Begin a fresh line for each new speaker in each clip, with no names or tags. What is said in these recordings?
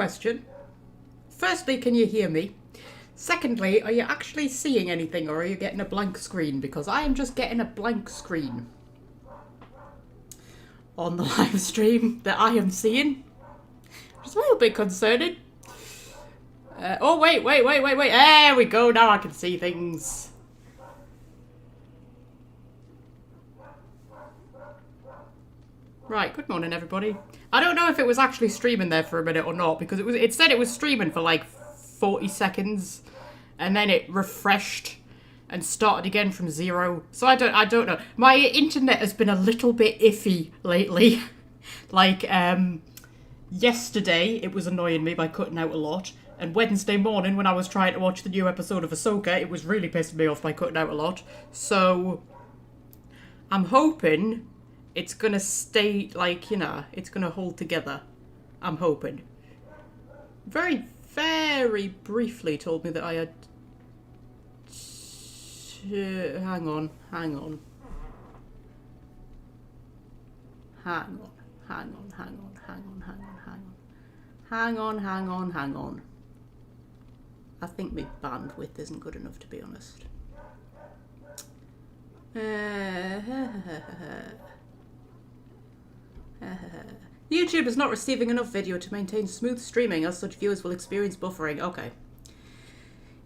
question. Firstly, can you hear me? Secondly, are you actually seeing anything or are you getting a blank screen? Because I am just getting a blank screen on the live stream that I am seeing. It's a little bit concerning. Oh, wait. There we go. Now I can see things. Right, good morning, everybody. I don't know if it was actually streaming there for a minute or not, because it said it was streaming for like 40 seconds, and then it refreshed and started again from 0. So I don't know. My internet has been a little bit iffy lately. Like, yesterday it was annoying me by cutting out a lot, and Wednesday morning when I was trying to watch the new episode of Ahsoka, it was really pissing me off by cutting out a lot. So I'm hoping it's gonna stay, like, you know, it's gonna hold together. I'm hoping. Very, very briefly told me that I had... Hang on. I think my bandwidth isn't good enough, to be honest. YouTube is not receiving enough video to maintain smooth streaming, as such viewers will experience buffering. Okay.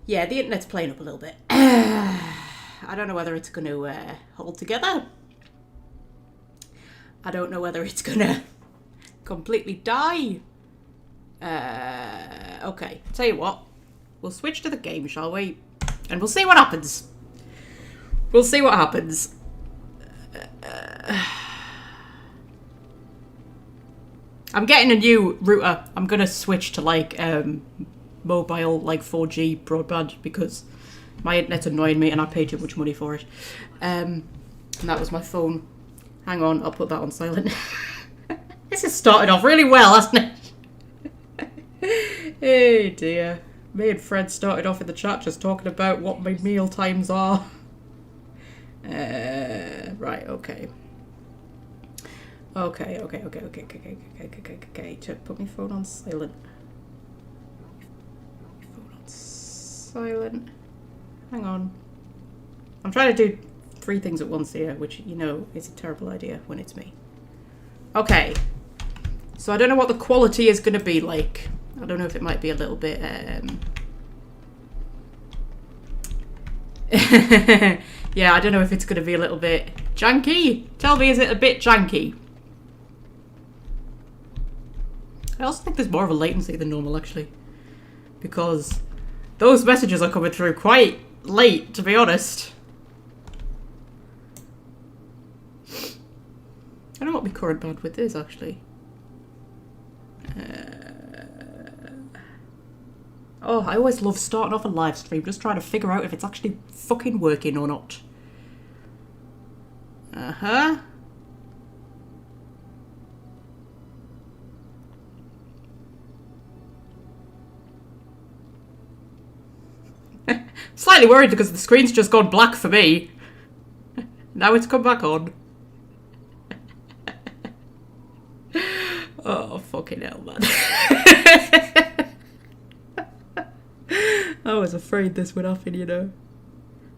Yeah, the internet's playing up a little bit. I don't know whether it's going to hold together. I don't know whether it's going to completely die. Okay, tell you what. We'll switch to the game, shall we? And we'll see what happens. We'll see what happens. I'm getting a new router. I'm going to switch to, like, mobile, like, 4G broadband, because my internet's annoying me and I paid too much money for it. And that was my phone. Hang on, I'll put that on silent. This has started off really well, hasn't it? Hey dear. Me and Fred started off in the chat just talking about what my meal times are. Right, okay. Okay. Put my phone on silent. Silent. Hang on. I'm trying to do 3 things at once here, which, you know, is a terrible idea when it's me. Okay. So I don't know what the quality is going to be like. I don't know if it might be a little bit, yeah, I don't know if it's going to be a little bit janky. Tell me, is it a bit janky? I also think there's more of a latency than normal, actually. Because those messages are coming through quite late, to be honest. I don't know what my current bandwidth is, actually. Oh, I always love starting off a live stream, just trying to figure out if it's actually fucking working or not. Uh-huh. Slightly worried because the screen's just gone black for me. Now it's come back on. Oh, fucking hell, man. I was afraid this would happen, you know.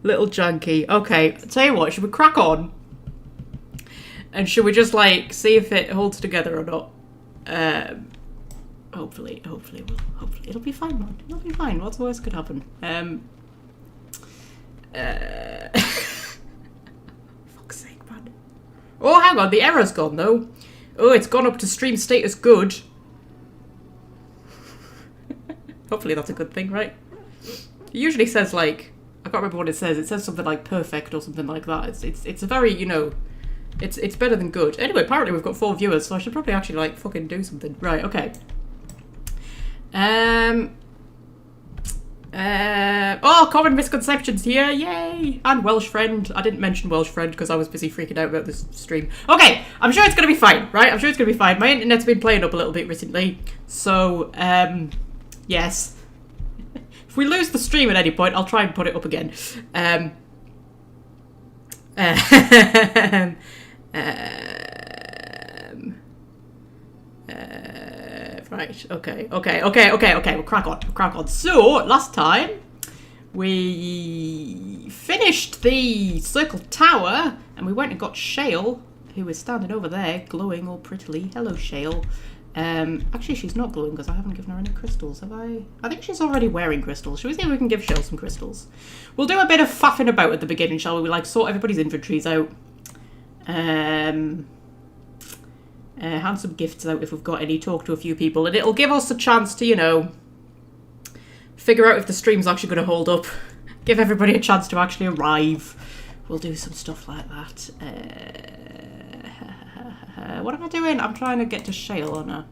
Little janky. Okay, I'll tell you what, should we crack on? And should we just, like, see if it holds together or not? Hopefully it'll be fine, man. It'll be fine. What's the worst could happen? Fuck's sake, man. Oh, hang on, the error's gone, though. Oh, it's gone up to stream status good. Hopefully that's a good thing, right? It usually says, like, I can't remember what it says. It says something like perfect or something like that. It's a very, you know, it's better than good. Anyway, apparently we've got 4 viewers, so I should probably actually, like, fucking do something. Right, okay. Oh, common misconceptions here, yay! And Welsh friend. I didn't mention Welsh friend because I was busy freaking out about this stream. Okay, I'm sure it's gonna be fine, right? I'm sure it's gonna be fine. My internet's been playing up a little bit recently, so, yes. If we lose the stream at any point, I'll try and put it up again. Right. Okay. We'll crack on. So, last time, we finished the Circle Tower, and we went and got Shale, who is standing over there, glowing all prettily. Hello, Shale. Actually, she's not glowing because I haven't given her any crystals, have I? I think she's already wearing crystals. Should we see if we can give Shale some crystals? We'll do a bit of faffing about at the beginning, shall we? We like sort everybody's inventories out. Hand some gifts out if we've got any, talk to a few people, and it'll give us a chance to, you know, figure out if the stream's actually going to hold up. Give everybody a chance to actually arrive. We'll do some stuff like that. What am I doing? I'm trying to get to Shale on her.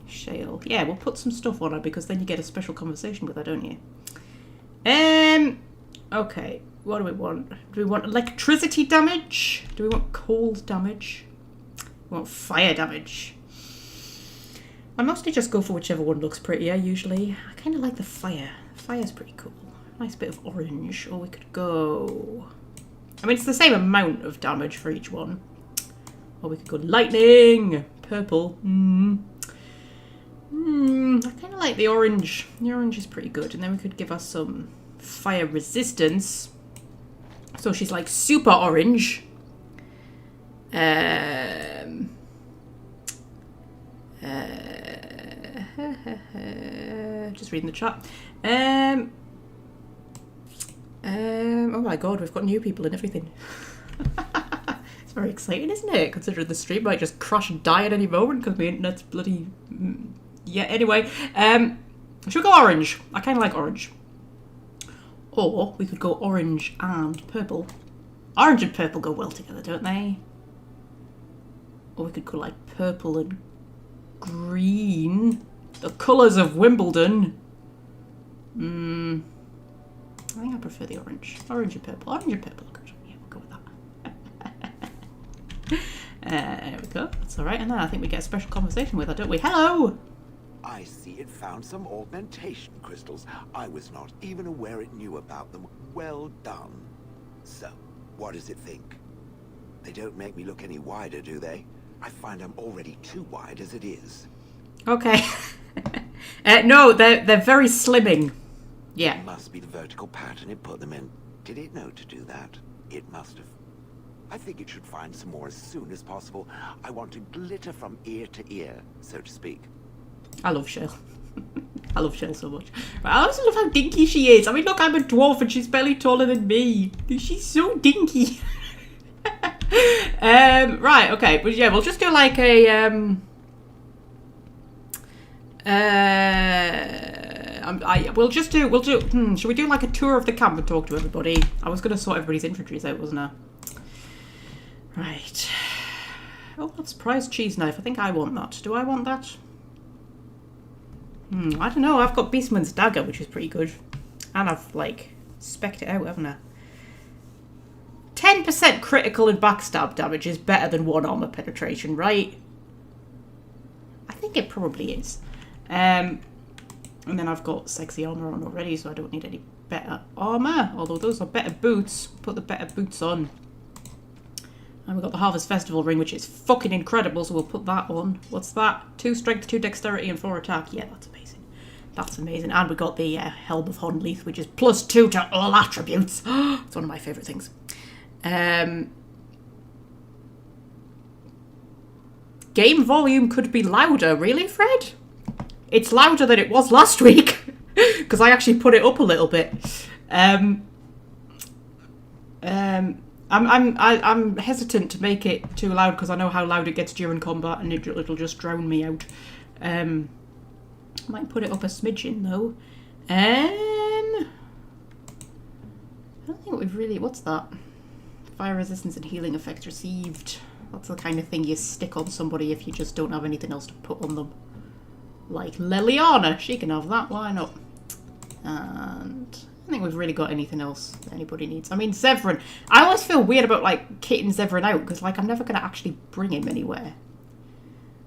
Shale. Yeah, we'll put some stuff on her because then you get a special conversation with her, don't you? Okay. What do we want? Do we want electricity damage? Do we want cold damage? We want fire damage. I mostly just go for whichever one looks prettier, usually. I kind of like the fire. Fire's pretty cool. Nice bit of orange. Or we could go... I mean, it's the same amount of damage for each one. Or we could go lightning! Purple. I kind of like the orange. The orange is pretty good. And then we could give us some fire resistance. So she's like super orange. Just reading the chat. Oh my god, we've got new people and everything. It's very exciting, isn't it? Considering the stream might just crash and die at any moment because my internet's bloody... Yeah, anyway. Should we go orange? I kind of like orange. Or we could go orange and purple. Orange and purple go well together, don't they? Or we could go like purple and green. The colours of Wimbledon. I think I prefer the orange. Orange and purple. Orange and purple. Good. Yeah, we'll go with that. There we go. That's alright. And then I think we get a special conversation with her, don't we? Hello!
I see it found some augmentation crystals. I was not even aware it knew about them. Well done. So, what does it think? They don't make me look any wider, do they? I find I'm already too wide as it is.
Okay. No, they're very slimming. Yeah.
It must be the vertical pattern it put them in. Did it know to do that? It must have. I think it should find some more as soon as possible. I want to glitter from ear to ear, so to speak.
I love Shale. I love Shale so much. But I also love how dinky she is. I mean, look, I'm a dwarf and she's barely taller than me. She's so dinky. Right, okay. But yeah, we'll just do like a... should we do like a tour of the camp and talk to everybody? I was going to sort everybody's inventories out, wasn't I? Right. Oh, that's prize cheese knife. I think I want that. Do I want that? I don't know. I've got Beastman's dagger, which is pretty good. And I've, like, specced it out, haven't I? 10% critical and backstab damage is better than 1 armor penetration, right? I think it probably is. And then I've got sexy armor on already, so I don't need any better armor. Although those are better boots. Put the better boots on. And we've got the Harvest Festival ring, which is fucking incredible, so we'll put that on. What's that? 2 strength, 2 dexterity, and 4 attack. Yeah, that's amazing. That's amazing. And we got the Helm of Honleith, which is +2 to all attributes. It's one of my favourite things. Game volume could be louder. Really, Fred? It's louder than it was last week. Because I actually put it up a little bit. I'm hesitant to make it too loud because I know how loud it gets during combat and it'll just drown me out. Might put it up a smidgen though. I don't think we've really... What's that? Fire resistance and healing effects received. That's the kind of thing you stick on somebody if you just don't have anything else to put on them. Like Liliana, she can have that, why not? And I think we've really got anything else that anybody needs. I mean, Zevran. I always feel weird about, like, kitting Zevran out, because, like, I'm never going to actually bring him anywhere.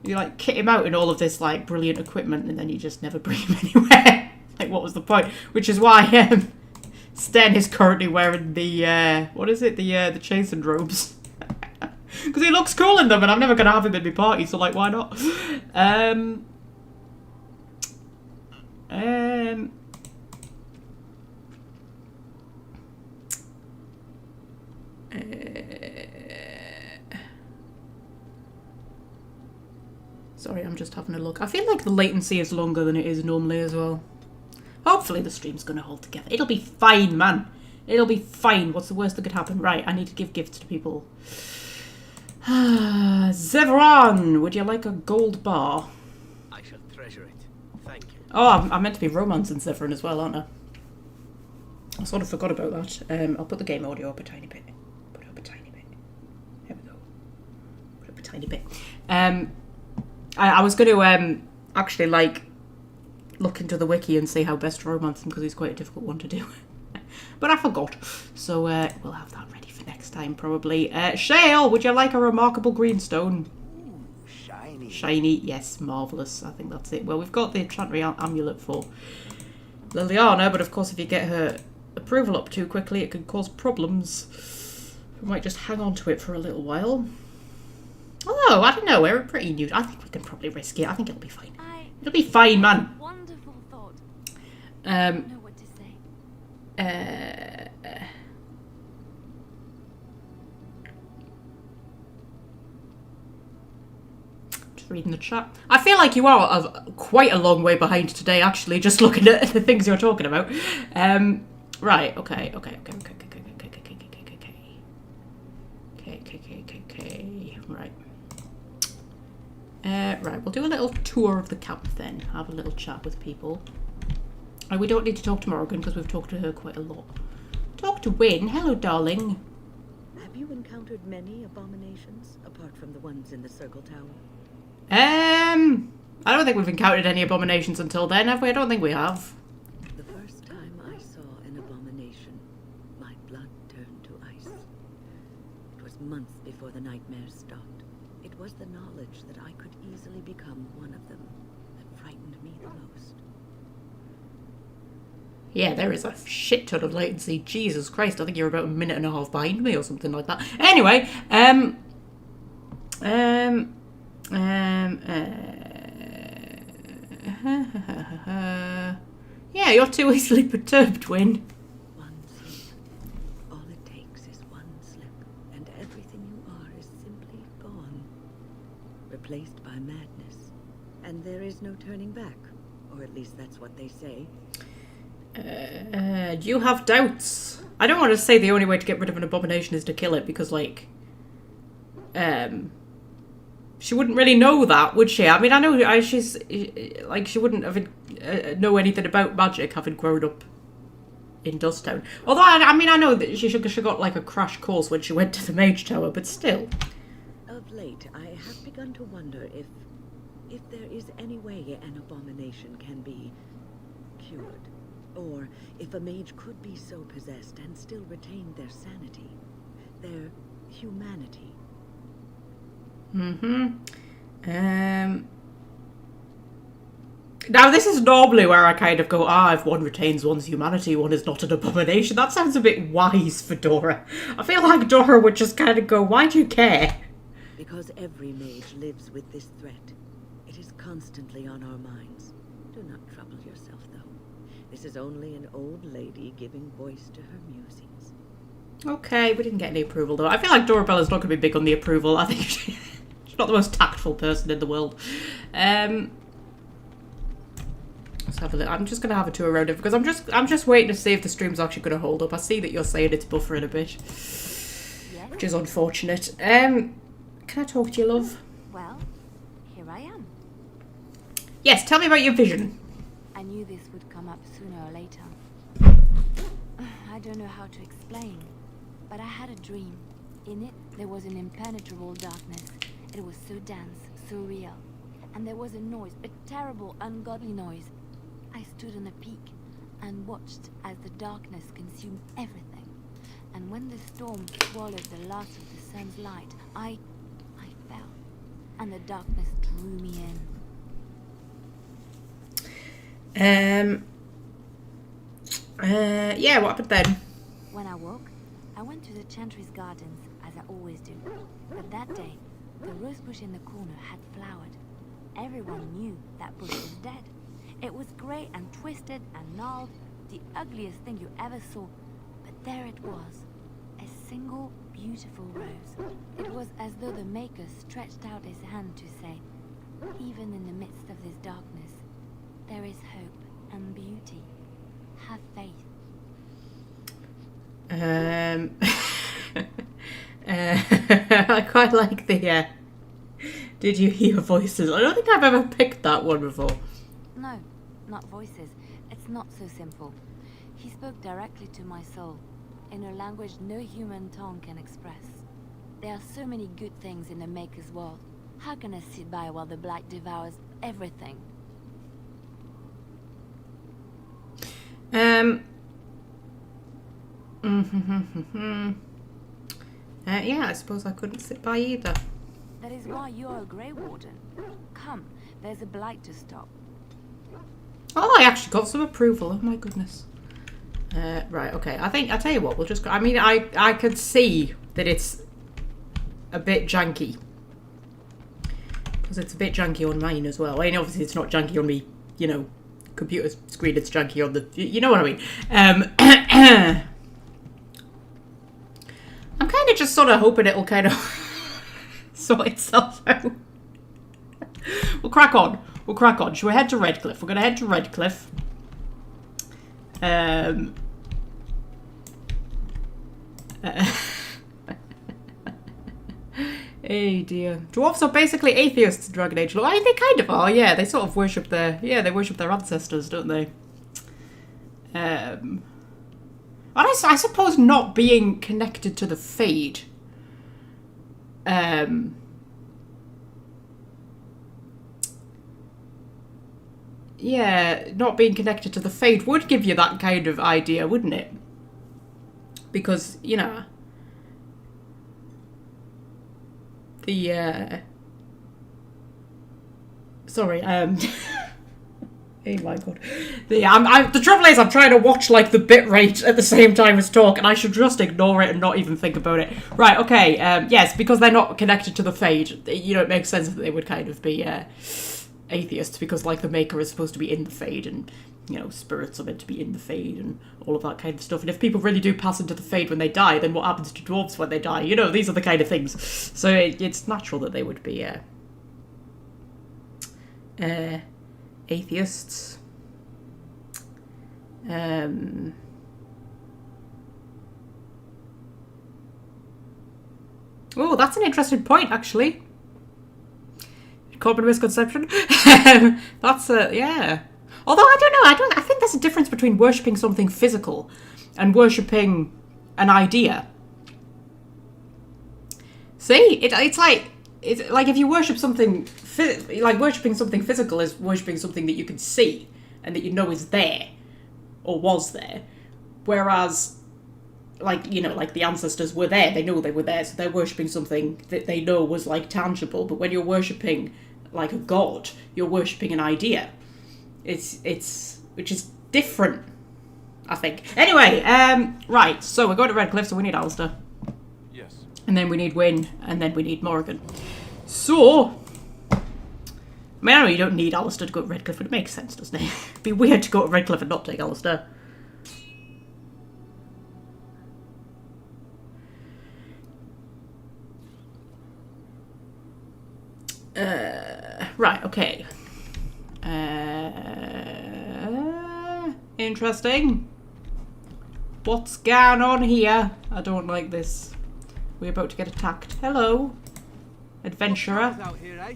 You, like, kit him out in all of this, like, brilliant equipment, and then you just never bring him anywhere. Like, what was the point? Which is why, Sten is currently wearing the, what is it? The chastened robes. Because he looks cool in them, and I'm never going to have him at my party, so, like, why not? Sorry, I'm just having a look. I feel like the latency is longer than it is normally as well. Hopefully the stream's going to hold together. It'll be fine, man. It'll be fine. What's the worst that could happen? Right, I need to give gifts to people. Zevran, would you like a gold bar?
I shall treasure it. Thank you.
Oh, I'm meant to be romancing Zevran as well, aren't I? I sort of forgot about that. I'll put the game audio up a tiny bit. Put it up a tiny bit. There we go. Put it up a tiny bit. I was going to actually, like, look into the wiki and see how best to romance him, because he's quite a difficult one to do. But I forgot. So we'll have that ready for next time, probably. Shale, would you like a remarkable greenstone?
Ooh, shiny.
Shiny, yes, marvellous. I think that's it. Well, we've got the enchantry amulet for Liliana, but of course if you get her approval up too quickly, it could cause problems. We might just hang on to it for a little while. Although, I don't know, we're pretty new. I think we can probably risk it. I think it'll be fine. It'll be fine, man.
Wonderful thought. I don't know what to say.
Just reading the chat. I feel like you are quite a long way behind today, actually, just looking at the things you're talking about. Right, okay. Right, we'll do a little tour of the camp then. Have a little chat with people. We don't need to talk to Morrigan because we've talked to her quite a lot. Talk to Wynne. Hello, darling.
Have you encountered many abominations apart from the ones in the Circle Tower?
I don't think we've encountered any abominations until then, have we? I don't think we have.
The first time I saw an abomination, my blood turned to ice. It was months before the nightmares stopped. It was the knowledge that I could easily become one of them that frightened me the most.
Yeah, there is a shit ton of latency. Jesus Christ, I think you're about a minute and a half behind me or something like that. Anyway, yeah, you're too easily perturbed, Wynne.
One slip. All it takes is one slip, and everything you are is simply gone. Replaced by madness. And there is no turning back. Or at least that's what they say.
Do you have doubts? I don't want to say the only way to get rid of an abomination is to kill it, because, like, she wouldn't really know that, would she? I mean, I know she's, like, she wouldn't have know anything about magic, having grown up in Dusttown. Although, I mean, I know that she got, like, a crash course when she went to the Mage Tower, but still.
Of late, I have begun to wonder if there is any way an abomination can be cured. Or if a mage could be so possessed and still retain their sanity, their humanity.
Now, this is normally where I kind of go, if one retains one's humanity, one is not an abomination. That sounds a bit wise for Dora. I feel like Dora would just kind of go, why do you care?
Because every mage lives with this threat. It is constantly on our minds. Do not trouble yourself, though. This is only an old lady giving voice to her musings.
Okay, we didn't get any approval, though. I feel like Dorabella's not going to be big on the approval. I think she's not the most tactful person in the world. Let's have a look. I'm just going to have a tour around it, because I'm just waiting to see if the stream's actually going to hold up. I see that you're saying it's buffering a bit, which is unfortunate. Can I talk to you, love?
Well, here I am.
Yes, tell me about your vision.
I knew this would come up sooner or later. I don't know how to explain, but I had a dream. In it, there was an impenetrable darkness. It was so dense, so real. And there was a noise, a terrible, ungodly noise. I stood on a peak and watched as the darkness consumed everything. And when the storm swallowed the last of the sun's light, I fell. And the darkness drew me in.
Yeah, what happened then?
When I woke, I went to the Chantry's gardens. I as I always do. But that day, the rose bush in the corner had flowered. Everyone knew that bush was dead. It was grey and twisted and gnarled, the ugliest thing you ever saw. But there it was, a single beautiful rose. It was as though the Maker stretched out his hand to say, even in the midst of this darkness, there is hope and beauty. Have faith.
I quite like the, did you hear voices? I don't think I've ever picked that one before.
No, not voices. It's not so simple. He spoke directly to my soul, in a language no human tongue can express. There are so many good things in the Maker's world. How can I sit by while the Blight devours everything?
Yeah, I suppose I couldn't sit by either.
That is why you're a Grey Warden. Come, there's a Blight to stop.
Oh, I actually got some approval. Oh my goodness. Right, okay. I tell you what, we'll just go. I mean, I could see that it's a bit janky. Because it's a bit janky on mine as well. I mean, obviously it's not janky on me, you know, computer screen. It's janky on the, you know what I mean. I'm kind of just sort of hoping it'll kind of sort itself out. We'll crack on. We'll crack on. Should we head to Redcliffe? We're going to head to Redcliffe. Hey dear. Dwarfs are basically atheists in Dragon Age. I mean, they kind of are, yeah. They sort of worship they worship their ancestors, don't they? And I suppose not being connected to the Fade. Yeah, not being connected to the Fade would give you that kind of idea, wouldn't it? Because, you know, sorry, oh my god. The trouble is I'm trying to watch, like, the bitrate at the same time as talk, and I should just ignore it and not even think about it. Right, okay, yes, because they're not connected to the Fade, you know, it makes sense that they would kind of be, atheists, because, like, the Maker is supposed to be in the Fade, and, you know, spirits are meant to be in the Fade, and all of that kind of stuff. And if people really do pass into the Fade when they die, then what happens to dwarves when they die? You know, these are the kind of things. So it's natural that they would be, atheists. Oh, that's an interesting point, actually. Common misconception. That's yeah. Although I don't know, I think there's a difference between worshipping something physical and worshipping an idea. See, it's like if you worship something, like worshipping something physical is worshipping something that you can see and that you know is there or was there, whereas, like, you know, like the ancestors were there, they know they were there, so they're worshipping something that they know was, like, tangible. But when you're worshipping, like, a god, you're worshipping an idea. It's which is different, I think. Anyway, right, so we're going to Redcliffe, so we need Alistair.
Yes.
And then we need Wynne, and then we need Morrigan. So, I mean, I know you don't need Alistair to go to Redcliffe, but it makes sense, doesn't it? It'd be weird to go to Redcliffe and not take Alistair. Right, okay. Interesting. What's going on here? I don't like this. We're about to get attacked. Hello, adventurer.
Out here, eh?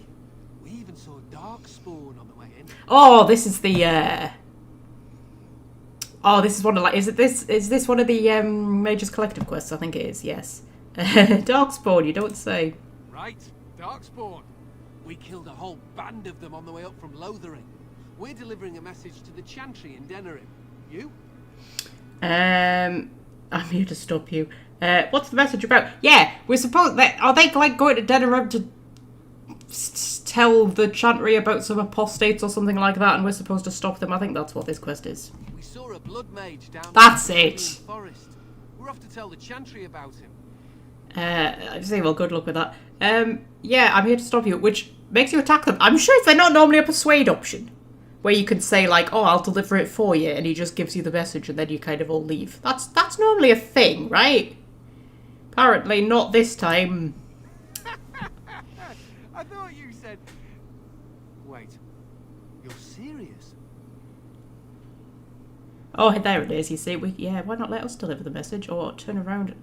We even saw Darkspawn on the way in.
Oh, this is the oh, this is one of, like, is this one of the Mage's Collective quests? I think it is, yes. Darkspawn, you don't say.
Right, Darkspawn. We killed a whole band of them on the way up from Lothering. We're delivering a message to the Chantry in Denerim. You?
I'm here to stop you. What's the message about? Yeah, we're supposed that are they, like, going to Denerim to tell the Chantry about some apostates or something like that, and we're supposed to stop them? I think that's what this quest is.
We saw a blood mage down
That's
in the
it.
forest. We're off to tell the Chantry about him.
I say, well, good luck with that. Yeah, I'm here to stop you, which makes you attack them. I'm sure they're not normally a persuade option, where you can say, like, oh, I'll deliver it for you, and he just gives you the message, and then you kind of all leave. That's normally a thing, right? Apparently not this time.
I thought you said... Wait, you're serious?
Oh, there it is, you see. Yeah, why not let us deliver the message, or turn around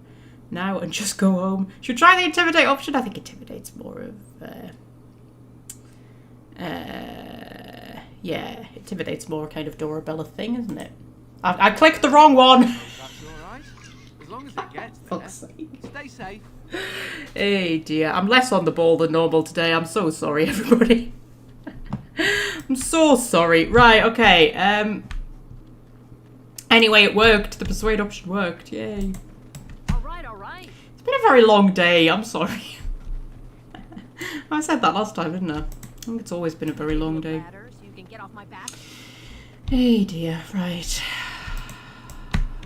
now and just go home? Should we try the intimidate option? I think intimidate's more of... yeah, intimidate's more kind of Dorabella thing, isn't it? I clicked the wrong one!
That's alright. As long as it gets there.
Fuck's sake.
Stay safe.
Hey dear, I'm less on the ball than normal today. I'm so sorry, everybody. I'm so sorry. Right, okay. Anyway, it worked. The persuade option worked. Yay.
Alright.
It's been a very long day. I'm sorry. I said that last time, didn't I? I think it's always been a very long day.
So you can get off my back.
Hey dear, right.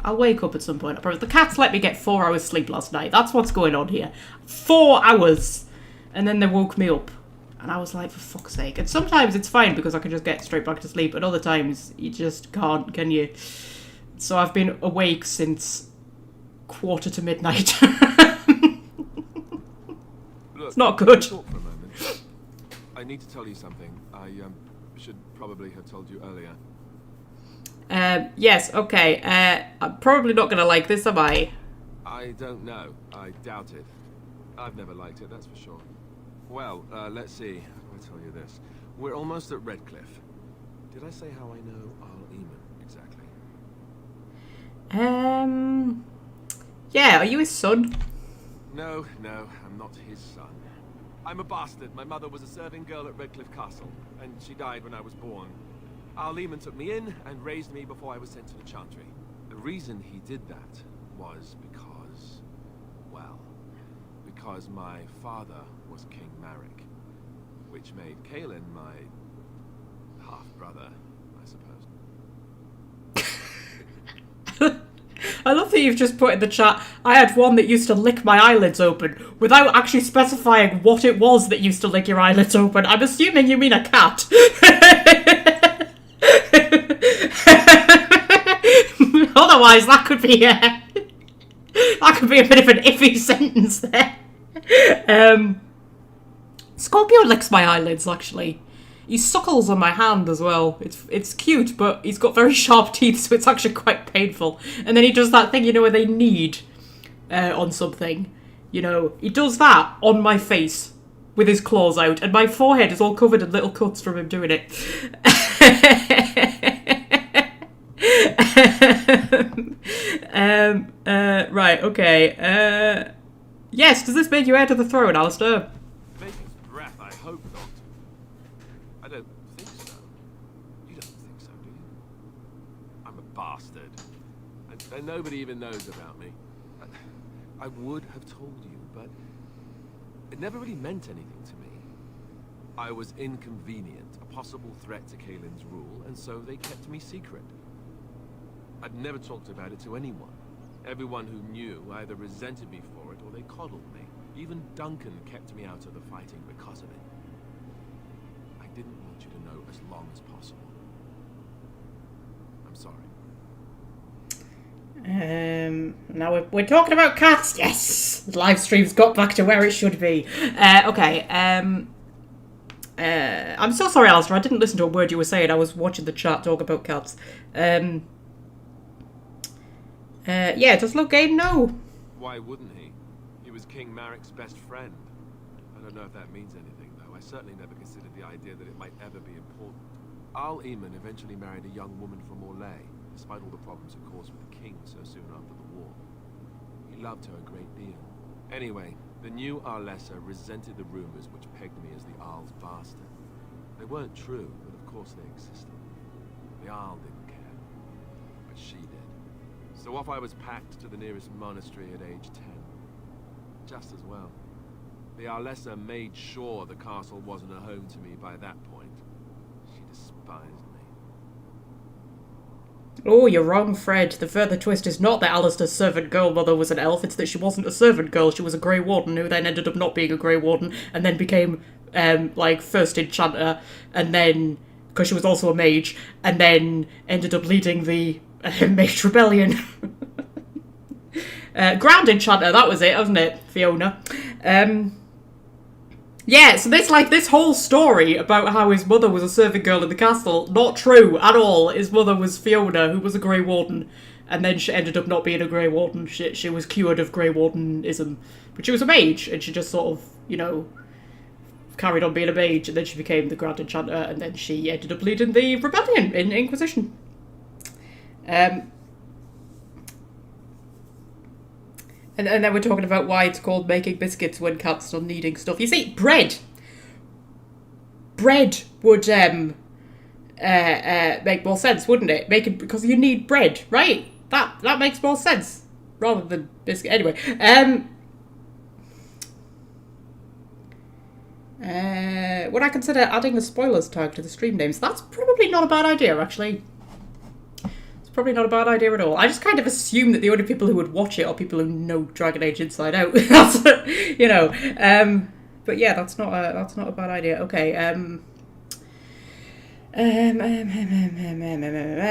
I'll wake up at some point. I promise. The cats let me get 4 hours sleep last night. That's what's going on here. 4 hours! And then they woke me up. And I was like, for fuck's sake. And sometimes it's fine because I can just get straight back to sleep. And other times, you just can't, can you? So I've been awake since quarter to midnight.
Look,
it's not good.
Talk for a moment. I need to tell you something. I should probably have told you earlier.
Yes, okay. I'm probably not going to like this, am I?
I don't know. I doubt it. I've never liked it, that's for sure. Well, let's see. How do I tell you this? We're almost at Redcliffe. Did I say how I know Arl Eamon exactly?
Yeah, are you his son?
No, I'm not his son. I'm a bastard. My mother was a serving girl at Redcliffe Castle, and she died when I was born. Arl Eamon took me in and raised me before I was sent to the Chantry. The reason he did that was because, well, because my father was King Marek, which made Kaelin my half-brother, I suppose.
I love that you've just put in the chat, I had one that used to lick my eyelids open, without actually specifying what it was that used to lick your eyelids open. I'm assuming you mean a cat. Otherwise, that could be a bit of an iffy sentence there. Scorpio licks my eyelids, actually. He suckles on my hand as well. It's cute, but he's got very sharp teeth, so it's actually quite painful. And then he does that thing, you know, where they knead on something. You know, he does that on my face with his claws out, and my forehead is all covered in little cuts from him doing it. Right, okay. Yes, does this make you heir to the throne, Alistair?
Make his breath, I hope not. I don't think so. You don't think so, do you? I'm a bastard. And nobody even knows about me. I would have told you, but it never really meant anything to me. I was inconvenient, a possible threat to Kaelin's rule, and so they kept me secret. I'd never talked about it to anyone. Everyone who knew either resented me for it or they coddled me. Even Duncan kept me out of the fighting because of it. I didn't want you to know as long as possible. I'm sorry.
Now we're talking about cats. Yes, the live stream's got back to where it should be. Okay. I'm so sorry, Alistair. I didn't listen to a word you were saying. I was watching the chat talk about cats. Yeah, does Logain know?
Why wouldn't he? He was King Marek's best friend. I don't know if that means anything, though. I certainly never considered the idea that it might ever be important. Arl Eamon eventually married a young woman from Orlais, despite all the problems it caused with the king so soon after the war. He loved her a great deal. Anyway, the new Arlessa resented the rumors which pegged me as the Arl's bastard. They weren't true, but of course they existed. The Arl didn't care, but she did. So off I was packed to the nearest monastery at age 10. Just as well. The Arlessa made sure the castle wasn't a home to me by that point. She despised me.
Oh, you're wrong, Fred. The further twist is not that Alistair's servant girl mother was an elf, it's that she wasn't a servant girl, she was a Grey Warden who then ended up not being a Grey Warden and then became, like, first enchanter, and then, because she was also a mage, and then ended up leading the Mage Rebellion. Ground enchanter, that was it, wasn't it, Fiona? Yeah, so this whole story about how his mother was a servant girl in the castle, not true at all. His mother was Fiona, who was a Grey Warden, and then she ended up not being a Grey Warden. She was cured of Grey Wardenism. But she was a mage, and she just sort of, you know, carried on being a mage, and then she became the Grand Enchanter, and then she ended up leading the rebellion in Inquisition. And then we're talking about why it's called making biscuits when cats are kneading stuff. You see, bread would make more sense, wouldn't it? Because you need bread, right? That makes more sense rather than biscuit. Anyway, would I consider adding a spoilers tag to the stream names? That's probably not a bad idea, actually. Probably not a bad idea at all. I just kind of assume that the only people who would watch it are people who know Dragon Age inside out. That's, you know. But yeah, that's not a bad idea. Okay.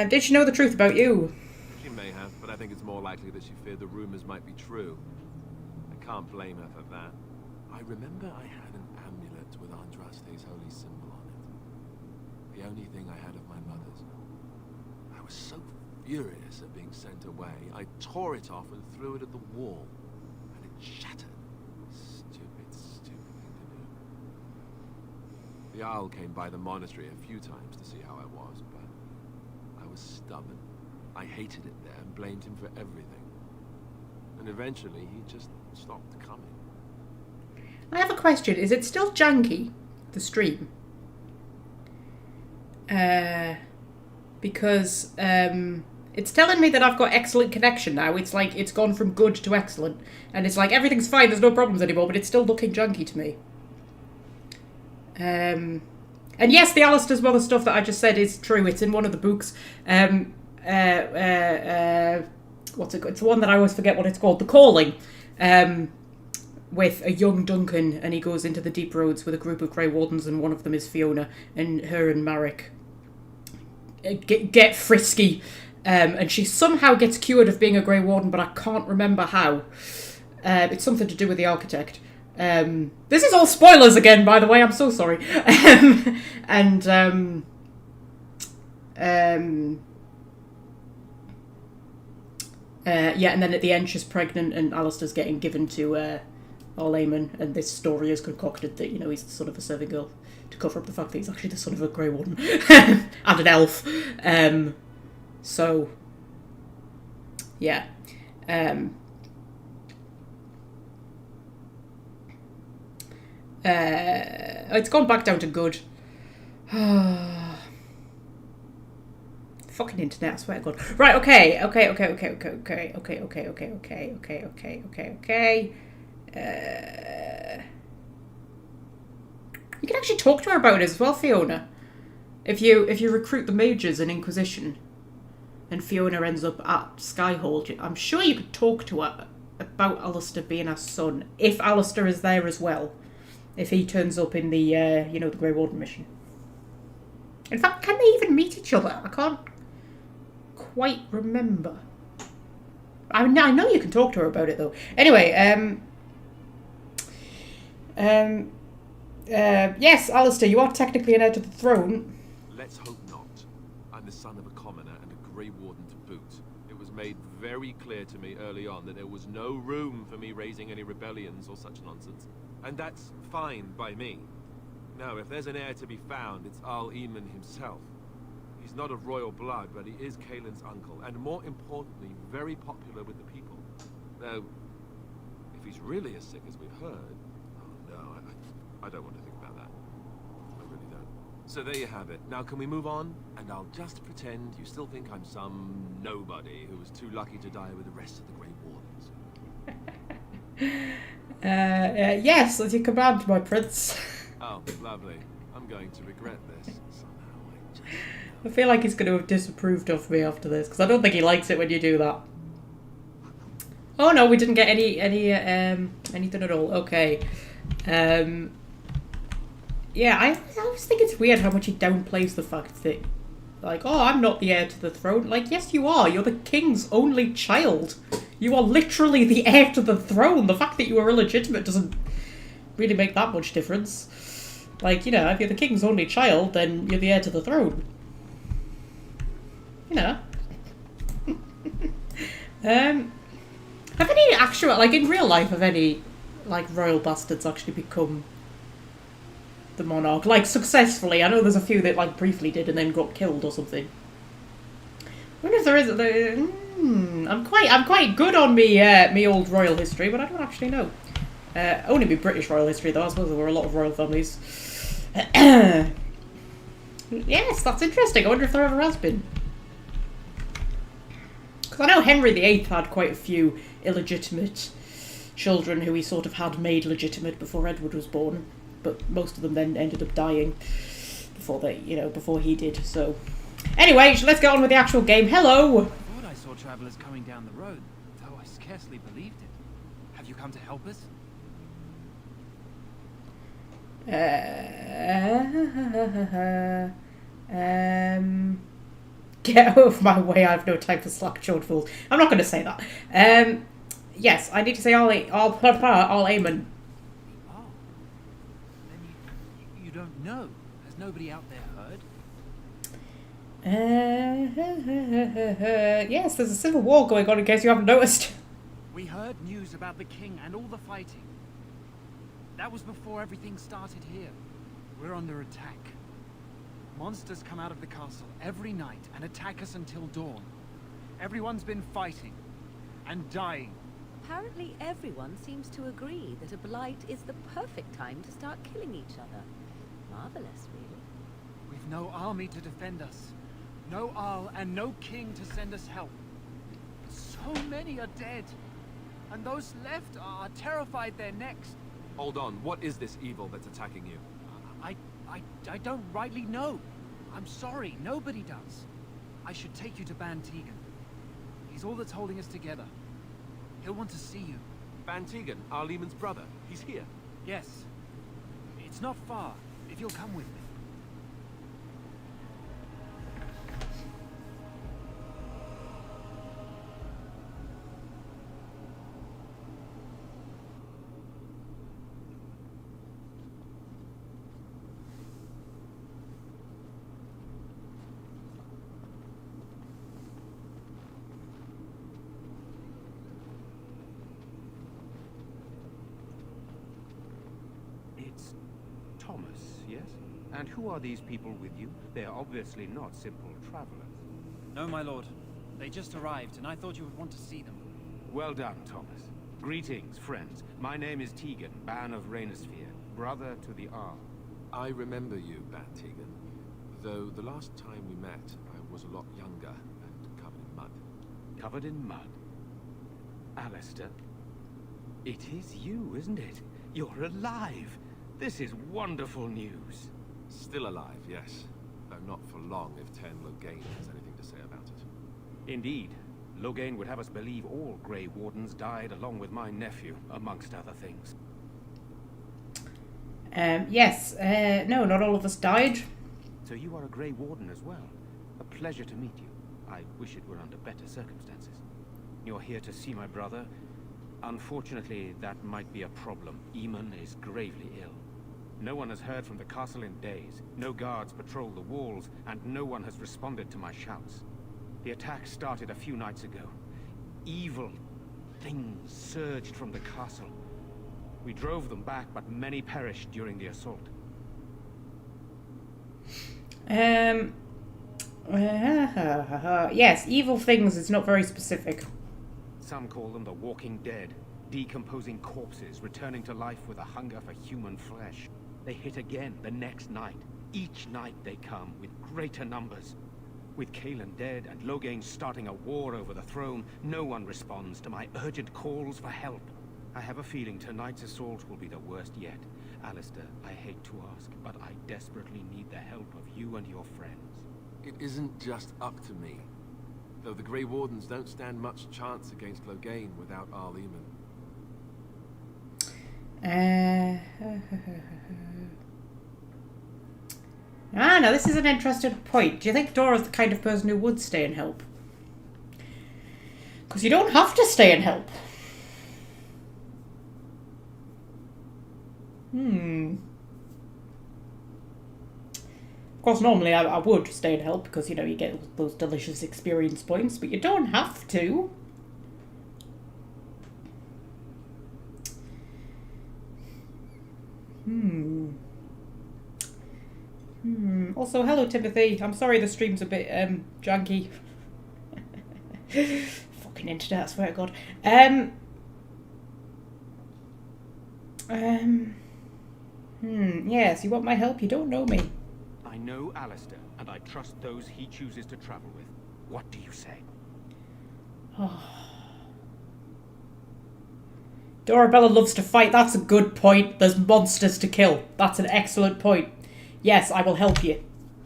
Did she know the truth about you?
She may have, but I think it's more likely that she feared the rumors might be true. I can't blame her for that. I remember I had an amulet with Andraste's holy symbol on it. The only thing I had of my mother's. I was so furious at being sent away, I tore it off and threw it at the wall, and it shattered. Stupid thing to do. The owl came by the monastery a few times to see how I was, but I was stubborn. I hated it there and blamed him for everything. And eventually he just stopped coming.
I have a question. Is it still janky, the stream? Because it's telling me that I've got excellent connection now. It's like it's gone from good to excellent. And it's like everything's fine, there's no problems anymore, but it's still looking janky to me. And yes, the Alistair's mother stuff that I just said is true. It's in one of the books. What's it called? It's the one that I always forget what it's called. The Calling. With a young Duncan, and he goes into the deep roads with a group of Grey Wardens, and one of them is Fiona, and her and Marek get frisky, and she somehow gets cured of being a Grey Warden, but I can't remember how. It's something to do with the architect. This is all spoilers again, by the way, I'm so sorry. Yeah, and then at the end she's pregnant, and Alistair's getting given to Eamon, and this story is concocted that, you know, he's the son of a serving girl to cover up the fact that he's actually the son of a Grey Warden and an elf. So, yeah. It's gone back down to good. Fucking internet, I swear to God. Right, okay. You can actually talk to her about it as well, Fiona. If you recruit the mages in Inquisition, and Fiona ends up at Skyhold, I'm sure you could talk to her about Alistair being her son, if Alistair is there as well. If he turns up in the, the Grey Warden mission. In fact, can they even meet each other? I can't quite remember. I know you can talk to her about it, though. Anyway, yes, Alistair, you are technically an heir to the throne.
Let's hope not. I'm the son of a commoner and a Grey Warden to boot. It was made very clear to me early on that there was no room for me raising any rebellions or such nonsense. And that's fine by me. No, if there's an heir to be found, it's Eamon himself. He's not of royal blood, but he is Caelan's uncle, and more importantly, very popular with the people. Though, if he's really as sick as we've heard, oh no, I don't want to think about that. I really don't. So there you have it. Now can we move on? And I'll just pretend you still think I'm some nobody who was too lucky to die with the rest of the Grey Wardens.
Yes, as you command, my prince.
Oh, lovely. I'm going to regret this. Somehow I just know.
I feel like he's going to have disapproved of me after this, because I don't think he likes it when you do that. Oh no, we didn't get anything at all. Okay. Yeah, I always think it's weird how much he downplays the fact that, like, oh, I'm not the heir to the throne. Like, yes, you are. You're the king's only child. You are literally the heir to the throne. The fact that you are illegitimate doesn't really make that much difference. Like, you know, if you're the king's only child, then you're the heir to the throne. You know. Have any actual, like, in real life, have any, like, royal bastards actually become the monarch? Like, successfully. I know there's a few that, like, briefly did and then got killed or something. I wonder if there is... I'm quite good on me old royal history, but I don't actually know. Only me British royal history, though. I suppose there were a lot of royal families. Yes, that's interesting. I wonder if there ever has been. Because I know Henry VIII had quite a few illegitimate children who he sort of had made legitimate before Edward was born, but most of them then ended up dying before he did. So, anyway, let's get on with the actual game. Hello.
I thought I saw travelers coming down the road, though I scarcely believed it. Have you come to help us?
Get out of my way, I have no time for slack-jawed fools. I'm not going to say that. Yes, I need to say all amen.
Oh. Then you don't know. Has nobody out there heard?
Yes, there's a civil war going on in case you haven't noticed.
We heard news about the king and all the fighting. That was before everything started here. We're under attack. Monsters come out of the castle every night and attack us until dawn. Everyone's been fighting and dying.
Apparently everyone seems to agree that a blight is the perfect time to start killing each other. Marvelous, really.
We've no army to defend us. No Arl and no king to send us help. So many are dead. And those left are terrified they're next.
Hold on, what is this evil that's attacking you?
I don't rightly know. I'm sorry, nobody does. I should take you to Ban Tegan. He's all that's holding us together. He'll want to see you.
Ban Tegan, our Lehman's brother. He's here.
Yes. It's not far, if you'll come with me.
Thomas, yes? And who are these people with you? They are obviously not simple travelers.
No, my lord. They just arrived, and I thought you would want to see them.
Well done, Thomas. Greetings, friends. My name is Tegan, Ban of Rainersphere, brother to the Arl.
I remember you, Ban Tegan. Though the last time we met, I was a lot younger and covered in mud.
Covered in mud? Alistair? It is you, isn't it? You're alive! This is wonderful news.
Still alive, yes. Though not for long if Ten Loghain has anything to say about it.
Indeed. Loghain would have us believe all Grey Wardens died along with my nephew, amongst other things.
Yes. No, not all of us died.
So you are a Grey Warden as well. A pleasure to meet you. I wish it were under better circumstances. You're here to see my brother. Unfortunately, that might be a problem. Eamon is gravely ill. No one has heard from the castle in days. No guards patrol the walls, and no one has responded to my shouts. The attack started a few nights ago. Evil things surged from the castle. We drove them back, but many perished during the assault.
Yes, evil things is not very specific.
Some call them the walking dead, decomposing corpses returning to life with a hunger for human flesh. They hit again the next night. Each night they come with greater numbers. With Cailan dead and Loghain starting a war over the throne, no one responds to my urgent calls for help. I have a feeling tonight's assault will be the worst yet. Alistair, I hate to ask, but I desperately need the help of you and your friends.
It isn't just up to me. Though the Grey Wardens don't stand much chance against Loghain without Arl Eamon.
Now this is an interesting point. Do you think Dora's the kind of person who would stay and help? Because you don't have to stay and help. Of course, normally I would stay and help because, you know, you get those delicious experience points, but you don't have to. Also, hello, Timothy. I'm sorry the stream's a bit, janky. Fucking internet, I swear to God. Yes, you want my help? You don't know me.
I know Alistair, and I trust those he chooses to travel with. What do you say?
Dorabella loves to fight. That's a good point. There's monsters to kill. That's an excellent point. Yes, I will help you.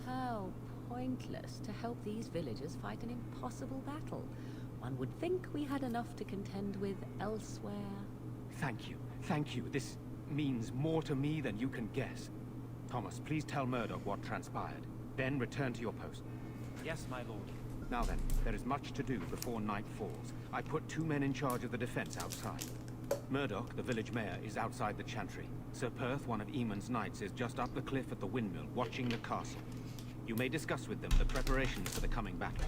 How pointless to help these villagers fight an impossible battle. One would think we had enough to contend with elsewhere.
Thank you. Thank you. This means more to me than you can guess. Thomas, please tell Murdoch what transpired. Then return to your post.
Yes, my lord.
Now then, there is much to do before night falls. I put 2 men in charge of the defense outside. Murdoch, the village mayor, is outside the chantry. Sir Perth, one of Eamon's knights, is just up the cliff at the windmill, watching the castle. You may discuss with them the preparations for the coming battle.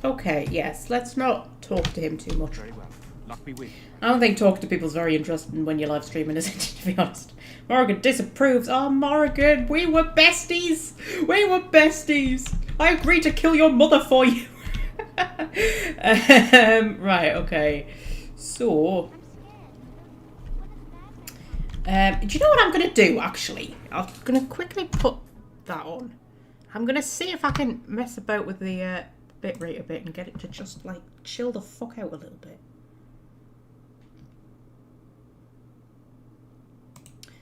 Okay, yes, let's not talk to him too much.
Very well. Luck be with you.
I don't think talking to people is very interesting when you're live streaming, is it, to be honest? Morrigan disapproves. Oh, Morrigan, we were besties! We were besties! I agreed to kill your mother for you! Right, okay. So... do you know what I'm going to do, actually? I'm going to quickly put that on. I'm going to see if I can mess about with the bitrate a bit and get it to just, like, chill the fuck out a little bit.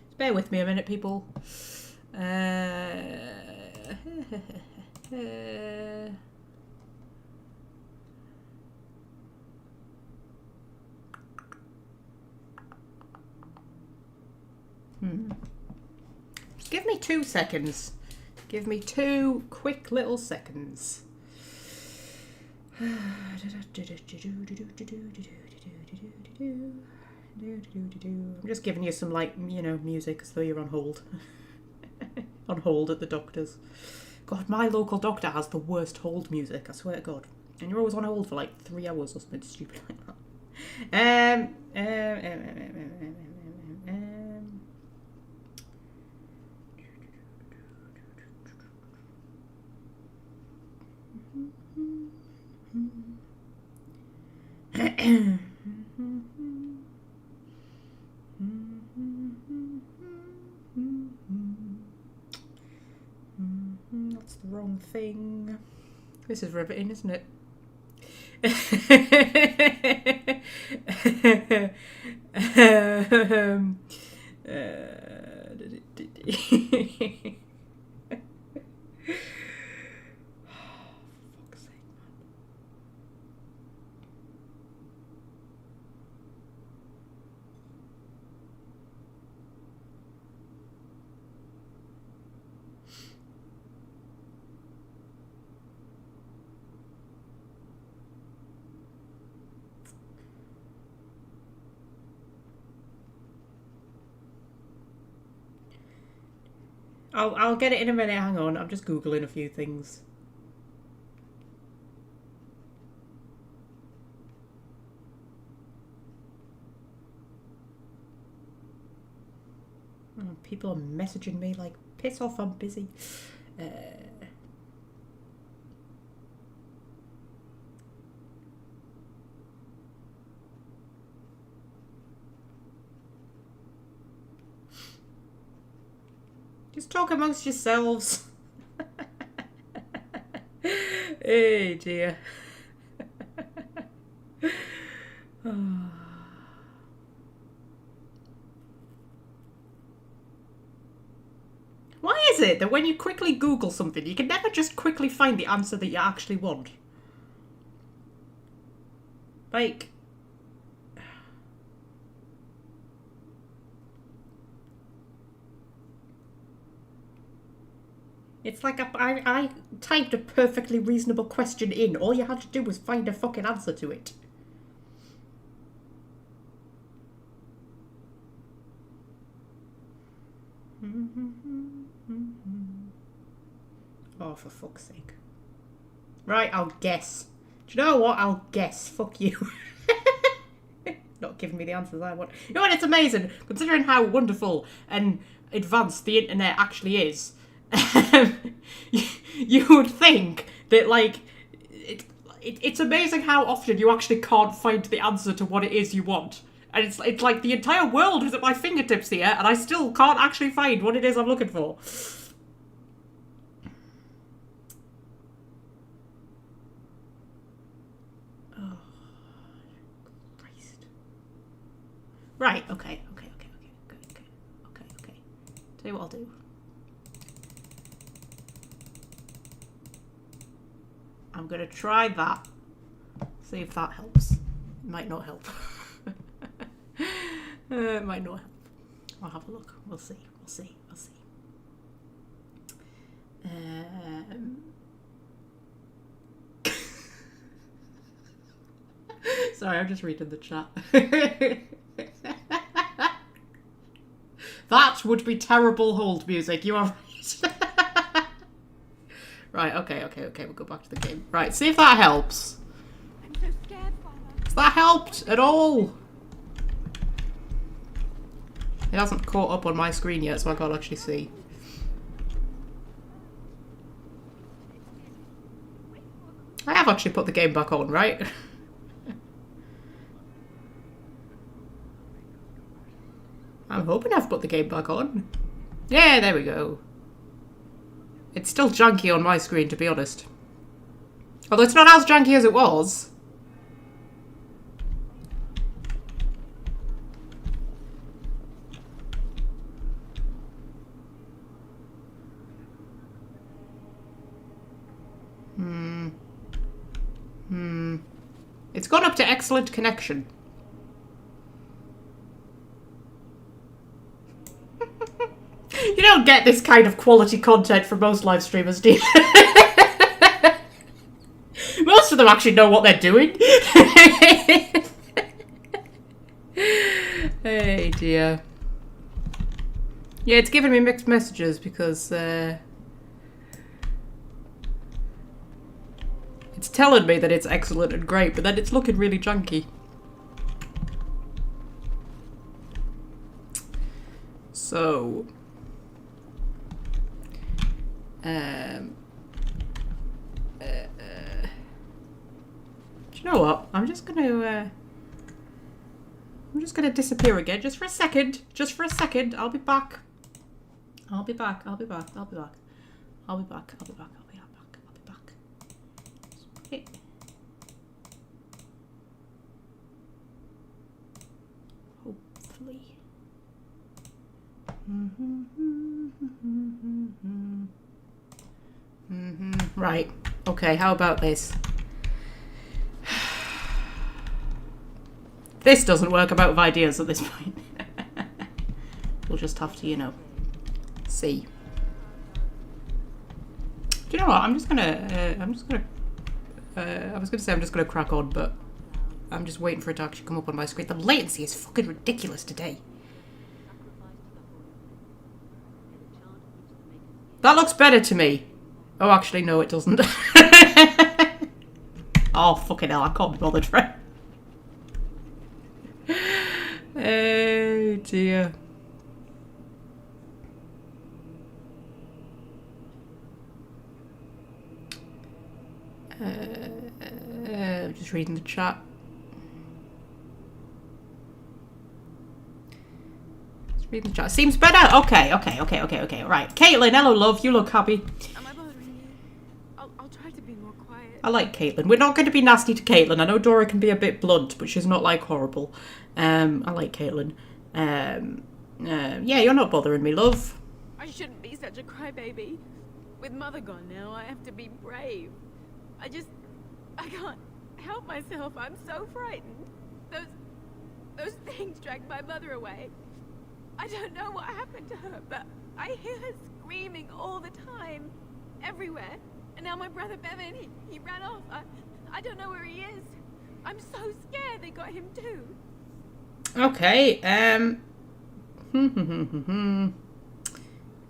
Just bear with me a minute, people. Give me 2 seconds. Give me 2 quick little seconds. I'm just giving you some, like, you know, music as though you're on hold. On hold at the doctor's. God, my local doctor has the worst hold music, I swear to God. And you're always on hold for like 3 hours or something stupid like that. That's the wrong thing. This is riveting, isn't it? Fuck's sake, man. I'll get it in a minute, hang on. I'm just Googling a few things. Oh, people are messaging me like, piss off, I'm busy. Just talk amongst yourselves. Hey dear. is it that when you quickly Google something, you can never just quickly find the answer that you actually want? Like... It's like I typed a perfectly reasonable question in. All you had to do was find a fucking answer to it. Oh, for fuck's sake. Right, I'll guess. Do you know what? I'll guess. Fuck you. Not giving me the answers I want. You know what? It's amazing. Considering how wonderful and advanced the internet actually is. You would think that, like, it's amazing how often you actually can't find the answer to what it is you want. And it's like the entire world is at my fingertips here, and I still can't actually find what it is I'm looking for. Oh, Christ. Right, okay. Tell you what I'll do. I'm gonna try that. See if that helps. It might not help. It might not help. I'll have a look. We'll see. Sorry, I'm just reading the chat. That would be terrible hold music. You are right. Right, okay, we'll go back to the game. Right, see if that helps.
I'm so scared, Father.
Has that helped at all? It hasn't caught up on my screen yet, so I can't actually see. I have actually put the game back on, right? I'm hoping I've put the game back on. Yeah, there we go. It's still janky on my screen, to be honest. Although it's not as janky as it was. It's gone up to excellent connection. You don't get this kind of quality content from most live streamers, do you? Most of them actually know what they're doing. Hey dear. Yeah, it's giving me mixed messages because it's telling me that it's excellent and great, but then it's looking really junky. So... do you know what? I'm just gonna disappear again, just for a second. Just for a second. I'll be back. I'll be back. Okay. Hopefully. Right. Okay, how about this? This doesn't work. I'm out of ideas at this point. We'll just have to, you know, see. Do you know what? I was gonna say I'm just gonna crack on, but I'm just waiting for it to actually come up on my screen. The latency is fucking ridiculous today. That looks better to me. Oh, actually, no, it doesn't. Oh, fucking hell, I can't be bothered, right? Oh, dear. Just reading the chat. Reading the chat. Seems better? Okay. Right. Caitlin, hello, love. You look happy.
Am I bothering you? I'll try to be more quiet.
I like Caitlin. We're not going to be nasty to Caitlin. I know Dora can be a bit blunt, but she's not, like, horrible. I like Caitlin. Yeah, you're not bothering me, love.
I shouldn't be
such a crybaby. With Mother gone now, I have to be brave. I can't help myself. I'm so frightened. Those things dragged my mother away. I don't know what happened to her, but I hear her screaming all the time. Everywhere. And now my brother Bevan, he ran off. I don't know where he is. I'm so scared they got him too.
Okay,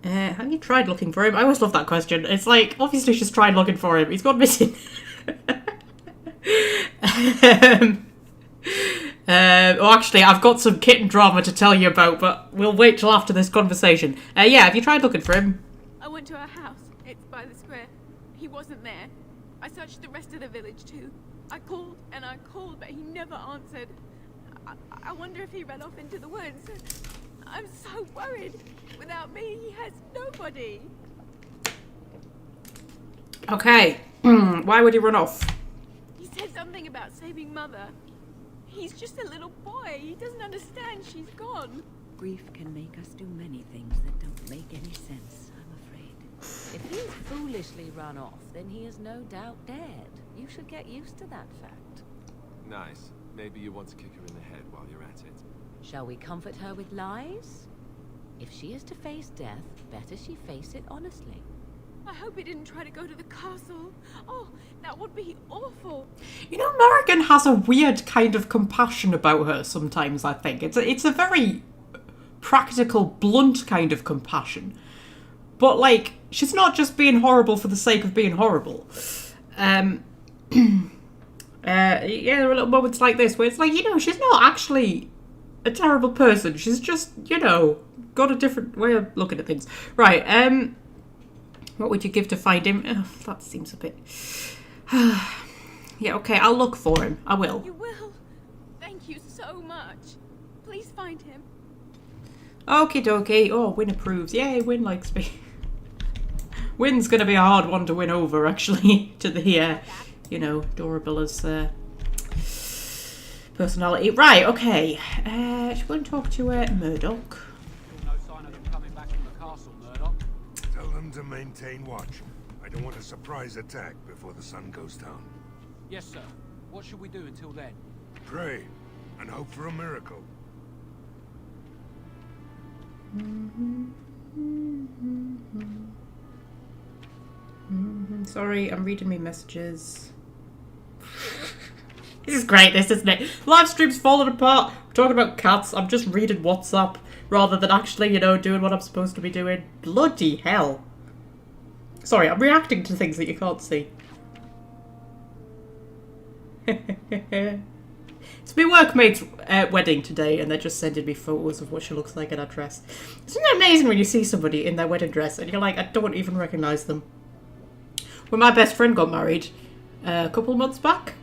have you tried looking for him? I always love that question. It's like, obviously she's tried looking for him. He's gone missing. Well, actually, I've got some kitten drama to tell you about, but we'll wait till after this conversation. Yeah, have you tried looking for him?
I went to our house. It's by the square. He wasn't there. I searched the rest of the village too. I called and I called, but he never answered. I wonder if he ran off into the woods. I'm so worried. Without me, he has nobody.
Okay. Why would he run off?
He said something about saving Mother. He's just a little boy. He doesn't understand she's gone.
Grief can make us do many things that don't make any sense, I'm afraid.
If he's foolishly run off, then he is no doubt dead. You should get used to that fact.
Nice. Maybe you want to kick her in the head while you're at it.
Shall we comfort her with lies? If she is to face death, better she face it honestly.
I hope he didn't try to go to the castle. Oh, that would be awful.
You know, Morrigan has a weird kind of compassion about her sometimes, I think. It's a very practical, blunt kind of compassion. But, like, she's not just being horrible for the sake of being horrible. Yeah, there are little moments like this where it's like, you know, she's not actually a terrible person. She's just, you know, got a different way of looking at things. Right, what would you give to find him? Oh, that seems a bit... Yeah, okay, I'll look for him. I will.
You will? Thank you so much. Please find him.
Okie dokie. Oh, Win approves. Yay, Win likes me. Win's going to be a hard one to win over, actually, to the, you know, Dorabilla's personality. Right, okay. Should we go and talk to Murdoch?
No sign of them coming back from the castle, Murdoch.
Tell them to maintain watch. I don't want a surprise attack before the sun goes down.
Yes, sir. What should we do until then?
Pray and hope for a miracle.
Sorry, I'm reading me messages. This is great, this, isn't it? Live stream's falling apart. We're talking about cats. I'm just reading WhatsApp rather than actually, you know, doing what I'm supposed to be doing. Bloody hell. Sorry, I'm reacting to things that you can't see. It's my workmate's wedding today, and they're just sending me photos of what she looks like in her dress. Isn't it amazing when you see somebody in their wedding dress and you're like, I don't even recognise them? When my best friend got married a couple of months back,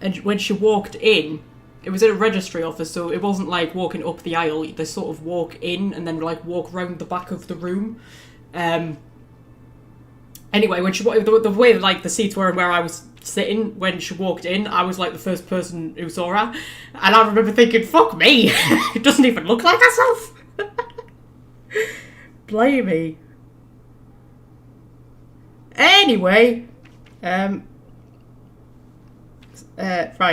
and when she walked in, it was in a registry office, so it wasn't like walking up the aisle. They sort of walk in and then like walk round the back of the room. Anyway, when she the way like the seats were and where I was sitting when she walked in, I was like the first person who saw her, and I remember thinking, "Fuck me, it doesn't even look like herself." Blimey. Anyway, right,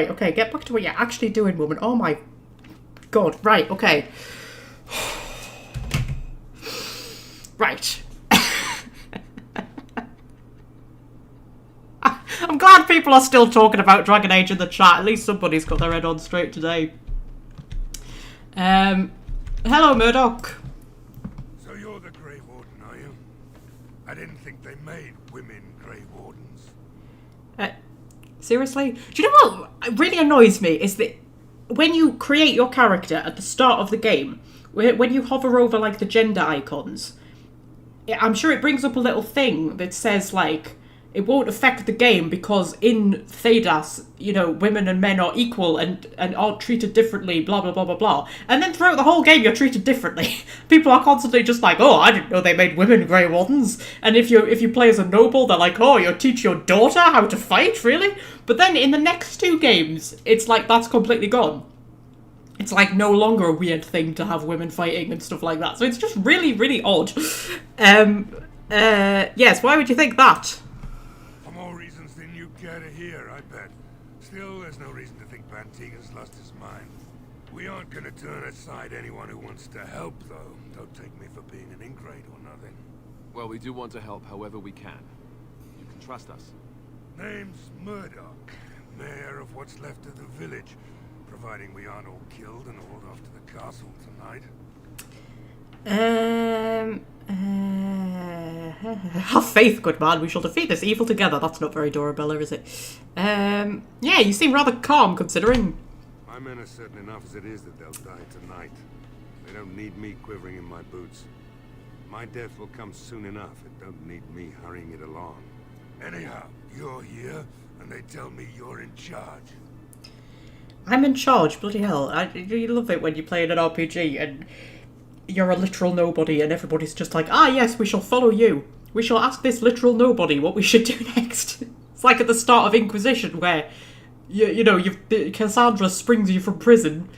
okay, get back to what you're actually doing, woman. Oh my god, right, okay. Right. I'm glad people are still talking about Dragon Age in the chat. At least somebody's got their head on straight today. Hello, Murdoch.
So you're the Grey Warden, are you? I didn't think they made women Grey Wardens.
Seriously? Do you know what really annoys me is that when you create your character at the start of the game, when you hover over like the gender icons, I'm sure it brings up a little thing that says like, it won't affect the game because in Thedas, you know, women and men are equal and aren't treated differently, blah, blah, blah, blah, blah. And then throughout the whole game, you're treated differently. People are constantly just like, oh, I didn't know they made women Grey Wardens. And if you play as a noble, they're like, oh, you teach your daughter how to fight, really? But then in the next two games, it's like that's completely gone. It's like no longer a weird thing to have women fighting and stuff like that. So it's just really, really odd. Yes, why would you think that?
For more reasons than you care to hear, I bet. Still, there's no reason to think Bantigan's lost his mind. We aren't gonna turn aside anyone who wants to help, though. Don't take me for being an ingrate or nothing.
Well, we do want to help however we can. You can trust us.
Name's Murdoch, mayor of what's left of the village, providing we aren't all killed and hauled off to the castle tonight.
Have faith, good man. We shall defeat this evil together. That's not very Dorabella, is it? Yeah, you seem rather calm, considering.
My men are certain enough as it is that they'll die tonight. They don't need me quivering in my boots. My death will come soon enough. It don't need me hurrying it along. Anyhow, you're here, and they tell me you're in charge.
I'm in charge, bloody hell. I really love it when you play in an RPG and you're a literal nobody and everybody's just like, ah yes, we shall follow you. We shall ask this literal nobody what we should do next. It's like at the start of Inquisition where, Cassandra springs you from prison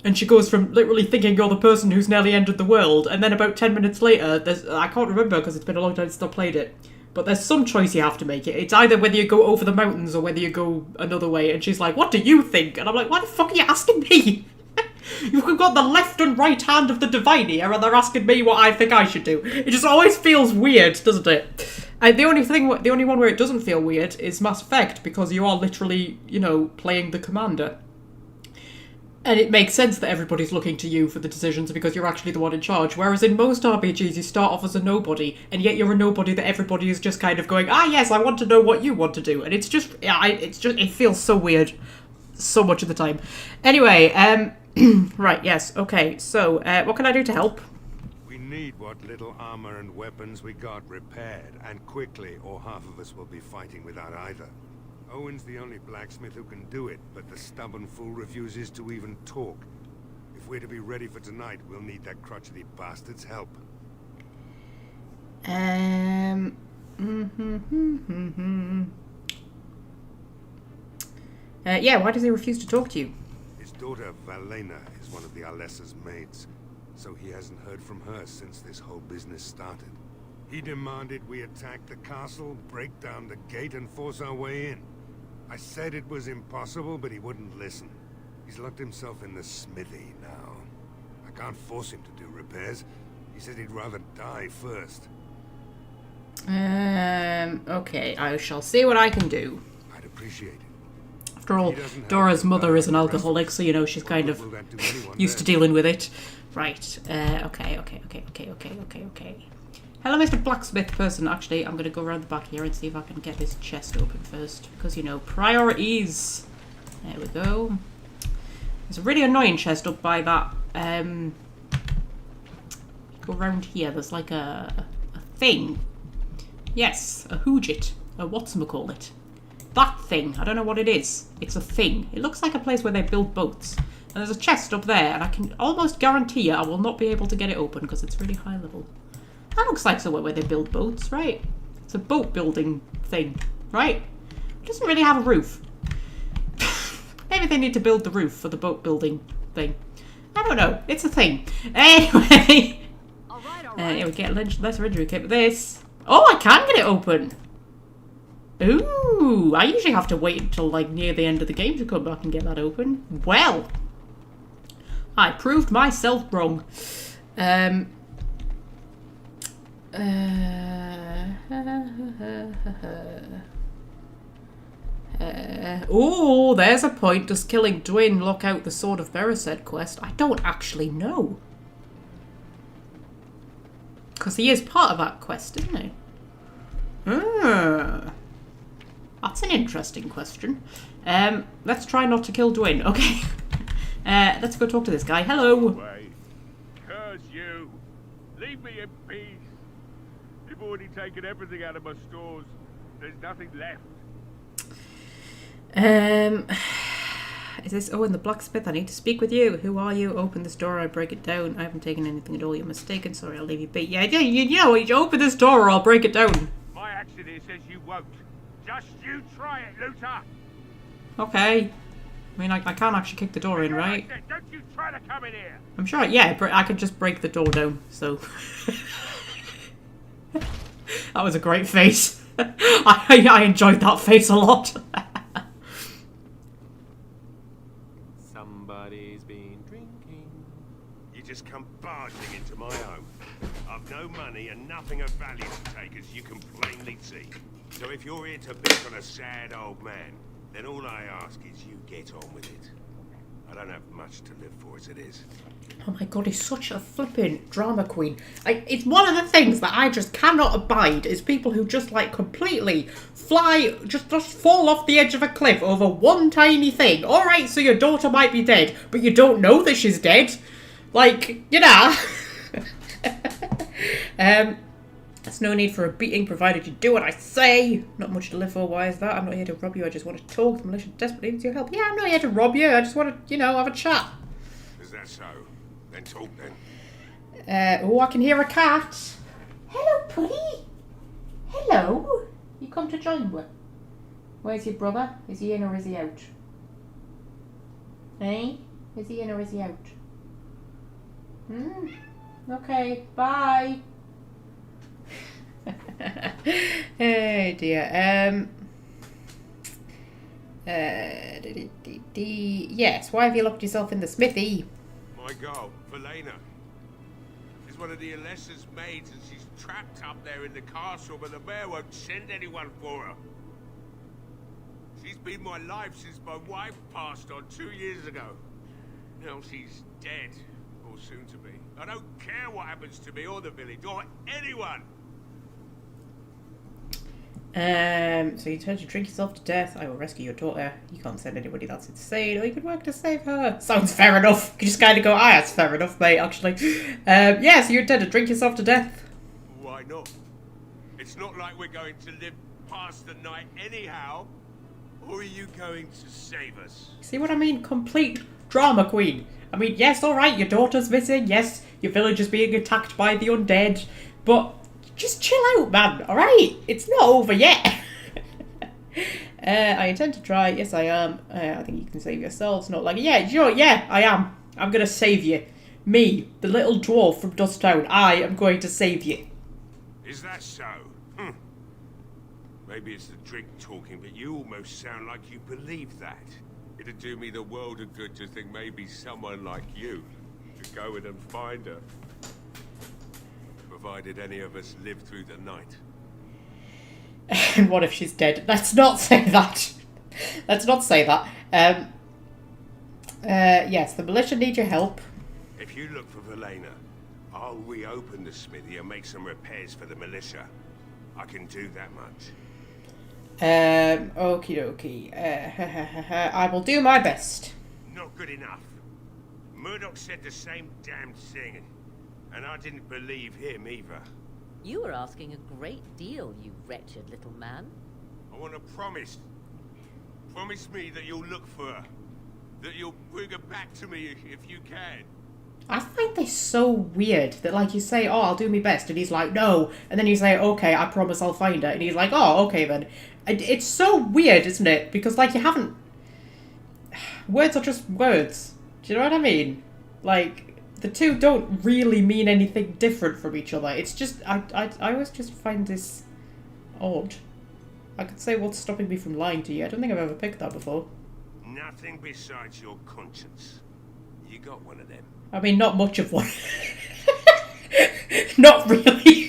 and she goes from literally thinking you're the person who's nearly ended the world, and then about 10 minutes later, I can't remember because it's been a long time since I played it, but there's some choice you have to make. It's either whether you go over the mountains or whether you go another way, and she's like, what do you think? And I'm like, why the fuck are you asking me? You've got the left and right hand of the divine here, and they're asking me what I think I should do. It just always feels weird, doesn't it? The only one where it doesn't feel weird is Mass Effect, because you are literally, playing the commander. And it makes sense that everybody's looking to you for the decisions because you're actually the one in charge. Whereas in most RPGs, you start off as a nobody, and yet you're a nobody that everybody is just kind of going, ah, yes, I want to know what you want to do. And it feels so weird so much of the time. Anyway, right, yes, okay. So, what can I do to help?
We need what little armor and weapons we got repaired, and quickly, or half of us will be fighting without either. Owen's the only blacksmith who can do it, but the stubborn fool refuses to even talk. If we're to be ready for tonight, we'll need that crotchety bastard's help.
Yeah, why does he refuse to talk to you?
His daughter, Valena, is one of the Alessa's maids, so he hasn't heard from her since this whole business started. He demanded we attack the castle, break down the gate, and force our way in. I said it was impossible, but he wouldn't listen. He's locked himself in the smithy now. I can't force him to do repairs. He said he'd rather die first.
Okay, I shall see what I can do.
I'd appreciate it.
After all, Dora's mother is an alcoholic, so, she's kind of used to dealing with it. Right, okay. Hello, Mr. Blacksmith person. Actually, I'm going to go around the back here and see if I can get this chest open first. Because, priorities. There we go. There's a really annoying chest up by that. Go around here. There's like a thing. Yes, a hoojit. A whatchamacallit. That thing. I don't know what it is. It's a thing. It looks like a place where they build boats. And there's a chest up there, and I can almost guarantee you I will not be able to get it open because it's really high level. That looks like somewhere where they build boats, right? It's a boat building thing, right? It doesn't really have a roof. Maybe they need to build the roof for the boat building thing. I don't know. It's a thing. Anyway.
All right.
Yeah, we get lesser injury kit with this. Oh, I can get it open. Ooh, I usually have to wait until near the end of the game to come back and get that open. Well, I proved myself wrong. Oh, there's a point. Does killing Dwyn lock out the Sword of Beresed quest? I don't actually know. Because he is part of that quest, isn't he? That's an interesting question. Let's try not to kill Dwyn. Okay. Let's go talk to this guy. Hello.
Curse you. Leave me in peace. You've already taken everything out of my stores. There's nothing left.
Is this Owen the blacksmith? I need to speak with you. Who are you? Open this door, I break it down. I haven't taken anything at all. You're mistaken. Sorry, I'll leave you be. Yeah, you open this door or I'll break it down.
My action here says you won't. Just you try it, Luther.
Okay. I mean, I can't actually kick the door in, right?
Don't you try to come in here.
I'm sure, yeah, I could just break the door down, so... That was a great face. I enjoyed that face a lot.
Somebody's been drinking.
You just come barging into my home. I've no money and nothing of value to take, as you can plainly see. So if you're here to pick on a sad old man, then all I ask is you get on with it. I don't have much to live for as it is.
Oh my god, he's such a flipping drama queen. It's one of the things that I just cannot abide is people who just like completely fly, just fall off the edge of a cliff over one tiny thing. Alright, so your daughter might be dead, but you don't know that she's dead. Like, you know. There's no need for a beating, provided you do what I say. Not much to live for, why is that? I'm not here to rob you, I just want to talk. The militia desperately needs your help. Yeah, I'm not here to rob you, I just want to, you know, have a chat.
Is that so? Then talk then.
Oh, I can hear a cat. Hello, Puddy. Hello. You come to join me? Where's your brother? Is he in or is he out? Eh? Is he in or is he out? Okay, bye. Oh dear. Yes, why have you locked yourself in the smithy?
My girl, Valena. She's one of the Alessa's maids and she's trapped up there in the castle, but the mayor won't send anyone for her. She's been my life since my wife passed on 2 years ago. Now she's dead, or soon to be. I don't care what happens to me or the village, or anyone!
So you turn to drink yourself to death. I will rescue your daughter. You can't send anybody, that's insane. Or you could work to save her. Sounds fair enough. You just kind of go, that's fair enough, mate, actually. Yeah, so you intend to drink yourself to death.
Why not? It's not like we're going to live past the night anyhow. Or are you going to save us?
See what I mean? Complete drama queen. I mean, yes, alright, your daughter's missing. Yes, your village is being attacked by the undead. But just chill out, man, alright? It's not over yet. I intend to try. Yes, I am. I think you can save yourselves. Not like, yeah, sure, yeah, I am. I'm going to save you. Me, the little dwarf from Dusttown, I am going to save you.
Is that so? Maybe it's the drink talking, but you almost sound like you believe that. It'd do me the world of good to think maybe someone like you could go in and find her. Provided any of us live through the night.
And what if she's dead? Let's not say that. Let's not say that. Yes, the militia need your help.
If you look for Valena, I'll reopen the smithy and make some repairs for the militia. I can do that much.
Okie dokie. I will do my best.
Not good enough. Murdoch said the same damn thing, and I didn't believe him either.
You were asking a great deal, you wretched little man.
I want to promise. Promise me that you'll look for her. That you'll bring her back to me if you can.
I find this so weird that, like, you say, oh, I'll do my best, and he's like, no. And then you say, okay, I promise I'll find her. And he's like, oh, okay then. It's so weird, isn't it? Because, like, you haven't... Words are just words. Do you know what I mean? Like, the two don't really mean anything different from each other. It's just, I always just find this odd. I could say what's stopping me from lying to you. I don't think I've ever picked that before.
Nothing besides your conscience. You got one of them.
I mean, not much of one. Not really.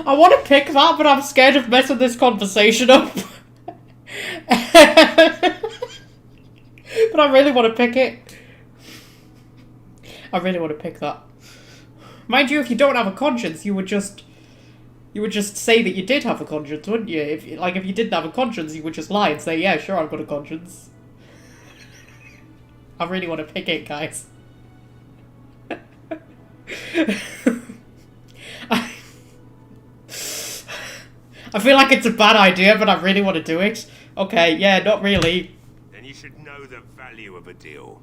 I want to pick that, but I'm scared of messing this conversation up. But I really want to pick it. I really want to pick that. Mind you, if you don't have a conscience, you would just say that you did have a conscience, wouldn't you? If you didn't have a conscience, you would just lie and say, yeah, sure, I've got a conscience. I really want to pick it, guys. I feel like it's a bad idea, but I really want to do it. Okay, yeah, not really.
Then you should know the value of a deal.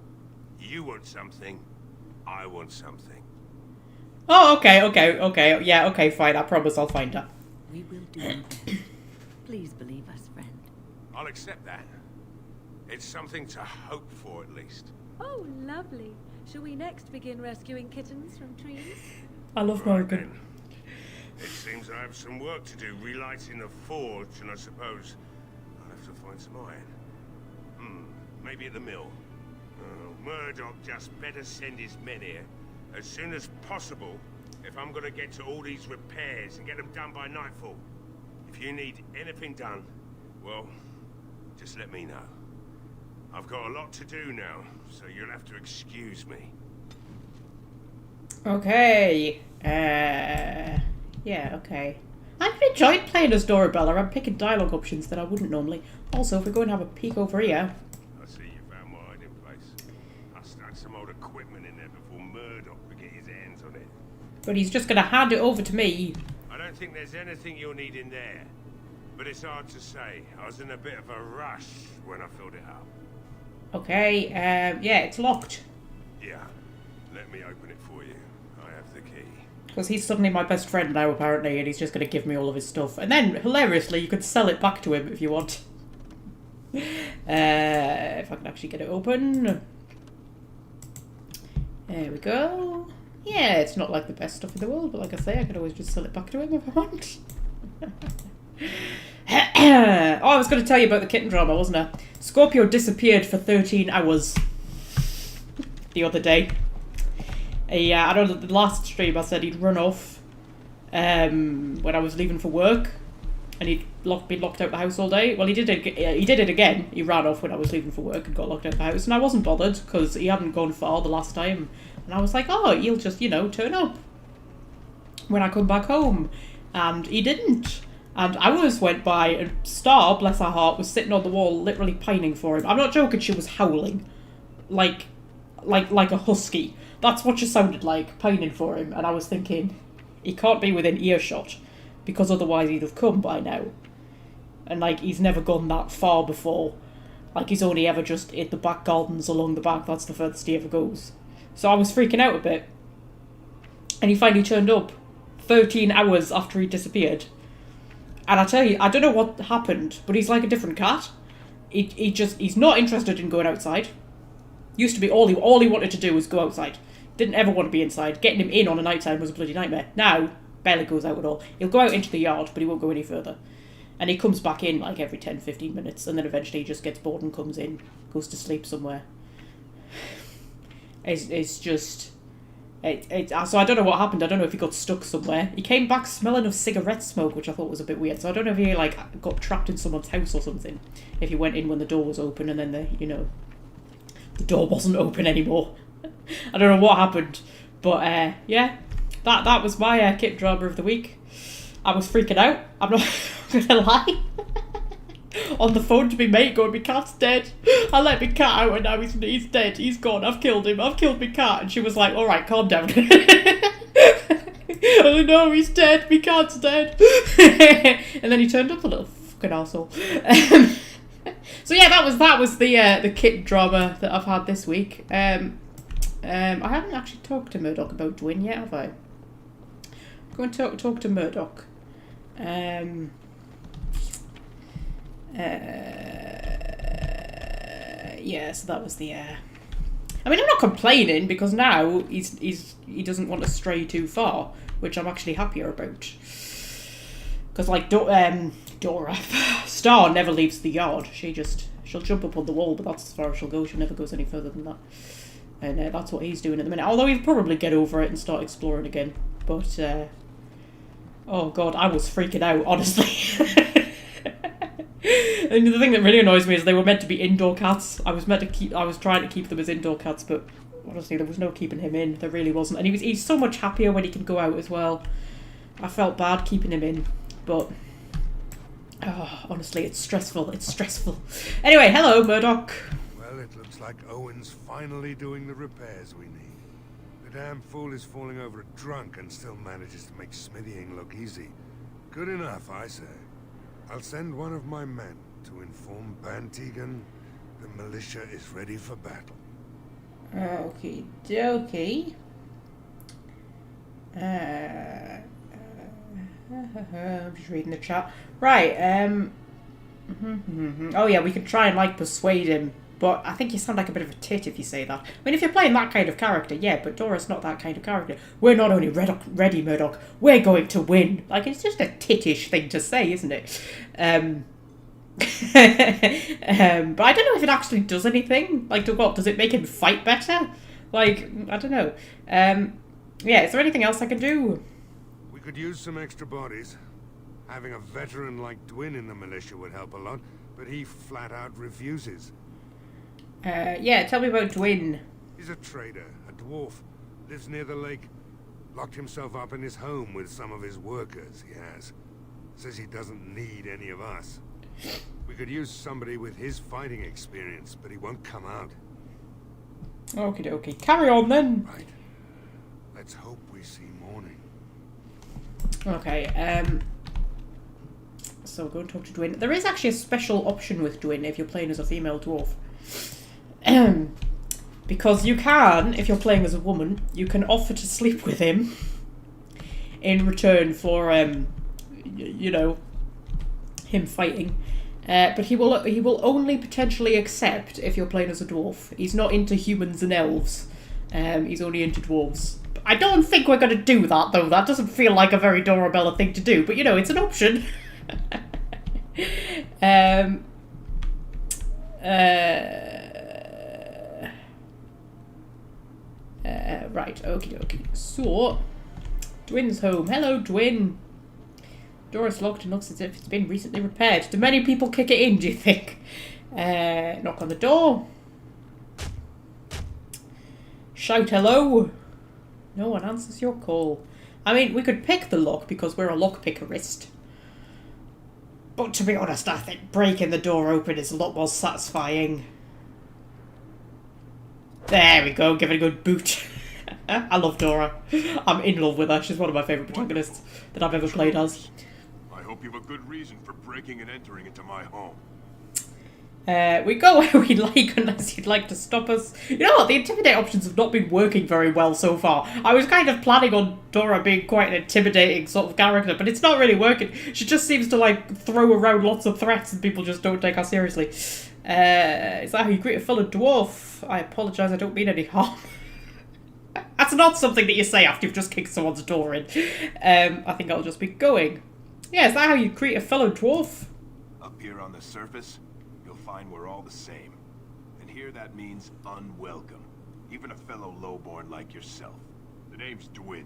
You want something, I want something.
Oh, okay, yeah, okay, fine. I promise I'll find her.
We will do our best. Please believe us, friend.
I'll accept that. It's something to hope for, at least.
Oh, lovely. Shall we next begin rescuing kittens from trees?
I love
Right
Morgan.
then. It seems I have some work to do relighting the forge, and I suppose I'll have to find some iron. Maybe at the mill. Murdoch just better send his men here as soon as possible if I'm gonna get to all these repairs and get them done by nightfall. If you need anything done, well, just let me know. I've got a lot to do now, so you'll have to excuse me.
Okay. Yeah, okay. I've enjoyed playing as Dorabella. I'm picking dialogue options that I wouldn't normally. Also, if we go and have a peek over here.
I see you found my hiding place. I stuck some old equipment in there before Murdoch could get his hands on it.
But he's just going to hand it over to me.
I don't think there's anything you'll need in there. But it's hard to say. I was in a bit of a rush when I filled it up.
Okay, yeah, it's locked.
Yeah, let me open it for you. I have the key.
Because he's suddenly my best friend now, apparently, and he's just going to give me all of his stuff. And then, hilariously, you could sell it back to him if you want. If I can actually get it open. There we go. Yeah, it's not like the best stuff in the world, but like I say, I could always just sell it back to him if I want. Oh, I was going to tell you about the kitten drama, wasn't I? Scorpio disappeared for 13 hours the other day. Yeah, I know that the last stream I said he'd run off when I was leaving for work, and he'd been locked out the house all day. Well, he did it again. He ran off when I was leaving for work and got locked out the house, and I wasn't bothered because he hadn't gone far the last time. And I was like, oh, he'll just, turn up when I come back home. And he didn't. And hours went by, and Star, bless her heart, was sitting on the wall, literally pining for him. I'm not joking, she was howling. Like a husky. That's what she sounded like, pining for him. And I was thinking, he can't be within earshot, because otherwise he'd have come by now. And, he's never gone that far before. He's only ever just hit the back gardens along the back. That's the furthest he ever goes. So I was freaking out a bit. And he finally turned up 13 hours after he disappeared. And I tell you, I don't know what happened, but he's like a different cat. He's not interested in going outside. Used to be all he wanted to do was go outside. Didn't ever want to be inside. Getting him in on a night time was a bloody nightmare. Now, barely goes out at all. He'll go out into the yard, but he won't go any further. And he comes back in every 10-15 minutes, and then eventually he just gets bored and comes in, goes to sleep somewhere. It's just... So I don't know what happened. I don't know if he got stuck somewhere. He came back smelling of cigarette smoke, which I thought was a bit weird. So I don't know if he got trapped in someone's house or something. If he went in when the door was open and then the door wasn't open anymore. I don't know what happened, but yeah, that was my kit drama of the week. I was freaking out. I'm not gonna lie. On the phone to me mate going, my cat's dead. I let my cat out and now he's dead. He's gone. I've killed him. I've killed my cat. And she was like, alright, calm down. Oh no, he's dead. My cat's dead. And then he turned up, a little fucking arsehole. So yeah, that was the kit drama that I've had this week. I haven't actually talked to Murdoch about Dwyn yet, have I? I'm going to talk to Murdoch. Yeah, so that was the I mean, I'm not complaining because now he doesn't want to stray too far, which I'm actually happier about. Because Dora Star never leaves the yard. She'll jump up on the wall, but that's as far as she'll go. She never goes any further than that. And that's what he's doing at the minute. Although he'll probably get over it and start exploring again. But oh god, I was freaking out, honestly. And the thing that really annoys me is they were meant to be indoor cats. I was trying to keep them as indoor cats, but honestly there was no keeping him in. There really wasn't. And he's so much happier when he can go out as well. I felt bad keeping him in, but honestly it's stressful. It's stressful. Anyway, hello Murdoch.
Well, it looks like Owen's finally doing the repairs we need. The damn fool is falling over drunk and still manages to make smithying look easy. Good enough, I say. I'll send one of my men to inform Bantegan the militia is ready for battle.
Okay, dokie. I'm just reading the chat. Right, Oh yeah, we could try and like persuade him, but I think you sound like a bit of a tit if you say that. I mean, if you're playing that kind of character, yeah, but Dora's not that kind of character. We're not only ready, Murdoch, we're going to win. Like, it's just a tittish thing to say, isn't it? But I don't know if it actually does anything. Like, what, does it make him fight better? Like, I don't know. Yeah, is there anything else I can do?
We could use some extra bodies. Having a veteran like Dwyn in the militia would help a lot, but he flat out refuses.
Yeah, tell me about Dwyn.
He's a trader, a dwarf, lives near the lake. Locked himself up in his home with some of his workers, he has. Says he doesn't need any of us. We could use somebody with his fighting experience, but he won't come out.
Okie dokie. Carry on then.
Right. Let's hope we see morning.
Okay, so go and talk to Dwyn. There is actually a special option with Dwyn if you're playing as a female dwarf. Because you can, if you're playing as a woman, you can offer to sleep with him in return for, you know, him fighting. But he will only potentially accept if you're playing as a dwarf. He's not into humans and elves. He's only into dwarves. I don't think we're going to do that, though. That doesn't feel like a very Dorabella thing to do. But, you know, it's an option. Right, okie dokie. So, Dwyn's home. Hello, Dwyn. Door's locked and looks as if it's been recently repaired. Do many people kick it in, do you think? Knock on the door. Shout hello. No one answers your call. I mean, we could pick the lock because we're a lockpickerist. But to be honest, I think breaking the door open is a lot more satisfying. There we go, give it a good boot. I love Dora. I'm in love with her. She's one of my favourite protagonists that I've ever played as.
I hope you have a good reason for breaking and entering into my home.
We go where we like unless you'd like to stop us. You know what, the intimidate options have not been working very well so far. I was kind of planning on Dora being quite an intimidating sort of character, but it's not really working. She just seems to like throw around lots of threats and people just don't take her seriously. Is that how you greet a fellow dwarf? I apologise, I don't mean any harm. That's not something that you say after you've just kicked someone's door in. I think I'll just be going. Yeah, is that how you greet a fellow dwarf?
Up here on the surface, you'll find we're all the same. And here that means unwelcome. Even a fellow lowborn like yourself. The name's Dwyn.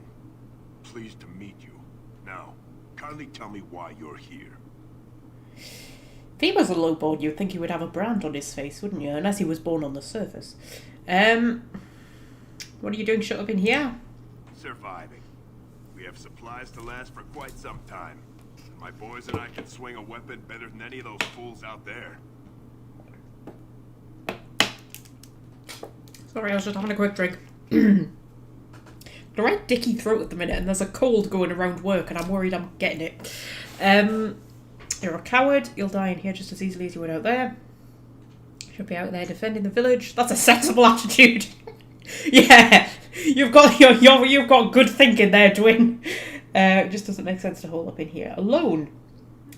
Pleased to meet you. Now, kindly tell me why you're here.
If he was a lowborn, you'd think he would have a brand on his face, wouldn't you? Unless he was born on the surface. What are you doing shut up in here?
Surviving. We have supplies to last for quite some time. And my boys and I can swing a weapon better than any of those fools out there.
Sorry, I was just having a quick drink. The right dicky throat at the minute, and there's a cold going around work, and I'm worried I'm getting it. You're a coward. You'll die in here just as easily as you would out there. Should be out there defending the village. That's a sensible attitude. Yeah, you've got you've got good thinking there, Dwyn. It just doesn't make sense to hold up in here alone.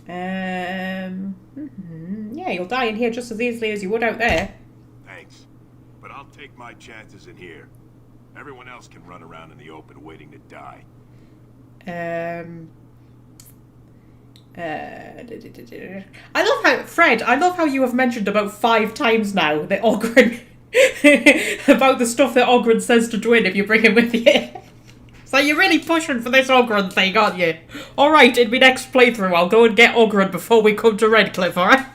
Yeah, you'll die in here just as easily as you would out there.
Thanks, but I'll take my chances in here. Everyone else can run around in the open waiting to die.
I love how you have mentioned about 5 times now that Ogren about the stuff that Ogren says to Dwyn if you bring him with you. So you're really pushing for this Ogren thing, aren't you? Alright, in my next playthrough I'll go and get Ogren before we come to Redcliffe, alright?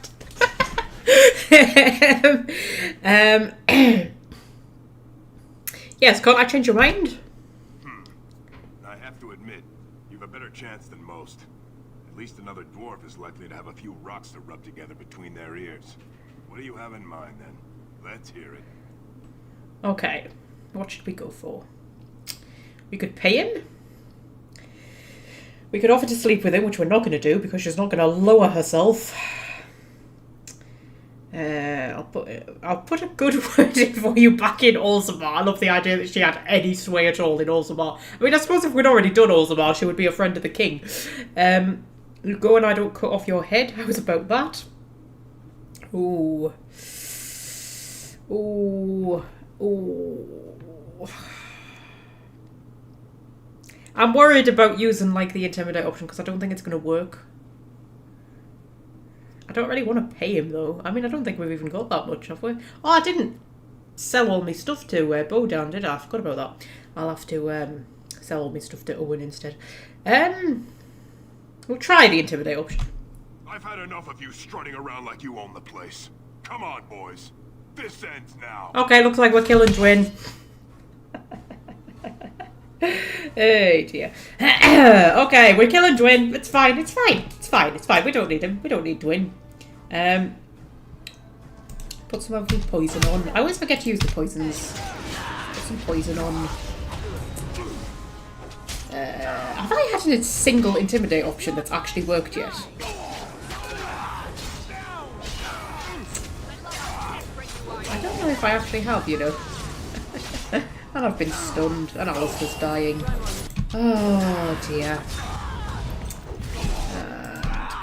Yes, can't I change your mind?
I have to admit, you've a better chance than most. At least another dwarf is likely to have a few rocks to rub together between their ears. What do you have in mind, then? Let's hear it.
Okay, what should we go for? We could pay him. We could offer to sleep with him, which we're not going to do because she's not going to lower herself. I'll put a good word in for you back in Orzammar. I love the idea that she had any sway at all in Orzammar. I mean, I suppose if we'd already done Orzammar, she would be a friend of the king. You go and I don't cut off your head. How's about that? Ooh. Ooh. Ooh. I'm worried about using like the intimidate option because I don't think it's going to work. I don't really want to pay him though. I mean, I don't think we've even got that much, have we? Oh, I didn't sell all my stuff to Bodan, did I? I forgot about that. I'll have to sell all my stuff to Owen instead. We'll try the intimidate option.
I've had enough of you strutting around like you own the place. Come on, boys. This ends now.
Okay, looks like we're killing Dwin. Hey dear. Okay, we're killing Dwin. It's fine. It's fine. It's fine. It's fine. We don't need him. We don't need Dwin. Put some of the poison on. I always forget to use the poisons. Put some poison on. Have I had a single intimidate option that's actually worked yet? I don't know if I actually have, you know. And I've been stunned, and Alistair's dying. Oh dear.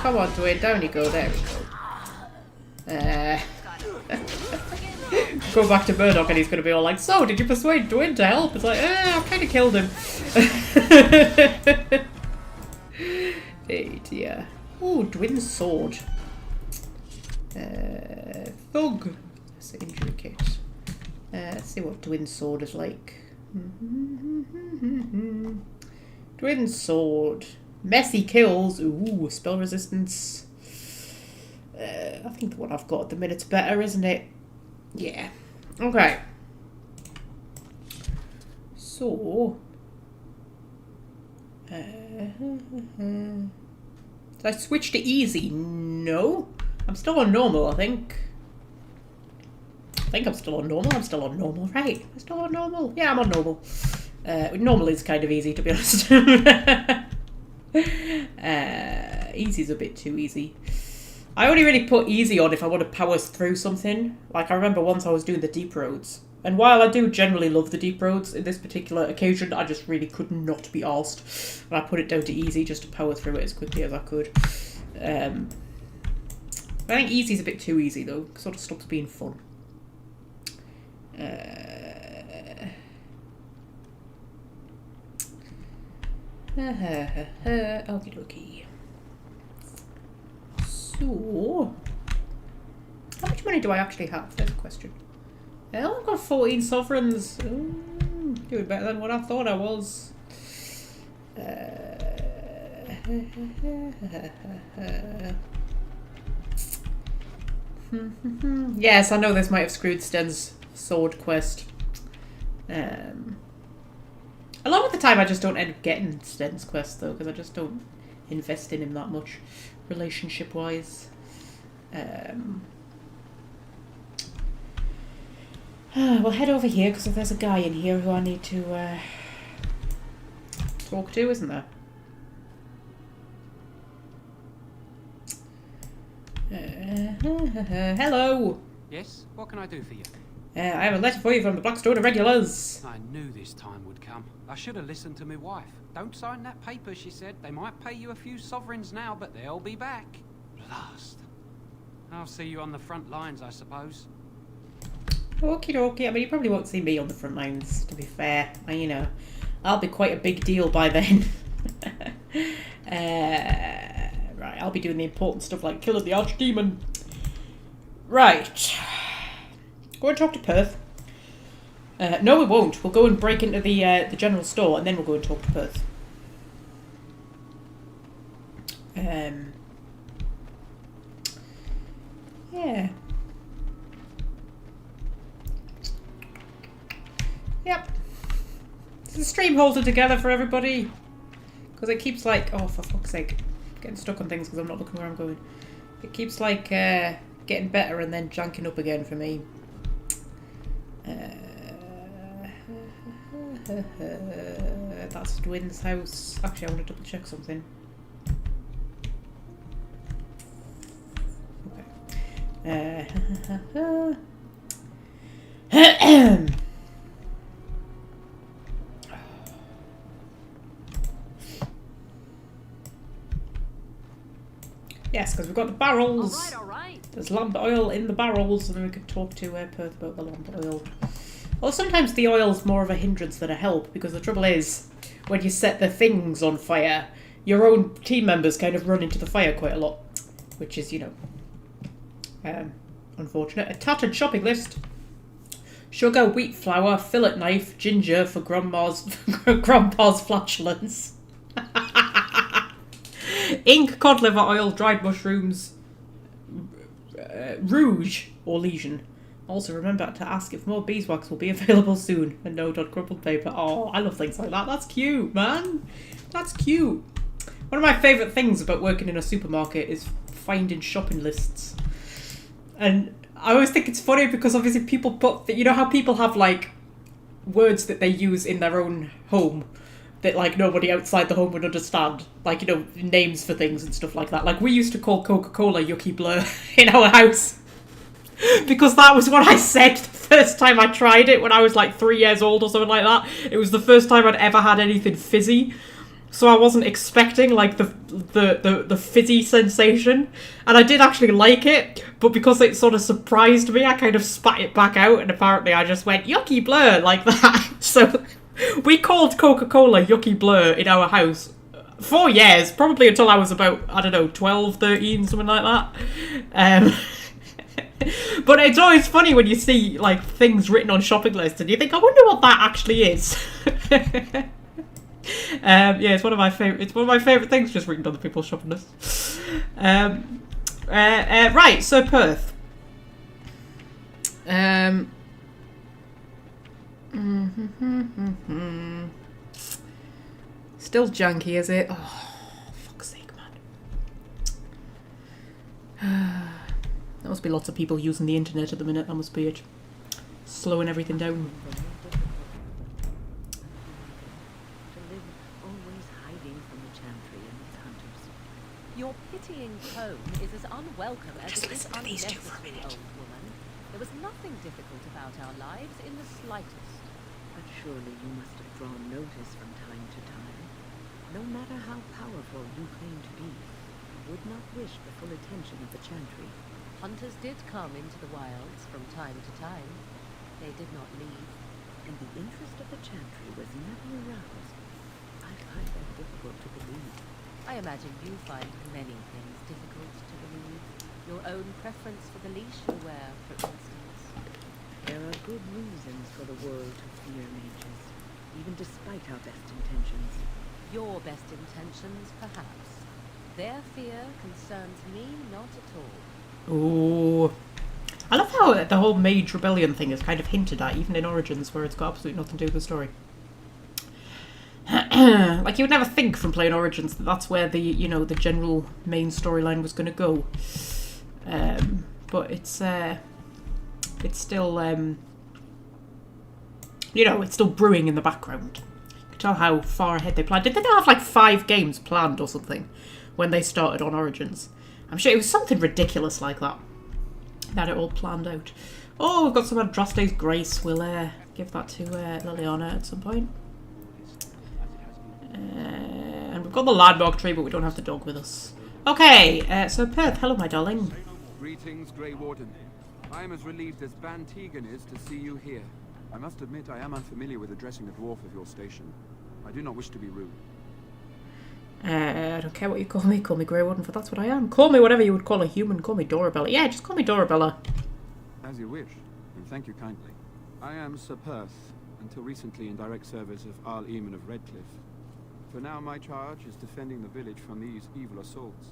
Come on, Dwayne, down you go. There we go. Go back to Murdoch, and he's going to be all like, "So, did you persuade Dwayne to help?" It's like, I kind of killed him. Hey dear. Oh, Dwyn's sword. Thug. That's the injury kit. Let's see what Dwyn's sword is like. Dwyn's sword. Messy kills. Ooh, spell resistance. I think the one I've got at the minute's better, isn't it? Yeah. Okay. So. Did I switch to easy? No. I'm still on normal, I think. I think I'm still on normal. I'm still on normal, right? I'm still on normal. Yeah, I'm on normal. Normal is kind of easy, to be honest. Easy's a bit too easy. I only really put easy on if I want to power through something. Like, I remember once I was doing the deep roads. And while I do generally love the deep roads, in this particular occasion, I just really could not be arsed. And I put it down to easy just to power through it as quickly as I could. I think easy's a bit too easy, though. It sort of stops being fun. Okie dokie. So, how much money do I actually have? There's a question. Oh, I've got 14 sovereigns. Ooh, doing better than what I thought I was. Yes, I know this might have screwed Sten's sword quest. A lot of the time I just don't end up getting Sten's quest though, because I just don't invest in him that much, relationship wise. We'll head over here because there's a guy in here who I need to talk to, isn't there? Hello.
Yes? What can I do for you?
I have a letter for you from the Blackstone Irregulars.
I knew this time would come. I should have listened to my wife. Don't sign that paper, she said. They might pay you a few sovereigns now, but they'll be back. Blast. I'll see you on the front lines, I suppose.
Okie dokie. I mean, you probably won't see me on the front lines, to be fair. You know, I'll be quite a big deal by then. Right, I'll be doing the important stuff like killing the Archdemon. Right. Go and talk to Perth. No, we won't. We'll go and break into the general store, and then we'll go and talk to Perth. Yeah. Yep. Is the stream holding together for everybody? Because it keeps like, oh, for fuck's sake, getting stuck on things because I'm not looking where I'm going. It keeps like getting better and then janking up again for me. That's Dwin's house. Actually, I want to double check something. Okay. Yes, because we've got the barrels.
All right, all right.
There's lamp oil in the barrels, and then we can talk to Perth about the lamp oil. Well, sometimes the oil's more of a hindrance than a help, because the trouble is, when you set the things on fire, your own team members kind of run into the fire quite a lot, which is, you know, unfortunate. A tattered shopping list. Sugar, wheat flour, fillet knife, ginger for grandpa's flatulence. Ink, cod liver oil, dried mushrooms, rouge or lesion. Also remember to ask if more beeswax will be available soon. And note on crumpled paper. Oh, I love things like that. That's cute, man. That's cute. One of my favourite things about working in a supermarket is finding shopping lists. And I always think it's funny because obviously people put... You know how people have, like, words that they use in their own home that, like, nobody outside the home would understand? Like, you know, names for things and stuff like that. Like, we used to call Coca-Cola Yucky Blur in our house. Because that was what I said the first time I tried it when I was, like, 3 years old or something like that. It was the first time I'd ever had anything fizzy. So I wasn't expecting, like, the fizzy sensation. And I did actually like it, but because it sort of surprised me, I kind of spat it back out, and apparently I just went, Yucky Blur, like that. So we called Coca-Cola Yucky Blur in our house for years, probably until I was about, I don't know, 12, 13, something like that. But it's always funny when you see, like, things written on shopping lists, and you think, I wonder what that actually is. Yeah, it's one of my favorite things, just reading other people's shopping lists. Right, so Perth. Still janky, is it? Oh, fuck's sake, man. There must be lots of people using the internet at the minute. That must be it. Slowing everything down.
Your pitying tone is as unwelcome as it is unnecessary, old woman. There was nothing difficult about our lives in the slightest.
But surely you must have drawn notice from time to time. No matter how powerful you claim to be, you would not wish the full attention of the Chantry.
Hunters did come into the wilds from time to time. They did not leave.
And the interest of the Chantry was never aroused. I find that difficult to believe.
I imagine you find many things difficult to believe. Your own preference for the leash you wear, for instance.
There are good reasons for the world to fear mages, even despite our best intentions.
Your best intentions, perhaps. Their fear concerns me not at all.
Ooh. I love how the whole Mage Rebellion thing is kind of hinted at, even in Origins, where it's got absolutely nothing to do with the story. Like, you would never think from playing Origins that that's where the, you know, the general main storyline was going to go. But it's still, you know, it's still brewing in the background. You can tell how far ahead they planned. Did they not have, like, 5 games planned or something when they started on Origins? I'm sure it was something ridiculous like that. They had it all planned out. Oh, we've got some Andraste's Grace. We'll give that to Liliana at some point. And we've got the landmark tree, but we don't have the dog with us. Okay, so Perth, hello my darling.
Greetings, Grey Warden. I am as relieved as Ban Tegan is to see you here. I must admit I am unfamiliar with addressing a dwarf of your station. I do not wish to be rude.
I don't care what you call me Grey Warden, for that's what I am. Call me whatever you would call a human, call me Dorabella. Yeah, just call me Dorabella.
As you wish, and thank you kindly. I am Sir Perth, until recently in direct service of Arl Eamon of Redcliffe. For now my charge is defending the village from these evil assaults.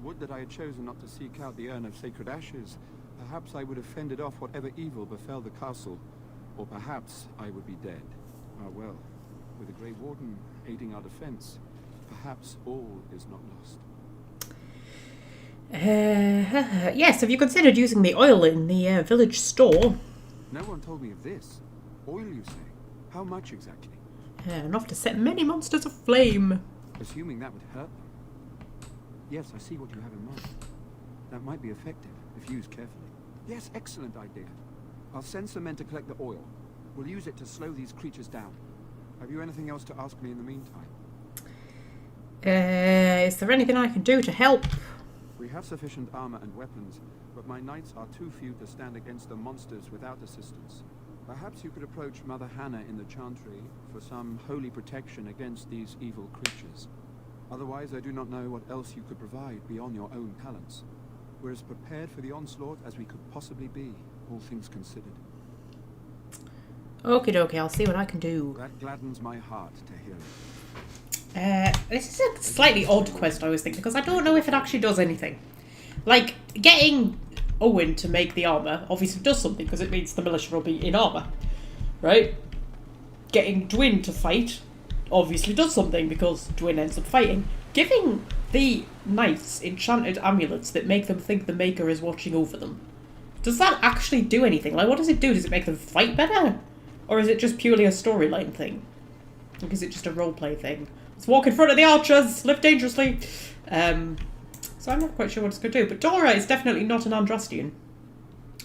Would that I had chosen not to seek out the urn of sacred ashes. Perhaps I would have fended off whatever evil befell the castle, or perhaps I would be dead. Ah well, with the Grey Warden aiding our defense, perhaps all is not lost.
Yes, have you considered using the oil in the village store?
No one told me of this. Oil, you say? How much exactly?
Enough to set many monsters aflame.
Assuming that would hurt them. Yes, I see what you have in mind. That might be effective, if used carefully. Yes, excellent idea. I'll send some men to collect the oil. We'll use it to slow these creatures down. Have you anything else to ask me in the meantime?
Is there anything I can do to help?
We have sufficient armor and weapons, but my knights are too few to stand against the monsters without assistance. Perhaps you could approach Mother Hannah in the Chantry for some holy protection against these evil creatures. Otherwise, I do not know what else you could provide beyond your own talents. We're as prepared for the onslaught as we could possibly be, all things considered.
Okie dokie, I'll see what I can do.
That gladdens my heart to hear it.
This is a slightly odd quest, I always think, because I don't know if it actually does anything. Like, getting Owen to make the armour obviously does something, because it means the militia will be in armour, right? Getting Dwyn to fight obviously does something, because Dwyn ends up fighting. Giving the knights enchanted amulets that make them think the Maker is watching over them, does that actually do anything? Like, what does it do? Does it make them fight better? Or is it just purely a storyline thing? Like, is it just a roleplay thing? Let's walk in front of the archers! Live dangerously! So I'm not quite sure what it's going to do. But Dora is definitely not an Andrastian.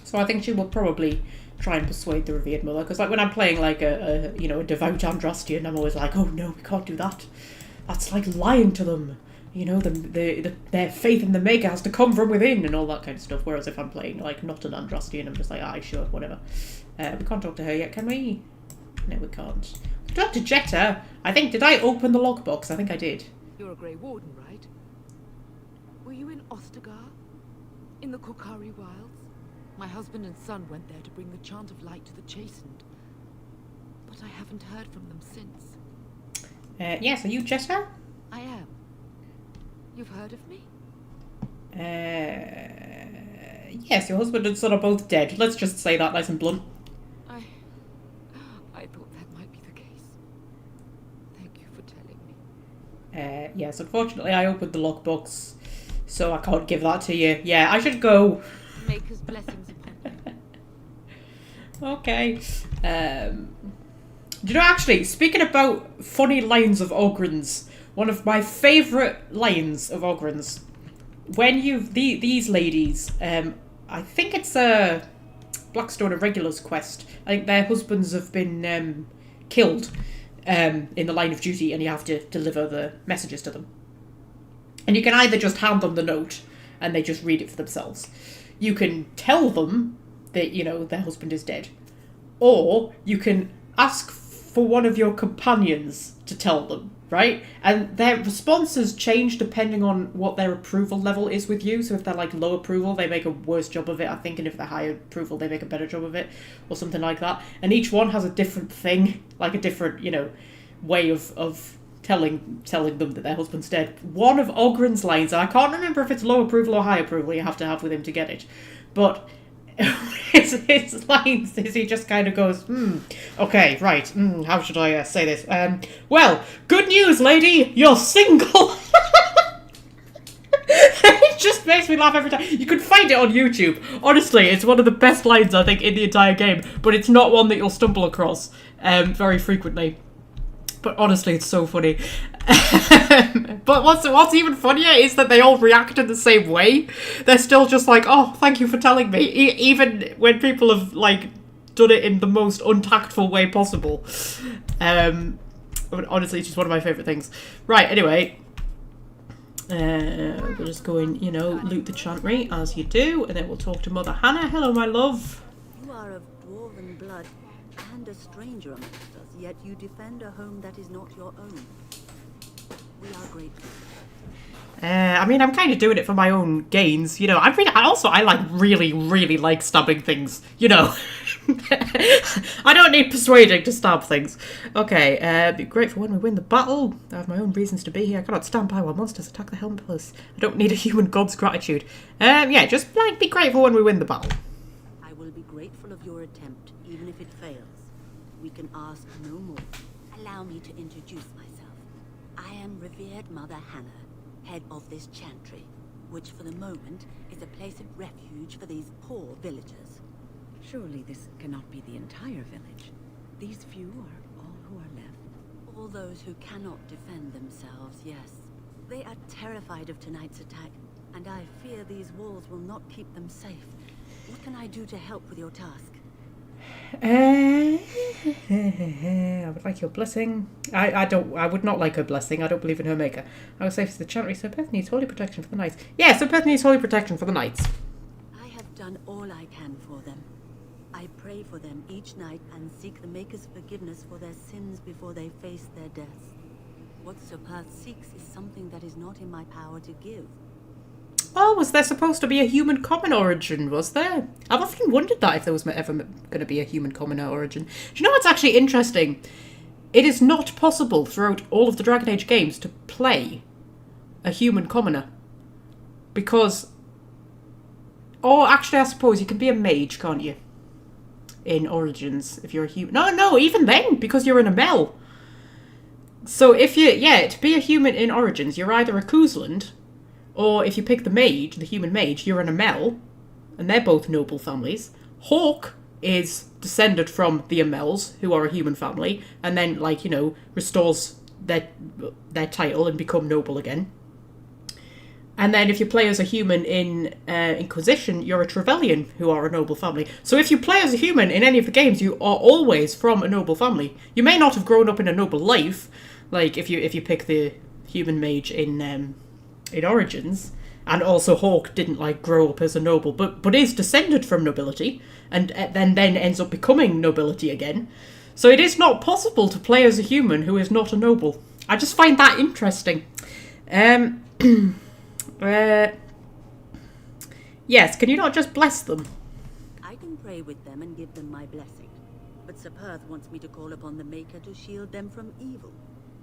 So I think she will probably try and persuade the Revered Mother. Because like when I'm playing like a devout Andrastian, I'm always like, oh no, we can't do that. That's like lying to them. You know, their faith in the Maker has to come from within and all that kind of stuff. Whereas if I'm playing like not an Andrastian, I'm just like, aye, sure, whatever. We can't talk to her yet, can we? No, we can't. Talk to Jetta. I think, did I open the logbox? I think I did.
You're a Grey Warden, right? Were you in Ostagar? In the Korkari Wilds? My husband and son went there to bring the chant of light to the chastened. But I haven't heard from them since.
Yes, are you Jetta?
I am. You've heard of me?
Yes, your husband and son are both dead. Let's just say that nice and blunt.
I thought that might be the case. Thank you for telling me.
Yes, unfortunately I opened the lockbox, so I can't give that to you. Yeah, I should go.
Maker's blessings upon you.
Okay. Do you know, actually, speaking about funny lines of Ogren's, one of my favourite lines of Ogren's, when these ladies, I think it's a Blackstone Irregulars quest. I think their husbands have been killed in the line of duty, and you have to deliver the messages to them. And you can either just hand them the note, and they just read it for themselves. You can tell them that, you know, their husband is dead. Or you can ask for one of your companions to tell them, right? And their responses change depending on what their approval level is with you. So if they're like low approval, they make a worse job of it, I think, and if they're high approval, they make a better job of it, or something like that. And each one has a different thing, like a different, you know, way of telling them that their husband's dead. One of Ogren's lines, and I can't remember if it's low approval or high approval you have to have with him to get it, but his lines is he just kind of goes, okay, right, how should I say this? Well, good news, lady, you're single. It just makes me laugh every time. You can find it on YouTube. Honestly, it's one of the best lines, I think, in the entire game, but it's not one that you'll stumble across very frequently. But honestly, it's so funny. But what's even funnier is that they all react in the same way. They're still just like, oh, thank you for telling me. Even when people have, like, done it in the most untactful way possible. Honestly, it's just one of my favourite things. Right, anyway. We'll just go and, you know, loot the chantry, as you do. And then we'll talk to Mother Hannah. Hello, my love.
You are of dwarven blood and a stranger amongst us, yet you defend a home that is not your own. We are grateful.
I mean, I'm kind of doing it for my own gains, you know. I really like stabbing things, you know. I don't need persuading to stab things. Okay, be grateful when we win the battle. I have my own reasons to be here. I cannot stand by while monsters attack the helmetless. I don't need a human god's gratitude. Yeah, just like be grateful when we win the battle.
I will be grateful of your attempt, even if it fails. We can ask no more. Allow me to introduce myself. I am Revered Mother Hannah, head of this chantry, which for the moment is a place of refuge for these poor villagers.
Surely this cannot be the entire village. These few are all who are left.
All those who cannot defend themselves, yes. They are terrified of tonight's attack, and I fear these walls will not keep them safe. What can I do to help with your task?
I would like your blessing. I would not like her blessing. I don't believe in her maker. I will say for the chantry, Sir Beth needs holy protection for the knights. Yeah, Sir Beth needs holy protection for the knights.
I have done all I can for them. I pray for them each night and seek the Maker's forgiveness for their sins before they face their deaths. What Sir Perth seeks is something that is not in my power to give.
Oh, was there supposed to be a human common origin, was there? I've often wondered that if there was ever going to be a human common origin. Do you know what's actually interesting? It is not possible throughout all of the Dragon Age games to play a human commoner. Because... Or actually, I suppose you can be a mage, can't you? In Origins, if you're a human... No, even then, because you're in a Mel. So if you... Yeah, to be a human in Origins, you're either a Kuzland... Or if you pick the mage, the human mage, you're an Amel, and they're both noble families. Hawk is descended from the Amels, who are a human family, and then, like, you know, restores their title and become noble again. And then if you play as a human in Inquisition, you're a Trevelyan, who are a noble family. So if you play as a human in any of the games, you are always from a noble family. You may not have grown up in a noble life, like if you pick the human mage in Origins, and also Hawk didn't like grow up as a noble, but is descended from nobility, and then ends up becoming nobility again. So it is not possible to play as a human who is not a noble. I just find that interesting. Yes, can you not just bless them?
I can pray with them and give them my blessing, but Sir Perth wants me to call upon the Maker to shield them from evil.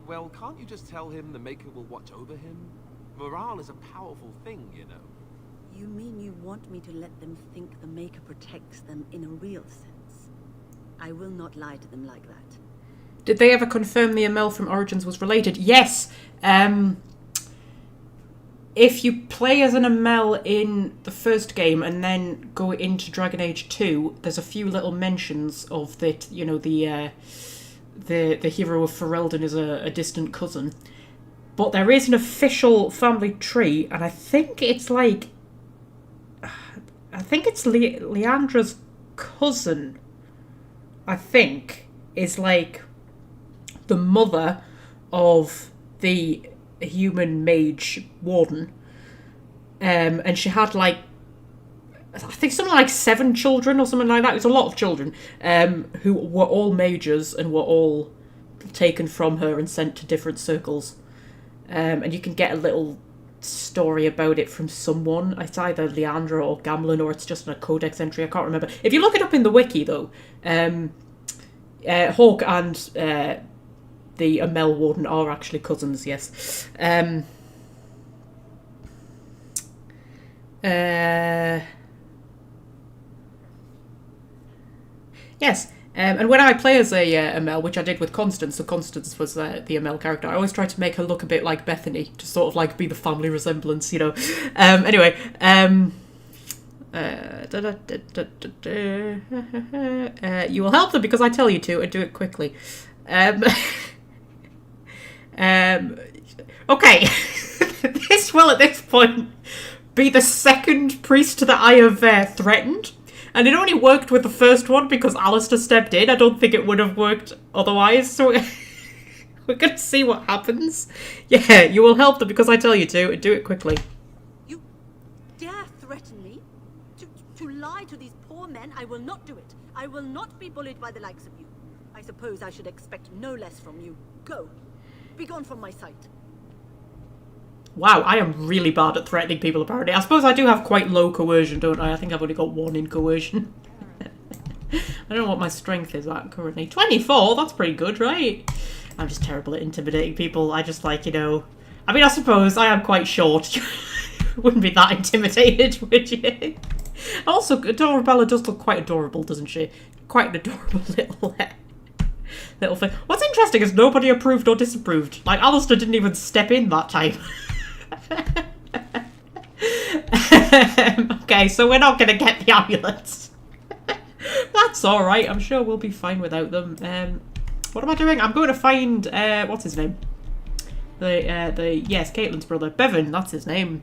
Well, can't you just tell him the Maker will watch over him? Morale is a powerful thing, you know.
You mean you want me to let them think the Maker protects them in a real sense? I will not lie to them like that.
Did they ever confirm the Amel from Origins was related? Yes. If you play as an Amel in the first game and then go into Dragon Age 2, there's a few little mentions of that. You know, the hero of Ferelden is a distant cousin. But there is an official family tree, and I think it's like... I think it's Leandra's cousin, I think, is like the mother of the human mage warden. And she had like, I think something like 7 children or something like that. It was a lot of children who were all mages and were all taken from her and sent to different circles. And you can get a little story about it from someone. It's either Leandra or Gamlen, or it's just in a codex entry. I can't remember. If you look it up in the wiki, though, Hawk and the Amel Warden are actually cousins, yes. Yes. And when I play as a Amel, which I did with Constance, so Constance was the Amel character, I always try to make her look a bit like Bethany, to sort of like be the family resemblance, you know. Anyway, you will help them because I tell you to, and do it quickly. Okay, this will at this point be the second priest that I have threatened. And it only worked with the first one because Alistair stepped in. I don't think it would have worked otherwise. So we're going to see what happens. Yeah, you will help them because I tell you to. And do it quickly.
You dare threaten me? To lie to these poor men? I will not do it. I will not be bullied by the likes of you. I suppose I should expect no less from you. Go. Be gone from my sight.
Wow, I am really bad at threatening people, apparently. I suppose I do have quite low coercion, don't I? I think I've only got 1 in coercion. I don't know what my strength is at currently. 24? That's pretty good, right? I'm just terrible at intimidating people. I just like, you know... I mean, I suppose I am quite short. Wouldn't be that intimidated, would you? Also, Adorabella does look quite adorable, doesn't she? Quite an adorable little thing. What's interesting is nobody approved or disapproved. Like, Alistair didn't even step in that time. Okay, so we're not going to get the amulets. That's alright, I'm sure we'll be fine without them. What am I doing? I'm going to find, what's his name? Yes, Caitlin's brother. Bevan, that's his name.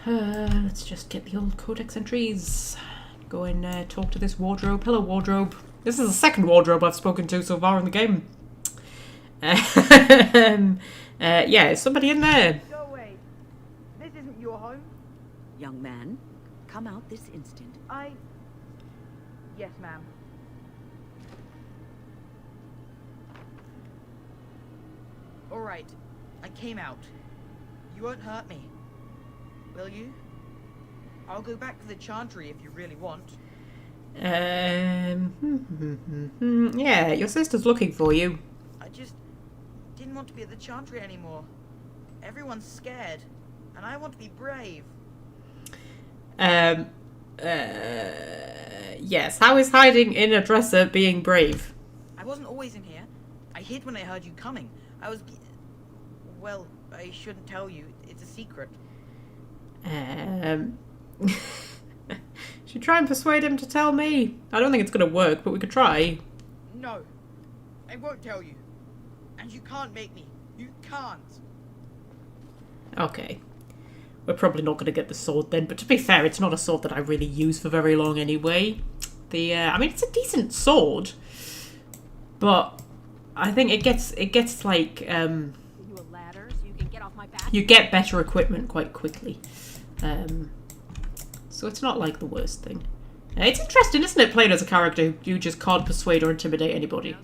Let's just get the old codex entries. Go and talk to this wardrobe. Hello, wardrobe. This is the second wardrobe I've spoken to so far in the game. Yeah, is somebody in there?
Go away. This isn't your home.
Young man, come out this instant.
Yes, ma'am. All right. I came out. You won't hurt me. Will you? I'll go back to the Chantry if you really want.
Yeah, your sister's looking for you.
I just didn't want to be at the Chantry anymore. Everyone's scared, and I want to be brave.
Yes. How is hiding in a dresser being brave?
I wasn't always in here. I hid when I heard you coming. I was... Well, I shouldn't tell you. It's a secret.
Should try and persuade him to tell me. I don't think it's going to work, but we could try.
No. I won't tell you. And you can't make me. You can't.
Okay. We're probably not going to get the sword then, but to be fair, it's not a sword that I really use for very long anyway. I mean, it's a decent sword, but I think it gets like, you get better equipment quite quickly. So it's not like the worst thing. It's interesting, isn't it, playing as a character who just can't persuade or intimidate anybody.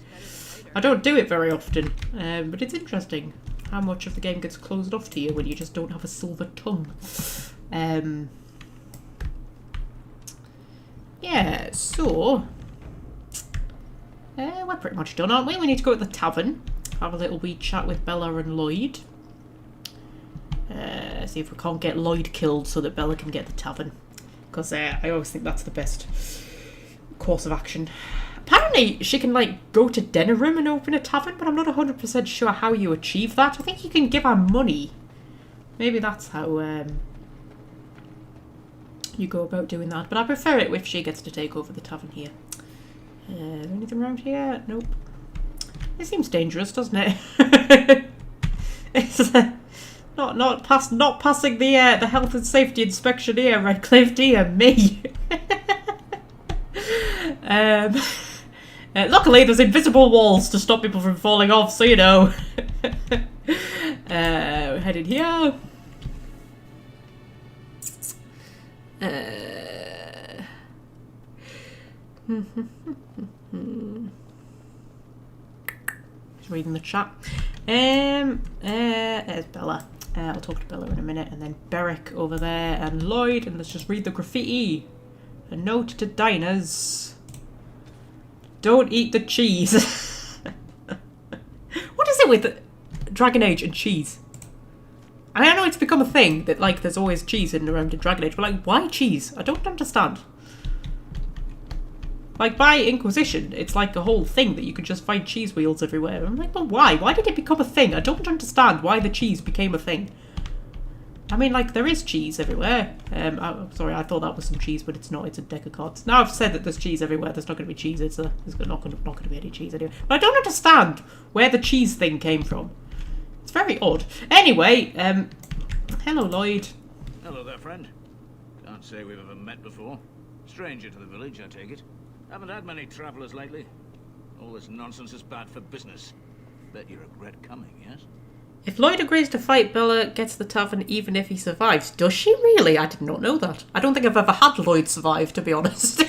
I don't do it very often, but it's interesting how much of the game gets closed off to you when you just don't have a silver tongue. Yeah, so... we're pretty much done, aren't we? We need to go to the tavern, have a little wee chat with Bella and Lloyd. See if we can't get Lloyd killed so that Bella can get the tavern. Because I always think that's the best course of action. Apparently she can like go to Denerim and open a tavern, but I'm not 100% sure how you achieve that. I think you can give her money. Maybe that's how you go about doing that. But I prefer it if she gets to take over the tavern here. Is there anything around here? Nope. It seems dangerous, doesn't it? It's not passing the health and safety inspection here, Redcliffe, dear me. Luckily, there's invisible walls to stop people from falling off, so you know. We're headed here. Just reading the chat. There's Bella. I'll talk to Bella in a minute, and then Beric over there, and Lloyd, and let's just read the graffiti. A note to diners. Don't eat the cheese. What is it with Dragon Age and cheese? I know it's become a thing that like there's always cheese in around in Dragon Age, but like why cheese? I don't understand. Like by Inquisition, it's like a whole thing that you could just find cheese wheels everywhere. I'm like, but why? Why did it become a thing? I don't understand why the cheese became a thing. I mean, like, there is cheese everywhere. Sorry, I thought that was some cheese, but it's not. It's a deck of cards. Now I've said that there's cheese everywhere. There's not going to be cheese. There's not going to be any cheese anywhere. But I don't understand where the cheese thing came from. It's very odd. Anyway, hello, Lloyd.
Hello there, friend. Can't say we've ever met before. Stranger to the village, I take it. Haven't had many travellers lately. All this nonsense is bad for business. Bet you regret coming, yes?
If Lloyd agrees to fight, Bella gets the tavern even if he survives. Does she really? I did not know that. I don't think I've ever had Lloyd survive, to be honest.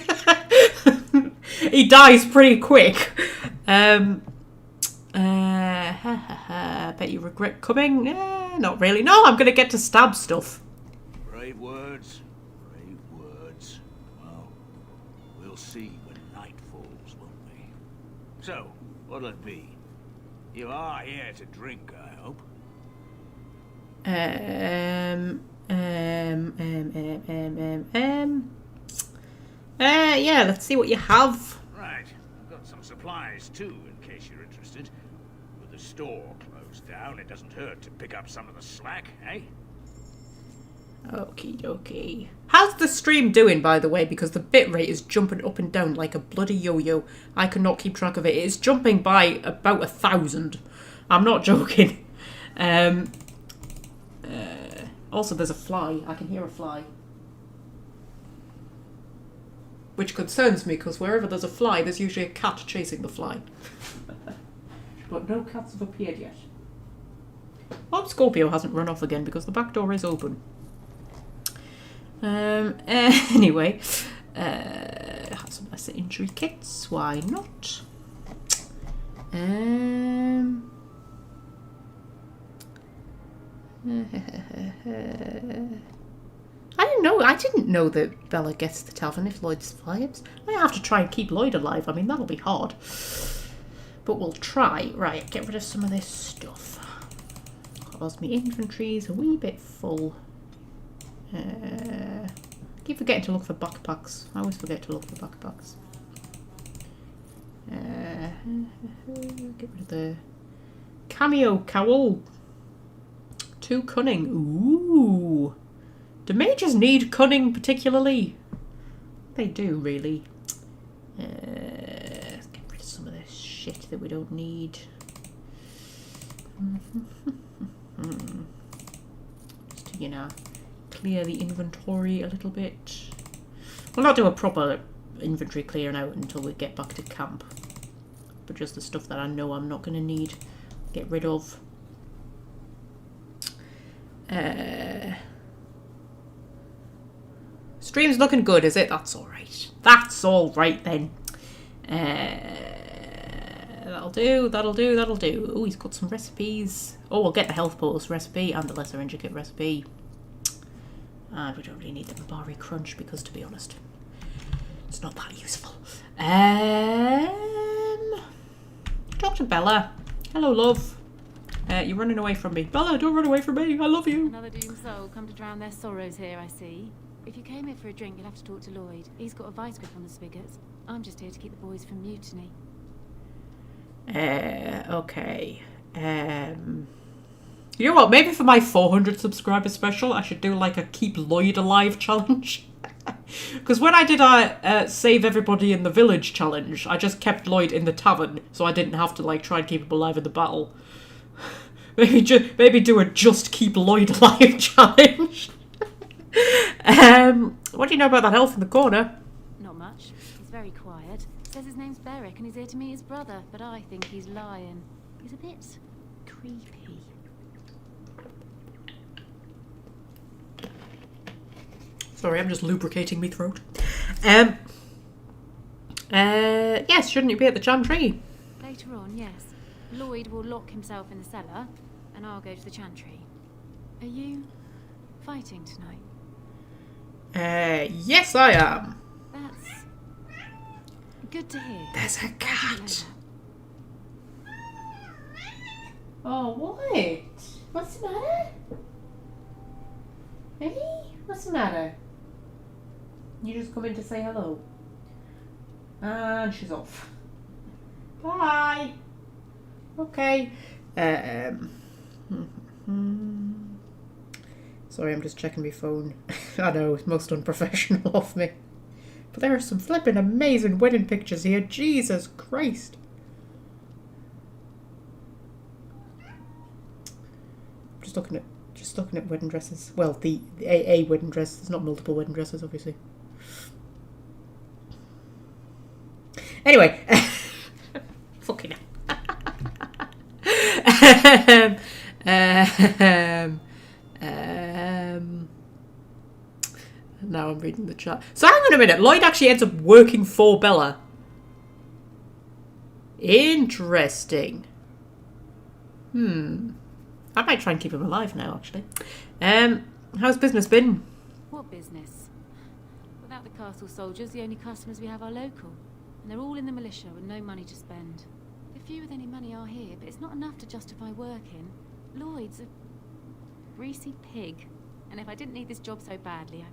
He dies pretty quick. Bet you regret coming? Not really. No, I'm going to get to stab stuff.
Brave words. Brave words. Well, we'll see when night falls, won't we? So, what'll it be? You are here to drink, I hope.
Yeah, let's see what you have.
Right, I've got some supplies too, in case you're interested. With the store closed down, it doesn't hurt to pick up some of the slack, eh?
Okie dokie. How's the stream doing, by the way? Because the bitrate is jumping up and down like a bloody yo-yo. I cannot keep track of it. It is jumping by about 1,000. I'm not joking. Also, there's a fly. I can hear a fly. Which concerns me, because wherever there's a fly, there's usually a cat chasing the fly. But no cats have appeared yet. Hope Scorpio hasn't run off again, because the back door is open. Anyway, have some lesser injury kits. Why not? I didn't know that Bella gets the tavern if Lloyd survives. I have to try and keep Lloyd alive. I mean, that'll be hard. But we'll try. Right, get rid of some of this stuff. Cause my inventory's a wee bit full. Keep forgetting to look for backpacks. I always forget to look for backpacks. Get rid of the cameo cowl. Too cunning. Ooh. Do mages need cunning particularly? They do, really. Let's get rid of some of this shit that we don't need. Just to, you know, clear the inventory a little bit. We'll not do a proper inventory clearing out until we get back to camp. But just the stuff that I know I'm not going to need. Get rid of. Stream's looking good, is it? That's alright. That's alright then. That'll do, that'll do, that'll do. Oh, he's got some recipes. Oh, we'll get the health post recipe and the lesser intricate recipe. And we don't really need the Mabari crunch because, to be honest, it's not that useful. Talk to Bella. Hello, love. You're running away from me. Bella, don't run away from me. I love you.
Another doomed soul come to drown their sorrows here, I see. If you came here for a drink, you'll have to talk to Lloyd. He's got a vice grip on the spigots. I'm just here to keep the boys from mutiny.
Okay. You know what? Maybe for my 400 subscriber special, I should do like a Keep Lloyd Alive challenge. Because when I did a Save Everybody in the Village challenge, I just kept Lloyd in the tavern, so I didn't have to like try and keep him alive in the battle. Maybe do a Just Keep Lloyd Alive challenge. What do you know about that elf in the corner?
Not much. He's very quiet. Says his name's Beric and he's here to meet his brother, but I think he's lying. He's a bit creepy.
Sorry, I'm just lubricating my throat. Yes, shouldn't you be at the chantry?
Later on, yes. Lloyd will lock himself in the cellar, and I'll go to the chantry. Are you fighting tonight?
Yes I am.
That's good to hear.
There's a cat. Oh, what? What's the matter? Hey, what's the matter? You just come in to say hello. And she's off. Bye. Okay. Sorry, I'm just checking my phone. I know, it's most unprofessional of me. But there are some flippin' amazing wedding pictures here. Jesus Christ. Just looking at wedding dresses. Well, the a wedding dress. There's not multiple wedding dresses, obviously. Anyway. Fucking hell. Now I'm reading the chat. So hang on a minute. Lloyd actually ends up working for Bella. Interesting. I might try and keep him alive now, actually. How's business been?
What business? Without the castle soldiers, the only customers we have are local. And they're all in the militia with no money to spend. The few with any money are here, but it's not enough to justify working. Lloyd's a greasy pig. And if I didn't need this job so badly,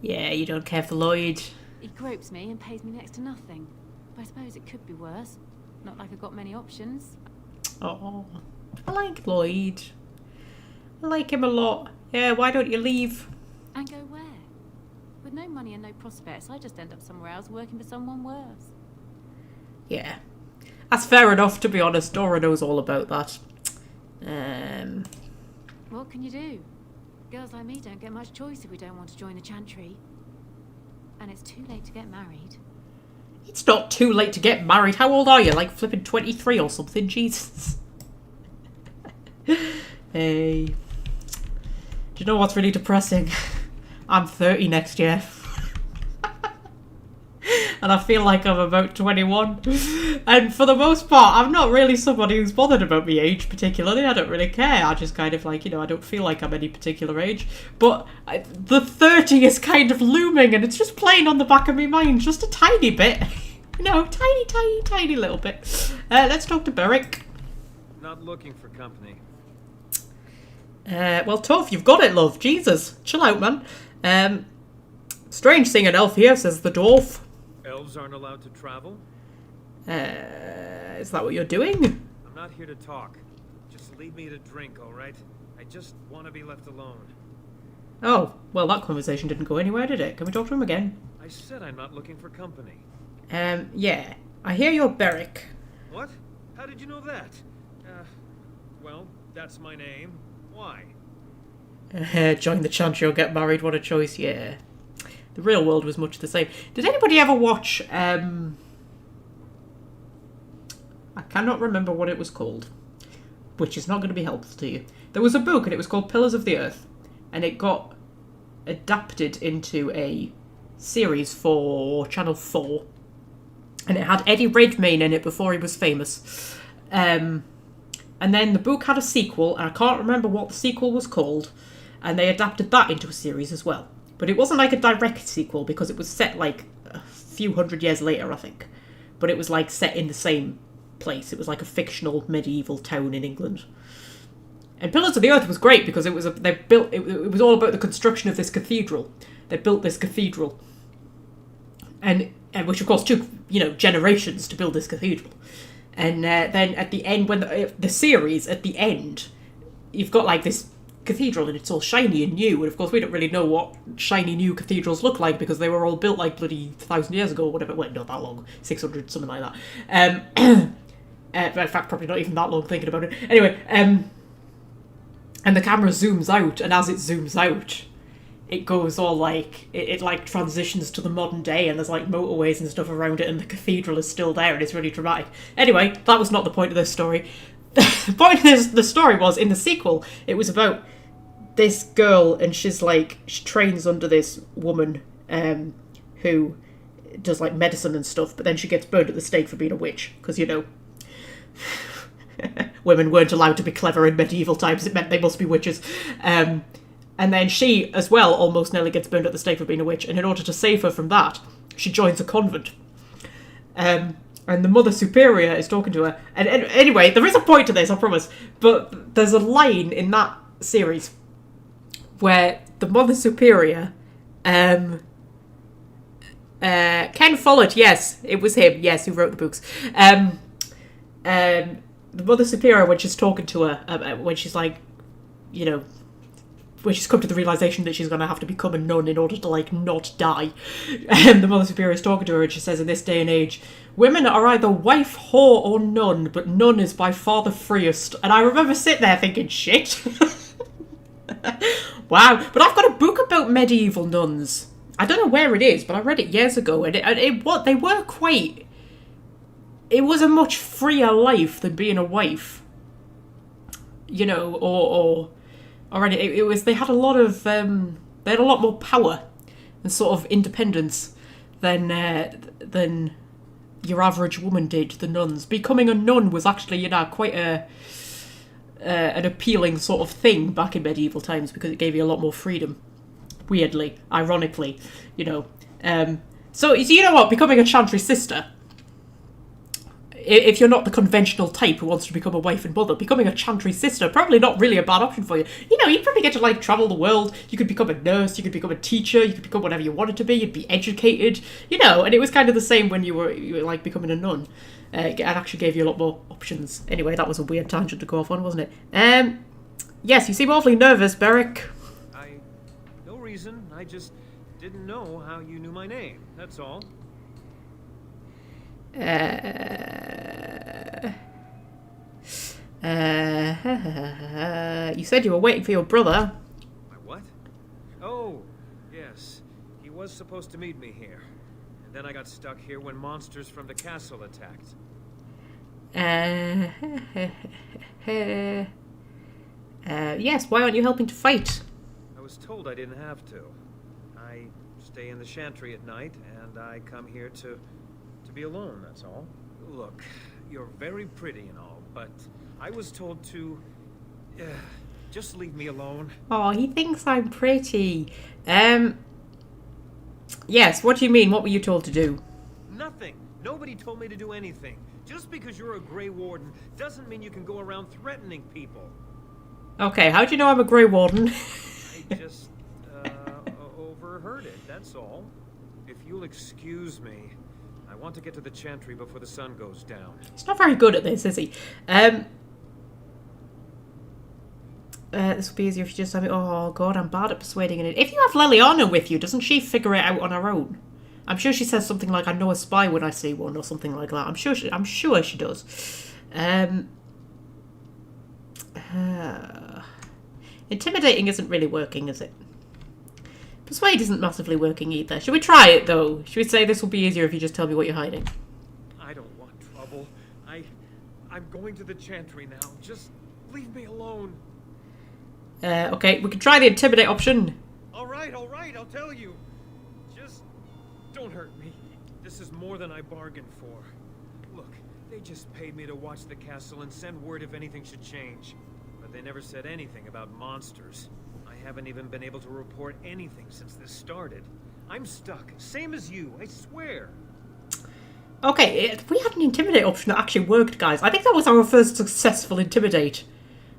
Yeah, you don't care for Lloyd.
He gropes me and pays me next to nothing. But I suppose it could be worse. Not like I've got many options.
Oh, I like Lloyd. I like him a lot. Yeah, why don't you leave?
And go where? With no money and no prospects, I just end up somewhere else working for someone worse.
Yeah. That's fair enough, to be honest. Dora knows all about that.
What can you do? Girls like me don't get much choice if we don't want to join the chantry. And it's too late to get married.
It's not too late to get married. How old are you? Like flipping 23 or something? Jesus. Hey. Do you know what's really depressing? I'm 30 next year. And I feel like I'm about 21. And for the most part, I'm not really somebody who's bothered about my age particularly. I don't really care. I just kind of like, I don't feel like I'm any particular age. But the 30 is kind of looming and it's just playing on the back of my mind just a tiny bit. Tiny little bit. Let's talk to Beric.
Not looking for company.
Well, tough. You've got it, love. Jesus. Chill out, man. Strange seeing an elf here, says the dwarf.
Elves aren't allowed to travel?
Is that what you're doing?
I'm not here to talk. Just leave me to drink, alright? I just want to be left alone.
Oh, well, that conversation didn't go anywhere, did it? Can we talk to him again?
I said I'm not looking for company.
Yeah. I hear you're Beric.
What? How did you know that? Well, that's my name. Why?
Join the chantry or get married, what a choice, yeah. The real world was much the same. Did anybody ever watch, I cannot remember what it was called, which is not going to be helpful to you. There was a book and it was called Pillars of the Earth, and it got adapted into a series for Channel 4, and it had Eddie Redmayne in it before he was famous. And then the book had a sequel, and I can't remember what the sequel was called, and they adapted that into a series as well. But it wasn't like a direct sequel because it was set like a few hundred years later, I think. But it was like set in the same place. It was like a fictional medieval town in England. And Pillars of the Earth was great because it was it was all about the construction of this cathedral. They built this cathedral, and which of course took generations to build this cathedral. And then at the end, when the series at the end, you've got like this cathedral and it's all shiny and new, and of course we don't really know what shiny new cathedrals look like because they were all built like bloody 1,000 years ago or whatever. Well, not that long, 600, something like that. In fact, probably not even that long thinking about it. Anyway, and the camera zooms out, and as it zooms out, it goes all like it like transitions to the modern day, and there's like motorways and stuff around it, and the cathedral is still there, and it's really dramatic. Anyway, that was not the point of this story. The point of the story was, in the sequel, it was about this girl, and she trains under this woman who does like medicine and stuff, but then she gets burned at the stake for being a witch, because women weren't allowed to be clever in medieval times. It meant they must be witches. And then she, as well, almost nearly gets burned at the stake for being a witch, and in order to save her from that, she joins a convent. And the Mother Superior is talking to her. And anyway, there is a point to this, I promise, but there's a line in that series where the Mother Superior, Ken Follett, yes, it was him, yes, who wrote the books. The Mother Superior, when she's talking to her, when she's like, when she's come to the realisation that she's going to have to become a nun in order to, like, not die, the Mother Superior is talking to her, and she says, in this day and age, women are either wife, whore, or nun, but none is by far the freest. And I remember sitting there thinking, shit. Wow. But I've got a book about medieval nuns. I don't know where it is, but I read it years ago, and they were quite... It was a much freer life than being a wife. Already, it was. They had a lot of. They had a lot more power and sort of independence than your average woman did. The nuns. Becoming a nun was actually, quite an appealing sort of thing back in medieval times because it gave you a lot more freedom. Weirdly, ironically, So you know what? Becoming a chantry sister. If you're not the conventional type who wants to become a wife and mother, becoming a chantry sister, probably not really a bad option for you. You'd probably get to, like, travel the world. You could become a nurse, you could become a teacher, you could become whatever you wanted to be, you'd be educated, and it was kind of the same when you were like, becoming a nun. It actually gave you a lot more options. Anyway, that was a weird tangent to go off on, wasn't it? Yes, you seem awfully nervous, Beric.
No reason, I just didn't know how you knew my name, that's all.
You said you were waiting for your brother.
My what? supposed to meet me here. And then I got stuck here when monsters from the castle attacked.
Yes, why aren't you helping to fight?
I was told I didn't have to. I stay in the chantry at night, and I come here to be alone, that's all. Look, you're very pretty and all, but I was told to... just leave me alone.
Oh, he thinks I'm pretty. Yes, what do you mean? What were you told to do?
Nothing. Nobody told me to do anything. Just because you're a Grey Warden doesn't mean you can go around threatening people.
Okay, how do you know I'm a Grey Warden?
I just, overheard it, that's all. If you'll excuse me, I want to get to the chantry before the sun goes down.
He's not very good at this, is he? This will be easier if you just tell me. Oh god, I'm bad at persuading it. If you have Leliana with you, doesn't she figure it out on her own? I'm sure she says something like, "I know a spy when I see one," or something like that. I'm sure she does. Intimidating isn't really working, is it? Persuade isn't massively working either. Should we try it though? Should we say this will be easier if you just tell me what you're hiding?
I don't want trouble. I'm going to the chantry now. Just leave me alone.
Okay, we can try the intimidate option.
All right, I'll tell you. Just don't hurt me. This is more than I bargained for. Look, they just paid me to watch the castle and send word if anything should change. But they never said anything about monsters. I haven't even been able to report anything since this started. I'm stuck, same as you, I swear.
Okay, we had an intimidate option that actually worked, guys. I think that was our first successful intimidate.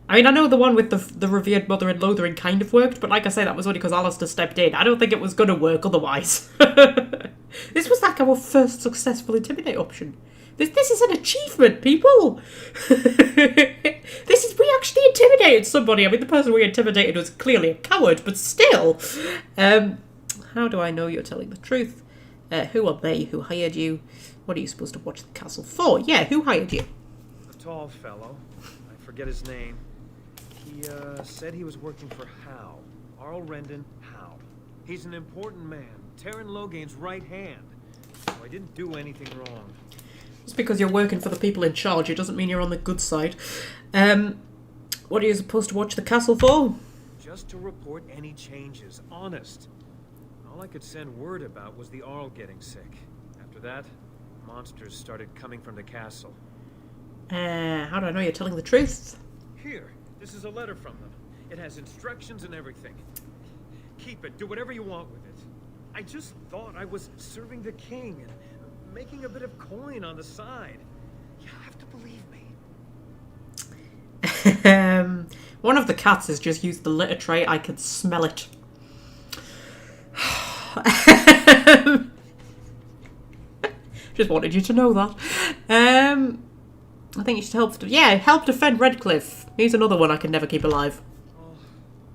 I mean, I know the one with the revered mother and loathering kind of worked, but like I say, that was only because Alistair stepped in. I don't think it was going to work otherwise. This was like our first successful intimidate option. This is an achievement, people! We actually intimidated somebody. I mean, the person we intimidated was clearly a coward, but still. How do I know you're telling the truth? Who are they? Who hired you? What are you supposed to watch the castle for? Yeah, who hired you?
A tall fellow. I forget his name. He said he was working for Hal. Arl Rendon Hal. He's an important man. Terran Logain's right hand. So I didn't do anything wrong.
Just because you're working for the people in charge, it doesn't mean you're on the good side. What are you supposed to watch the castle for?
Just to report any changes, honest. All I could send word about was the Arl getting sick. After that, monsters started coming from the castle.
How do I know you're telling the truth?
Here, this is a letter from them. It has instructions and everything. Keep it, do whatever you want with it. I just thought I was serving the king and making a bit of coin on the side. You have to believe me.
One of the cats has just used the litter tray. I can smell it. Just wanted you to know that. I think you should help defend Redcliffe. He's another one I can never keep alive.
Oh,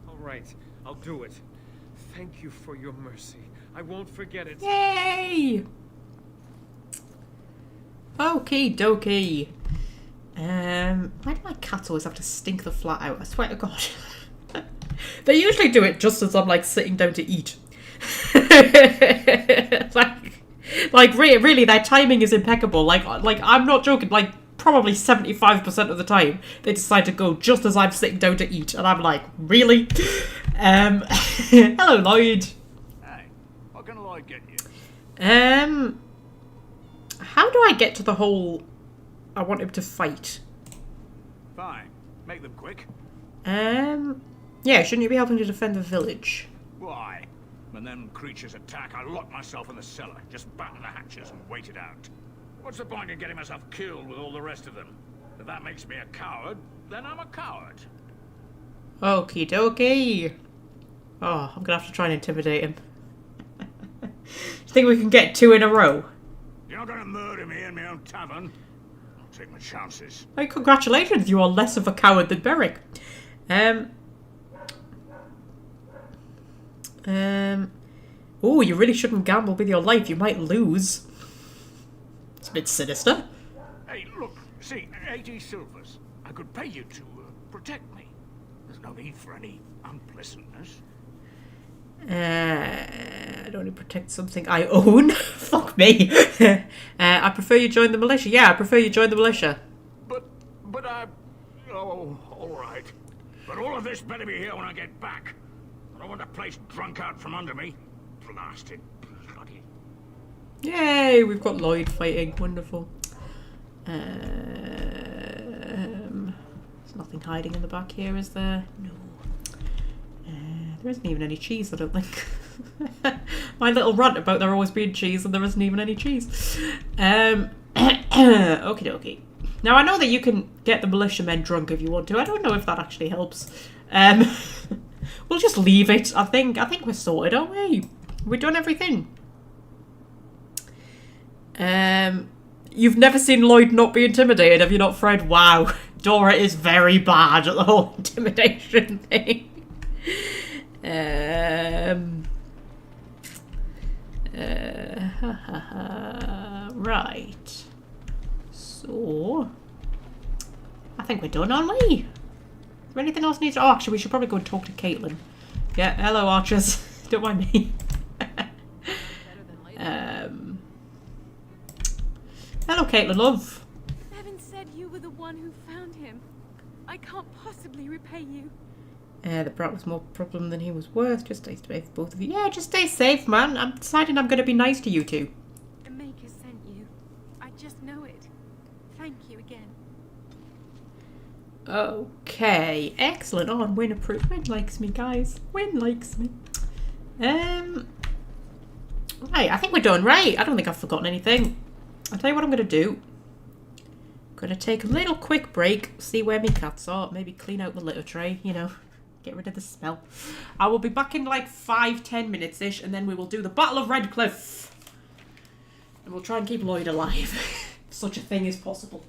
all right, I'll do it. Thank you for your mercy. I won't forget it.
Yay! Okie dokie. Why do my cats always have to stink the flat out? I swear to God. They usually do it just as I'm like sitting down to eat. Really, their timing is impeccable. Like I'm not joking. Like probably 75% of the time, they decide to go just as I'm sitting down to eat, and I'm like, really? Hello, Lloyd.
Hey, what can Lloyd get you?
How do I get to the whole? I want him to fight.
Fine, make them quick.
Yeah, shouldn't you be helping to defend the village?
Why? When them creatures attack, I lock myself in the cellar, just batten the hatches and wait it out. What's the point in getting myself killed with all the rest of them? If that makes me a coward, then I'm a coward.
Okie dokie. Oh, I'm gonna have to try and intimidate him. Do you think we can get 2 in a row?
You're not gonna murder me in my own tavern. I'll take my chances.
Hey, congratulations, you are less of a coward than Beric. Oh, you really shouldn't gamble with your life. You might lose. It's a bit sinister.
Hey, look, see, 80 silvers. I could pay you to protect me. There's no need for any unpleasantness.
I'd only protect something I own. Fuck me. I prefer you join the militia. Yeah, I prefer you join the militia.
But I... Oh, all right. But all of this better be here when I get back. I don't want the place drunk out from under me. Blasted bloody...
Yay, we've got Lloyd fighting. Wonderful. There's nothing hiding in the back here, is there? No. There isn't even any cheese, I don't think. My little rant about there always being cheese and there isn't even any cheese. Okie dokie. Now, I know that you can get the militiamen drunk if you want to. I don't know if that actually helps. We'll just leave it. I think we're sorted, aren't we? We've done everything. You've never seen Lloyd not be intimidated, have you not, Fred? Wow. Dora is very bad at the whole intimidation thing. Right. So, I think we're done, aren't we? Is there anything else needs? Oh, actually, we should probably go and talk to Caitlin. Yeah, hello, archers. Don't mind me. Hello, Caitlin, love.
Evan said you were the one who found him. I can't possibly repay you.
The brat was more problem than he was worth. Just stay safe, both of you. Yeah, just stay safe, man. I'm deciding I'm going to be nice to you two.
Maker sent you. I just know it. Thank you again.
Okay, excellent. Oh, and Win approved. Win likes me, guys. Win likes me. Right, I think we're done, right? I don't think I've forgotten anything. I'll tell you what I'm going to do. I'm going to take a little quick break, see where my cats are, maybe clean out the litter tray, you know, get rid of the smell. I will be back in like 5-10 minutes-ish, and then we will do the Battle of Redcliffe. And we'll try and keep Lloyd alive, if such a thing is possible.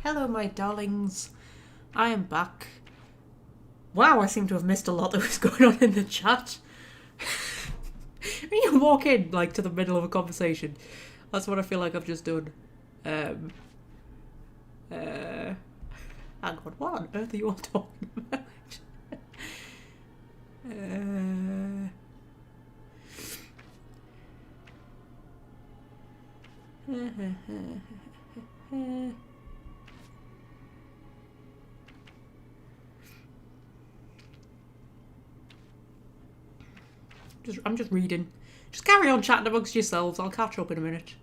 Hello, my darlings. I am back. Wow, I seem to have missed a lot that was going on in the chat. When you walk in, like, to the middle of a conversation, that's what I feel like I've just done. Hang on, what on earth are you all talking about? I'm just reading. Just carry on chatting amongst yourselves. I'll catch up in a minute.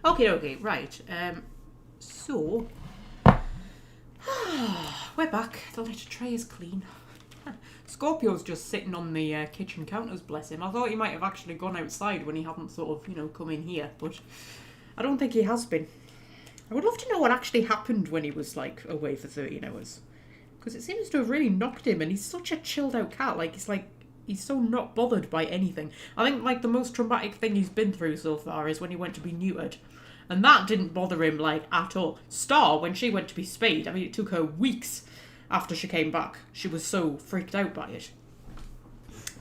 Okay, right. So we're back. The litter tray is clean. Scorpio's just sitting on the kitchen counters, bless him. I thought he might have actually gone outside when he hadn't sort of, you know, come in here, but I don't think he has been. I would love to know what actually happened when he was, like, away for 13 hours. Because it seems to have really knocked him, and he's such a chilled out cat. He's so not bothered by anything. I think, like, the most traumatic thing he's been through so far is when he went to be neutered. And that didn't bother him, like, at all. Star, when she went to be spayed, I mean, it took her weeks after she came back. She was so freaked out by it.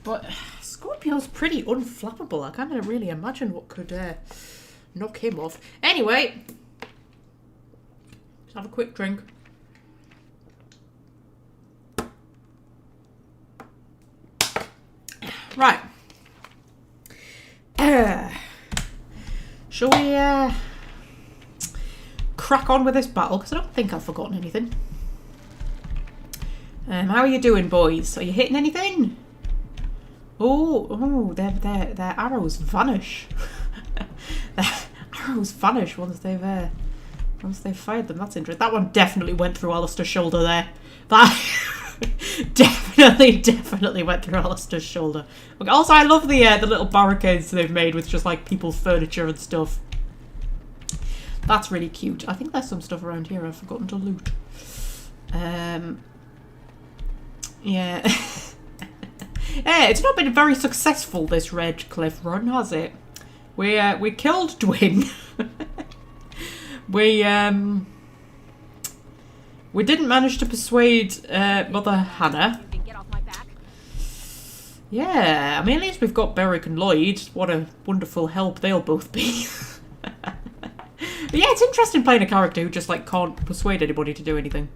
But Scorpio's pretty unflappable. I can't really imagine what could knock him off. Anyway, let's have a quick drink. Right. Shall we crack on with this battle? Because I don't think I've forgotten anything. How are you doing, boys? Are you hitting anything? Oh, their arrows vanish. Their arrows vanish once they've fired them. That's interesting. That one definitely went through Alistair's shoulder there. That definitely went through Alistair's shoulder. Okay, also, I love the little barricades they've made with just like people's furniture and stuff. That's really cute. I think there's some stuff around here I've forgotten to loot. Yeah. Yeah, it's not been very successful, this Redcliffe run, has it? We killed Dwyn. We didn't manage to persuade Mother Hannah. Yeah, I mean, at least we've got Beric and Lloyd. What a wonderful help they'll both be. But yeah, it's interesting playing a character who just, like, can't persuade anybody to do anything.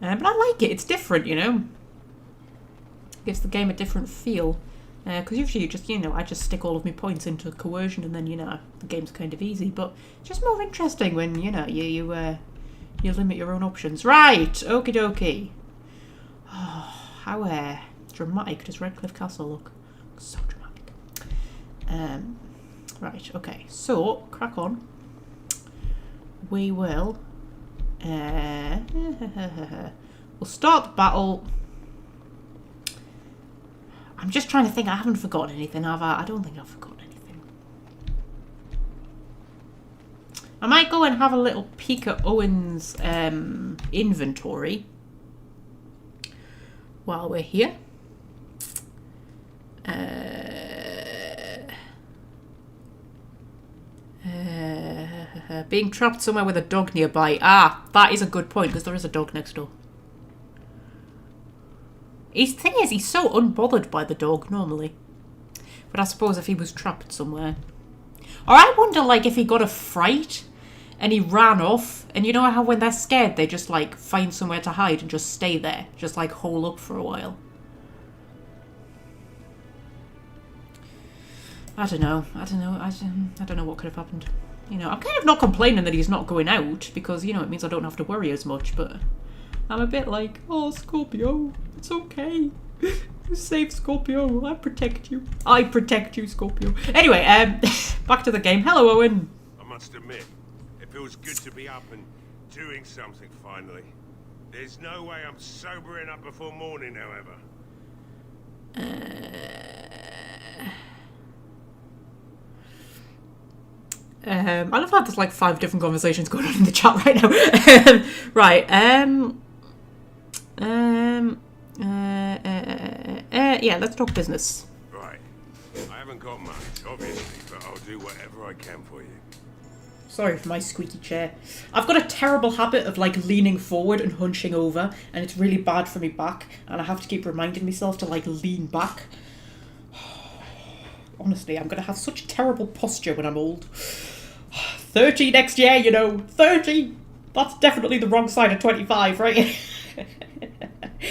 But I like it. It's different, you know. Gives the game a different feel. Because usually you just, you know, I just stick all of my points into coercion and then, you know, the game's kind of easy. But it's just more interesting when, you know, you limit your own options. Right, okie dokie. Oh, how dramatic does Redcliffe Castle look? So dramatic. Right, okay. So, crack on. We will... we'll start the battle... I'm just trying to think. I haven't forgotten anything, have I? I don't think I've forgotten anything. I might go and have a little peek at Owen's inventory while we're here. Being trapped somewhere with a dog nearby. Ah, that is a good point, because there is a dog next door. The thing is, he's so unbothered by the dog, normally. But I suppose if he was trapped somewhere. Or I wonder, like, if he got a fright and he ran off. And you know how when they're scared, they just, like, find somewhere to hide and just stay there. Just, like, hole up for a while. I don't know. I don't know what could have happened. You know, I'm kind of not complaining that he's not going out. Because, you know, it means I don't have to worry as much. But I'm a bit like, oh, Scorpio, it's okay. You save Scorpio. I protect you. I protect you, Scorpio. Anyway, back to the game. Hello, Owen.
I must admit, it feels good to be up and doing something finally. There's no way I'm sobering up before morning, however.
I love how there's like 5 different conversations going on in the chat right now. Right. Yeah, let's talk business.
Right. I haven't got much, obviously, but I'll do whatever I can for you.
Sorry for my squeaky chair. I've got a terrible habit of like leaning forward and hunching over, and it's really bad for me back, and I have to keep reminding myself to like lean back. Honestly, I'm going to have such terrible posture when I'm old. 30 next year, you know. 30! That's definitely the wrong side of 25, right?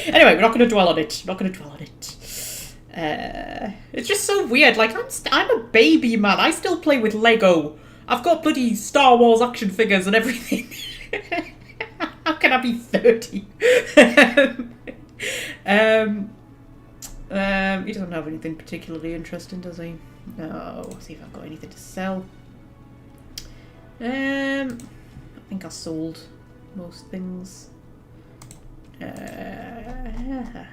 Anyway, we're not going to dwell on it. It's just so weird. Like, I'm a baby, man. I still play with Lego. I've got bloody Star Wars action figures and everything. How can I be 30? He doesn't have anything particularly interesting, does he? No. Let's see if I've got anything to sell. I think I sold most things. Yeah,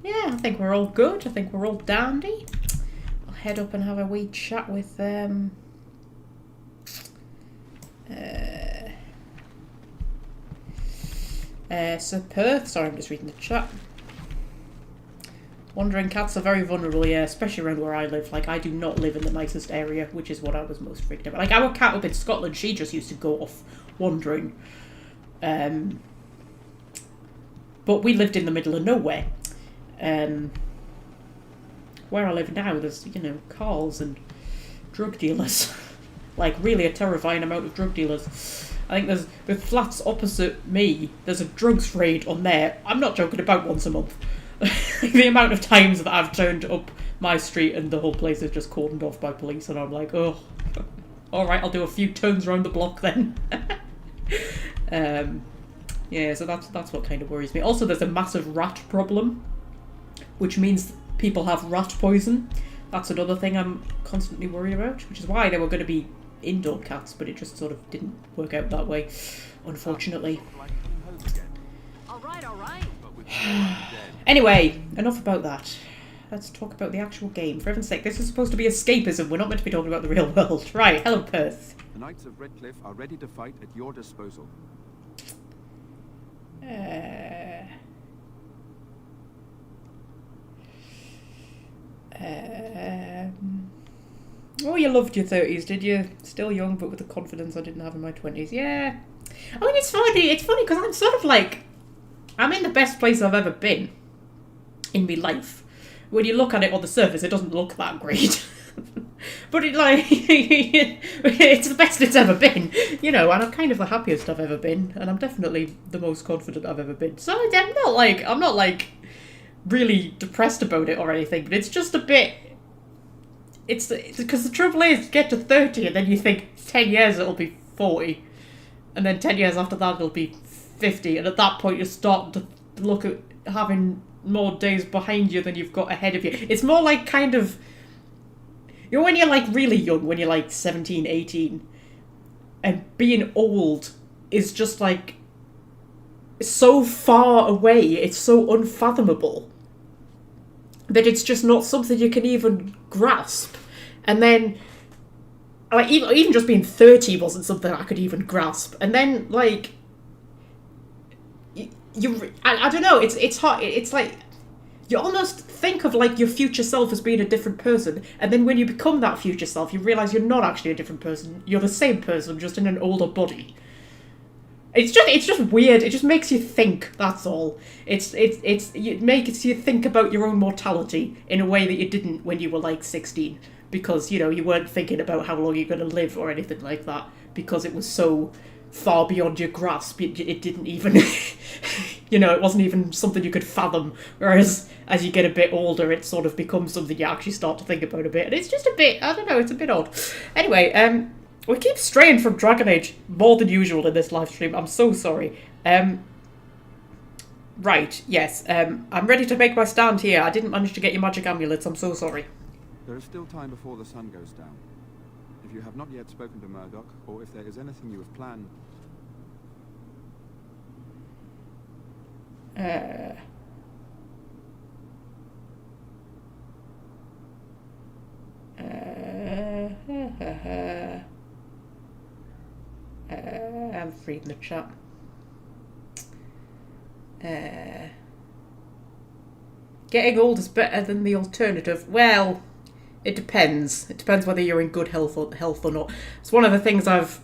I think we're all good. I think we're all dandy. I'll head up and have a wee chat with Sir Perth. Sorry, I'm just reading the chat. Wandering cats are very vulnerable, yeah, especially around where I live. Like, I do not live in the nicest area, which is what I was most freaked about. Like, our cat up in Scotland, she just used to go off wandering. But we lived in the middle of nowhere. Where I live now, there's, you know, cars and drug dealers. Like, really a terrifying amount of drug dealers. I think there's, with flats opposite me, there's a drugs raid on there. I'm not joking, about once a month. The amount of times that I've turned up my street and the whole place is just cordoned off by police, and I'm like, oh, alright, I'll do a few turns around the block then. Yeah, so that's what kind of worries me. Also, there's a massive rat problem, which means people have rat poison. That's another thing I'm constantly worried about, which is why they were going to be indoor cats, but it just sort of didn't work out that way, unfortunately.
Alright.
Anyway, enough about that. Let's talk about the actual game. For heaven's sake, this is supposed to be escapism. We're not meant to be talking about the real world. Right, hello Perth.
The Knights of Redcliffe are ready to fight at your disposal.
Oh, you loved your 30s, did you? Still young, but with the confidence I didn't have in my 20s. Yeah. I mean, it's funny because I'm sort of like, I'm in the best place I've ever been in my life. When you look at it on the surface, it doesn't look that great. But it it's the best it's ever been, you know, and I'm kind of the happiest I've ever been, and I'm definitely the most confident I've ever been. So I'm not like really depressed about it or anything, but it's just a bit. It's because the trouble is, get to 30 and then you think 10 years it'll be 40, and then 10 years after that it'll be 50, and at that point you're starting to look at having more days behind you than you've got ahead of you. It's more like kind of, you know, when you're like really young, when you're like 17, 18, and being old is just like so far away, it's so unfathomable that it's just not something you can even grasp. And then, like, even just being 30 wasn't something I could even grasp. And then, like, I don't know, it's hard, it's like, you almost think of, like, your future self as being a different person, and then when you become that future self, you realise you're not actually a different person, you're the same person, just in an older body. It's just weird. It just makes you think, that's all. It makes you think about your own mortality in a way that you didn't when you were like 16. Because, you know, you weren't thinking about how long you're going to live or anything like that. Because it was so far beyond your grasp. It didn't even, you know, it wasn't even something you could fathom. Whereas, as you get a bit older, it sort of becomes something you actually start to think about a bit. And it's just a bit, I don't know, it's a bit odd. Anyway, we keep straying from Dragon Age more than usual in this live stream. I'm so sorry. Right, yes. I'm ready to make my stand here. I didn't manage to get your magic amulets. I'm so sorry.
There is still time before the sun goes down. If you have not yet spoken to Murdoch, or if there is anything you have planned...
reading the chat. Getting old is better than the alternative. Well, it depends. It depends whether you're in good health or not. It's one of the things I've...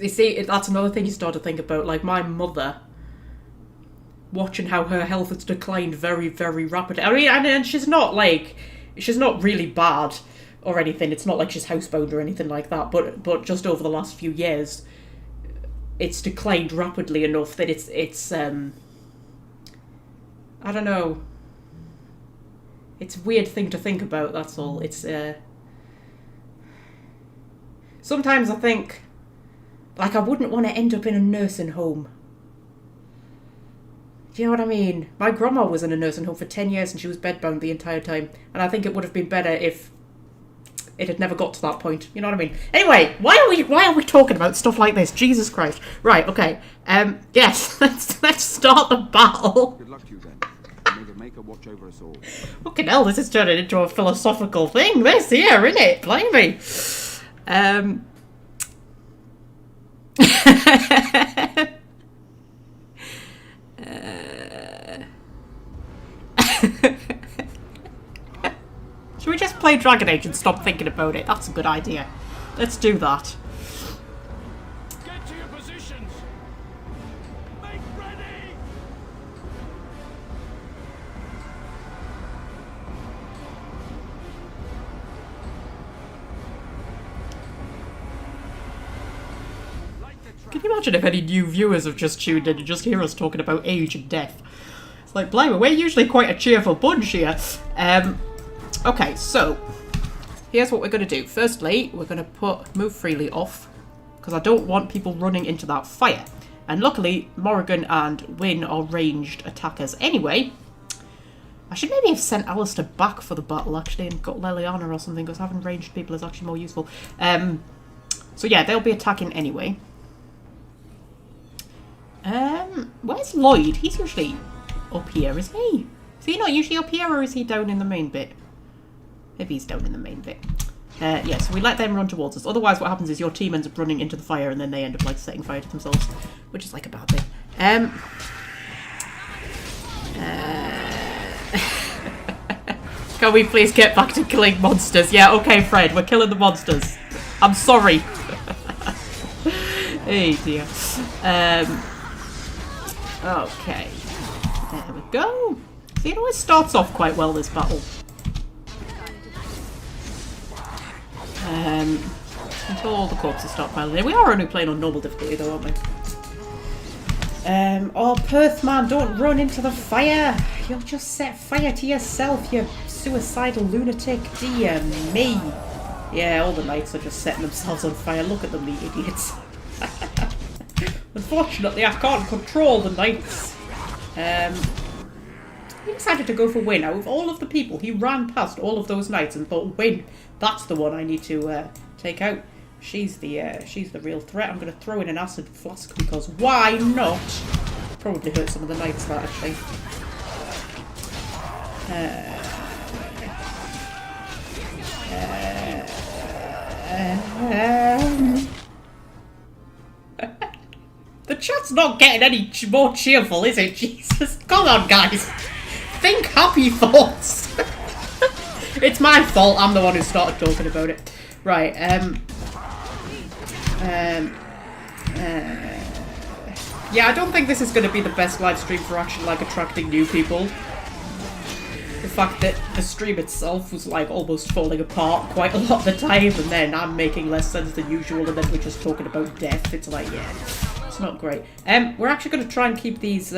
You see, that's another thing you start to think about. Like, my mother, watching how her health has declined very, very rapidly. I mean, and she's not, like... She's not really bad or anything. It's not like she's housebound or anything like that. But just over the last few years, it's declined rapidly enough that it's I don't know. It's a weird thing to think about, that's all. It's, sometimes I think, like, I wouldn't want to end up in a nursing home. Do you know what I mean? My grandma was in a nursing home for 10 years and she was bedbound the entire time. And I think it would have been better if it had never got to that point. You know what I mean? Anyway, why are we talking about stuff like this? Jesus Christ. Right, okay. Yes, let's start the battle.
Good luck to you then. May the Maker watch over us all.
Fucking hell, this is turning into a philosophical thing, this here, isn't it? Blimey. Should we just play Dragon Age and stop thinking about it? That's a good idea. Let's do that.
Get to your positions. Make ready.
Can you imagine if any new viewers have just tuned in and just hear us talking about age and death? It's like, blimey, we're usually quite a cheerful bunch here. Okay, so here's what we're going to do. Firstly, we're going to put move freely off because I don't want people running into that fire. And luckily, Morrigan and Wynne are ranged attackers anyway. I should maybe have sent Alistair back for the battle actually and got Leliana or something because having ranged people is actually more useful. So yeah, they'll be attacking anyway. Where's Lloyd? He's usually up here, isn't he? Is he not usually up here or is he down in the main bit? Maybe he's down in the main bit. Yeah, so we let them run towards us. Otherwise what happens is your team ends up running into the fire and then they end up like setting fire to themselves, which is like a bad thing. Can we please get back to killing monsters? Yeah, okay, Fred, we're killing the monsters. I'm sorry. Hey dear. Okay. There we go. See, it always starts off quite well, this battle. Until all the corpses start piling in. We are only playing on normal difficulty though, aren't we? Oh, Perth man, don't run into the fire! You'll just set fire to yourself, you suicidal lunatic. Dear me. Yeah, all the knights are just setting themselves on fire. Look at them, the idiots. Unfortunately, I can't control the knights. He decided to go for Wynne. Out of all of the people, he ran past all of those knights and thought, Wynne, that's the one I need to take out. She's the real threat. I'm going to throw in an acid flask because why not? Probably hurt some of the knights that actually. The chat's not getting any more cheerful, is it? Jesus, come on, guys. Think happy thoughts. It's my fault. I'm the one who started talking about it. Right. Yeah, I don't think this is going to be the best live stream for actually like attracting new people. The fact that the stream itself was like almost falling apart quite a lot of the time, and then I'm making less sense than usual, and then we're just talking about death. It's like, yeah, it's not great. We're actually going to try and keep these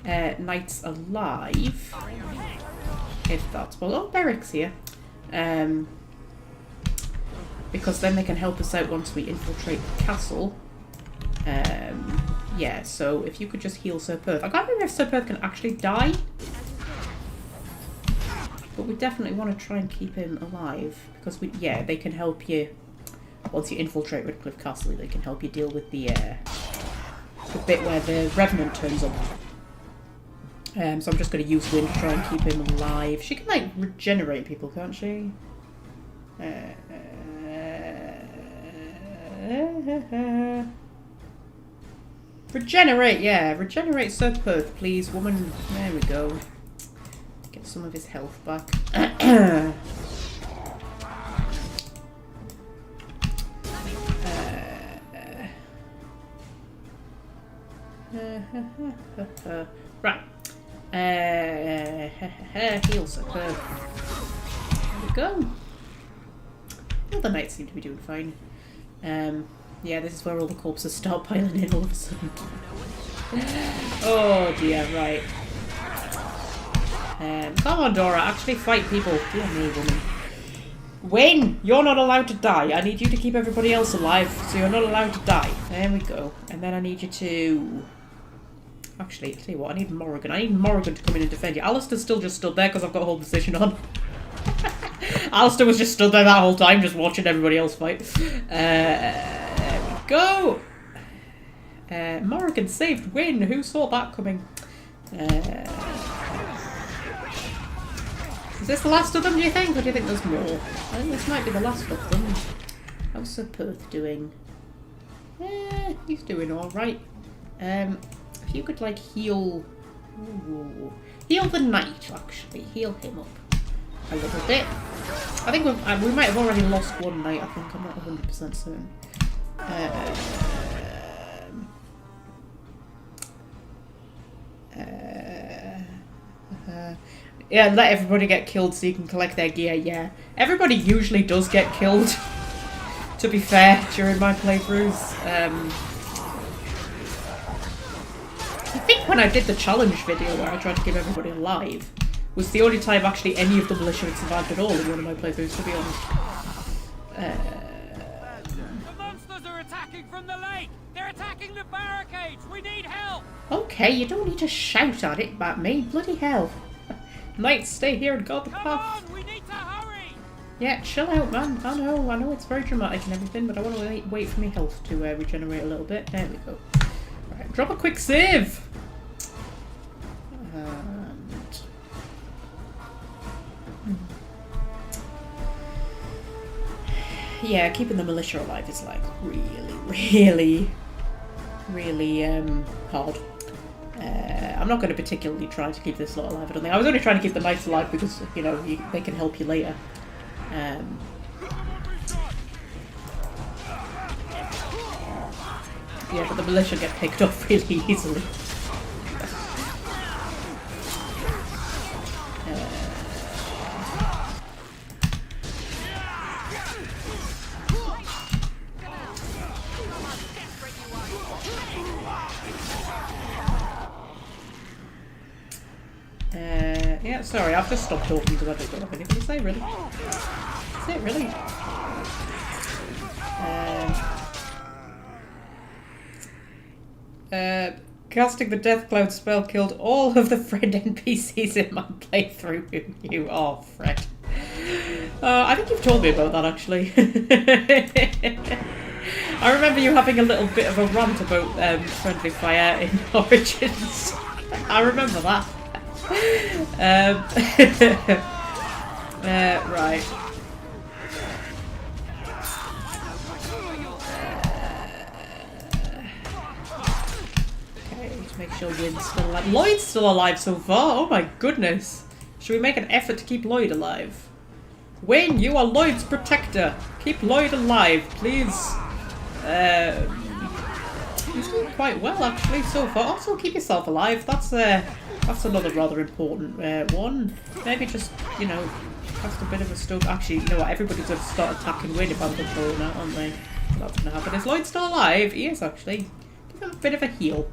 knights alive, if that's well. Oh, Beric's here. Because then they can help us out once we infiltrate the castle. Yeah, so if you could just heal Sir Perth. I can't remember if Sir Perth can actually die. But we definitely want to try and keep him alive. Because, they can help you. Once you infiltrate Redcliffe Castle, they can help you deal with the bit where the Revenant turns up. So I'm just going to use Wynne to try and keep him alive. She can, like, regenerate people, can't she? Regenerate, yeah. Regenerate Sir Perth, please, woman. There we go. Get some of his health back. Right. Heal Sir Perth. There we go. The other knights seem to be doing fine. Yeah, this is where all the corpses start piling in all of a sudden. Oh dear, right. Come on, Dora, actually fight people. Dear me, woman. Wayne, you're not allowed to die. I need you to keep everybody else alive, so you're not allowed to die. There we go. And then I need you to... Actually, I'll tell you what, I need Morrigan. I need Morrigan to come in and defend you. Alistair's still just stood there because I've got a whole position on. Alistair was just stood there that whole time, just watching everybody else fight. There we go. Morrigan saved Win. Who saw that coming? Is this the last of them, do you think? Or do you think there's more? I think this might be the last of them. How's Sir Perth doing? He's doing alright. If you could, like, heal... Ooh. Heal the knight, actually. Heal him up a little bit. I think we might have already lost one knight, I think. I'm not 100% certain. Yeah, let everybody get killed so you can collect their gear, yeah. Everybody usually does get killed, to be fair, during my playthroughs. I think when I did the challenge video where I tried to keep everybody alive, was the only time actually any of the militia had survived at all in one of my playthroughs, to be honest.
The monsters are attacking from the lake! They're attacking the barricades! We need help!
Okay, you don't need to shout at it at me, bloody hell. Knights, stay here and guard the path.
Come on, we need to hurry!
Yeah, chill out, man. I know it's very dramatic and everything, but I want to wait for my health to regenerate a little bit. There we go. Right, drop a quick save! Yeah, keeping the militia alive is like really hard. I'm not going to particularly try to keep this lot alive, I don't think. I was only trying to keep the knights alive because, you know, they can help you later. Yeah, but the militia get picked off really easily. Yeah, sorry, I've just stopped talking because I don't have anything to say, really. That's it, really. Casting the Death Cloud spell killed all of the friend NPCs in my playthrough. Who knew? Oh, Fred. I think you've told me about that, actually. I remember you having a little bit of a rant about friendly fire in Origins. I remember that. Right. Okay, let's make sure Wynn's still alive. Lloyd's still alive so far. Oh my goodness. Should we make an effort to keep Lloyd alive? Wayne, you are Lloyd's protector. Keep Lloyd alive, please. He's doing quite well actually so far. Also, keep yourself alive. That's another rather important one. Maybe just, you know, cast a bit of a stove. Actually, you know what? Everybody's going to start attacking Wayne if I'm controlling that, aren't they? That's going to happen. Is Lloyd still alive? He is actually. Give him a bit of a heal.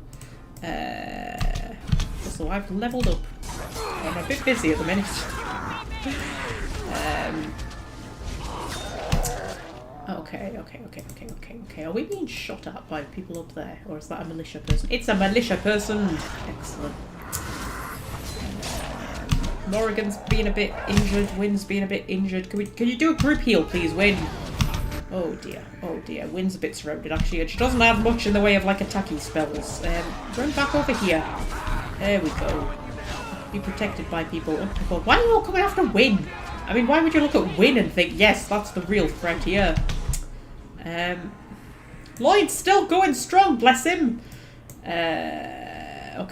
Also, I've leveled up. I'm a bit busy at the minute. Okay. Are we being shot at by people up there? Or is that a militia person? It's a militia person! Excellent. Morrigan's being a bit injured. Wynn's being a bit injured. Can you do a group heal, please, Wynn? Oh dear. Wynn's a bit surrounded, actually. She doesn't have much in the way of, like, attacking spells. Run back over here. There we go. Be protected by people. Oh my god, why are you all coming after Wynn? I mean, why would you look at Wynn and think, yes, that's the real threat here? Lloyd's still going strong, bless him. Okay. I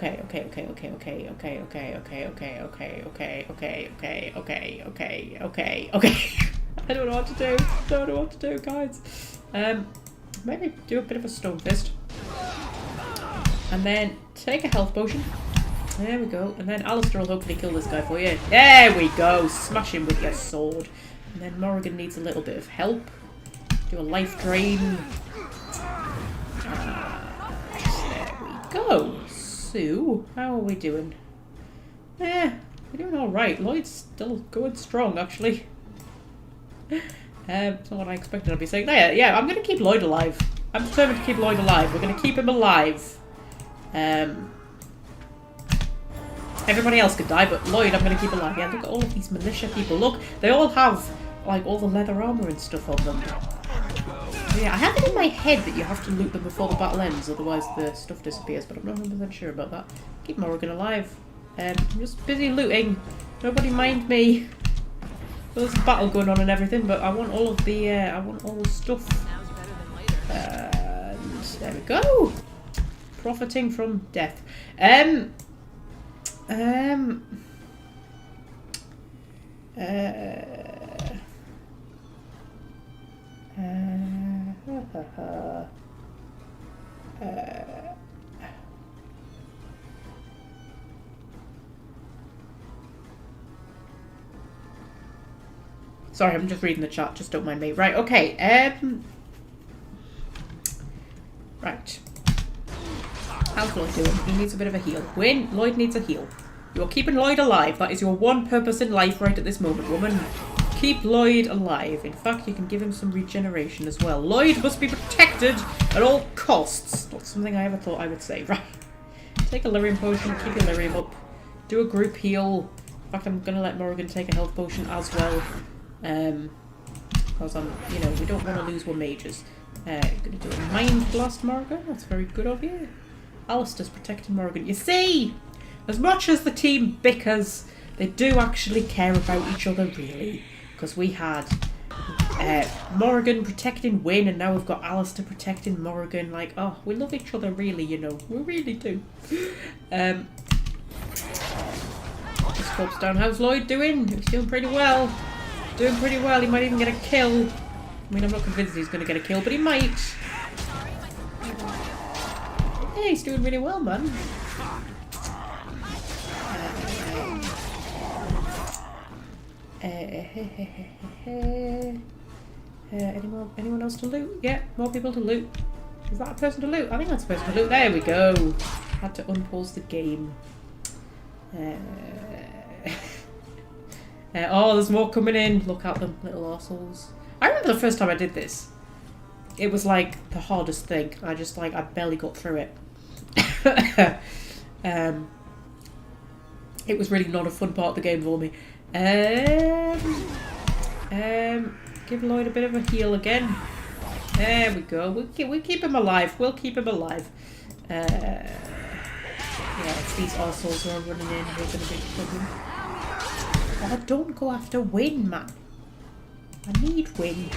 don't know what to do. Don't know what to do, guys. Maybe do a bit of a stone fist. And then take a health potion. There we go. And then Alistair will hopefully kill this guy for you. There we go. Smash him with your sword. And then Morrigan needs a little bit of help. Do a life drain. There we go. So, how are we doing? We're doing alright. Lloyd's still going strong, actually. It's not what I expected I'd be saying. Yeah, I'm going to keep Lloyd alive. I'm determined to keep Lloyd alive. We're going to keep him alive. Everybody else could die, but Lloyd I'm going to keep alive. Yeah, look at all of these militia people. Look, they all have, like, all the leather armour and stuff on them. Yeah, I have it in my head that you have to loot them before the battle ends, otherwise the stuff disappears, but I'm not 100% sure about that. Keep Morrigan alive. I'm just busy looting. Nobody mind me. There's a battle going on and everything, but I want all of the, stuff. And there we go. Profiting from death. Sorry, I'm just reading the chat, just don't mind me. Right, okay, right. How's Lloyd doing? He needs a bit of a heal. Win, Lloyd needs a heal. You're keeping Lloyd alive. That is your one purpose in life right at this moment, woman. Keep Lloyd alive. In fact, you can give him some regeneration as well. Lloyd must be protected at all costs. Not something I ever thought I would say. Right. Take a lyrium potion, keep your lyrium up. Do a group heal. In fact, I'm going to let Morrigan take a health potion as well. Because we don't want to lose one mages. Going to do a mind blast, Morrigan. That's very good of you. Alistair's protecting Morrigan. You see, as much as the team bickers, they do actually care about each other, really. Because we had Morrigan protecting Wynne, and now we've got Alistair protecting Morrigan. Like, oh, we love each other, really, you know. We really do. Just corpse down. How's Lloyd doing? He's doing pretty well. Doing pretty well. He might even get a kill. I mean, I'm not convinced he's going to get a kill, but he might. Yeah, he's doing really well, man. Anyone else to loot? Yeah, more people to loot. Is that a person to loot? I think that's a person to loot. There we go. Had to unpause the game. Oh, there's more coming in. Look at them, little arseholes. I remember the first time I did this. It was like the hardest thing. I barely got through it. It was really not a fun part of the game for me. Give Lloyd a bit of a heal again. There we go. We'll keep him alive. We'll keep him alive. Yeah, it's these arseholes who are running in. We're going to be trouble. Oh, don't go after Wynne, man. I need Wynne.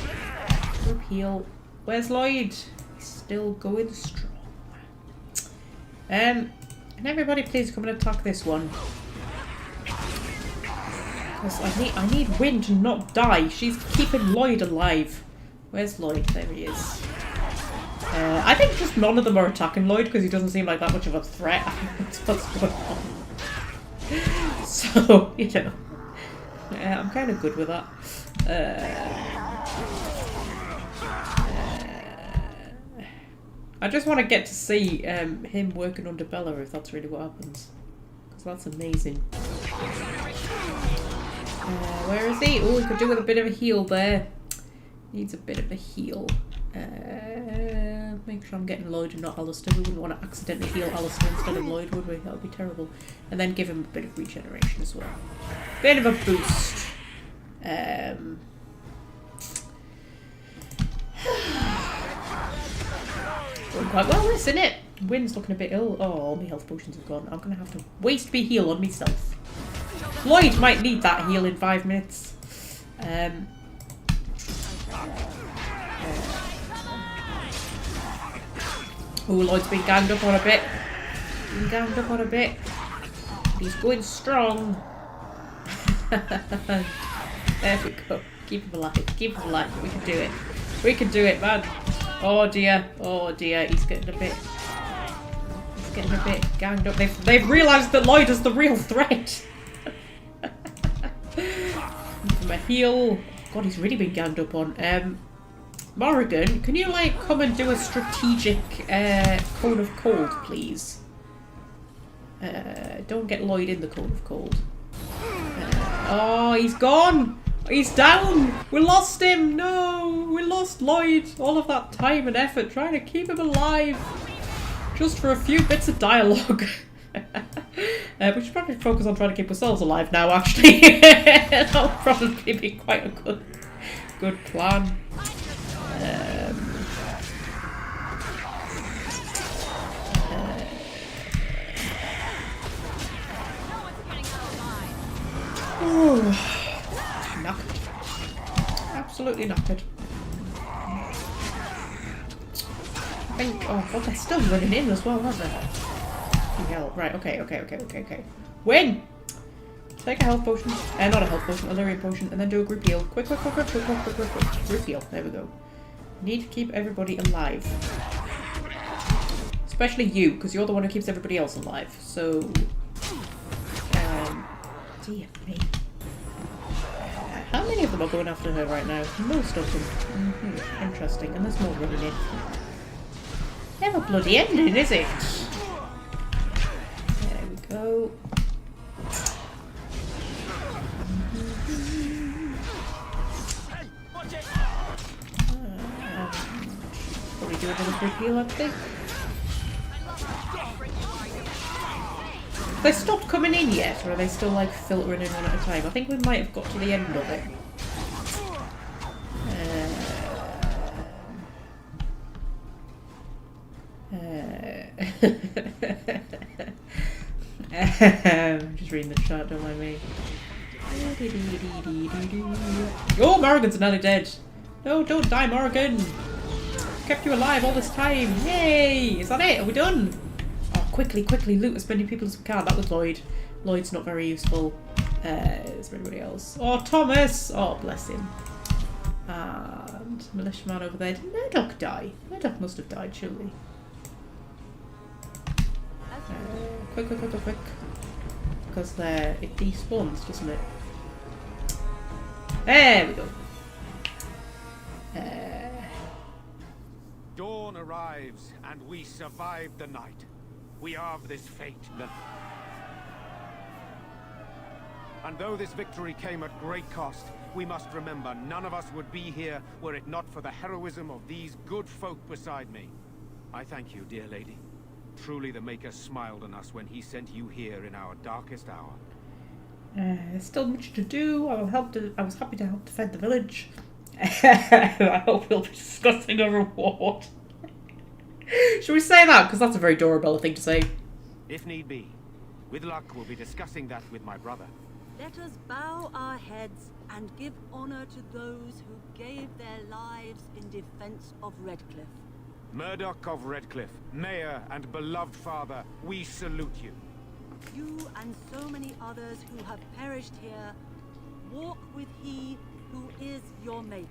Group heal. Where's Lloyd? He's still going strong. And everybody please come and attack this one. Because I need Wynne to not die. She's keeping Lloyd alive. Where's Lloyd? There he is. I think just none of them are attacking Lloyd because he doesn't seem like that much of a threat. That's what's going on. So, you know. I'm kind of good with that. I just want to get to see him working under Bella if that's really what happens. Because that's amazing. Where is he? Oh, he could do with a bit of a heal there. Needs a bit of a heal. Make sure I'm getting Lloyd and not Alistair. We wouldn't want to accidentally heal Alistair instead of Lloyd, would we? That would be terrible. And then give him a bit of regeneration as well. Bit of a boost. Going quite well, isn't it? Wynne's looking a bit ill. Oh, all my health potions have gone. I'm going to have to waste me heal on myself. Lloyd might need that heal in 5 minutes. Oh, Lloyd's been ganged up on a bit. He's going strong. There we go. Keep him alive. We can do it, man. Oh dear. He's getting a bit ganged up. They've realised that Lloyd is the real threat. From a heal. God, he's really been ganged up on. Morrigan, can you like come and do a strategic cone of cold, please? Don't get Lloyd in the cone of cold. Oh, he's gone! He's down! We lost him! No! We lost Lloyd! All of that time and effort trying to keep him alive! Just for a few bits of dialogue. We should probably focus on trying to keep ourselves alive now, actually. That'll probably be quite a good plan. Knackered. Absolutely knackered. I think, oh god, they're still running in as well, aren't they? Hell. Right, okay. Win! Take a health potion. Not a health potion, a lyrium potion, and then do a group heal. Quick. Group heal. There we go. Need to keep everybody alive. Especially you, because you're the one who keeps everybody else alive. So... dear me. How many of them are going after her right now? Most of them. Interesting. And there's more running in. Never bloody ending, is it? There we go. Probably do another quick heal, I think. They stopped coming in yet, or are they still like filtering in one at a time? I think we might have got to the end of it. I'm just reading the chat, don't mind me. Oh, Morrigan's nearly dead. No, don't die, Morrigan. Kept you alive all this time. Yay! Is that it? Are we done? Oh, quickly, loot as many people as we can. That was Lloyd. Lloyd's not very useful. Is there anybody else? Oh, Thomas! Oh, bless him. And militiaman over there. Did Murdoch die? Murdoch must have died, surely. Quick. Because it despawns, doesn't it? There we go.
Dawn arrives, and we survived the night. We are of this fate. And though this victory came at great cost, we must remember none of us would be here were it not for the heroism of these good folk beside me. I thank you, dear lady. Truly the Maker smiled on us when he sent you here in our darkest hour.
There's still much to do. I was happy to help defend the village. I hope we'll be discussing a reward. Should we say that? Because that's a very Dorabella thing to say.
If need be. With luck, we'll be discussing that with my brother.
Let us bow our heads and give honor to those who gave their lives in defense of Redcliffe.
Murdoch of Redcliffe, Mayor and beloved father, we salute you.
You and so many others who have perished here, walk with he who is your maker.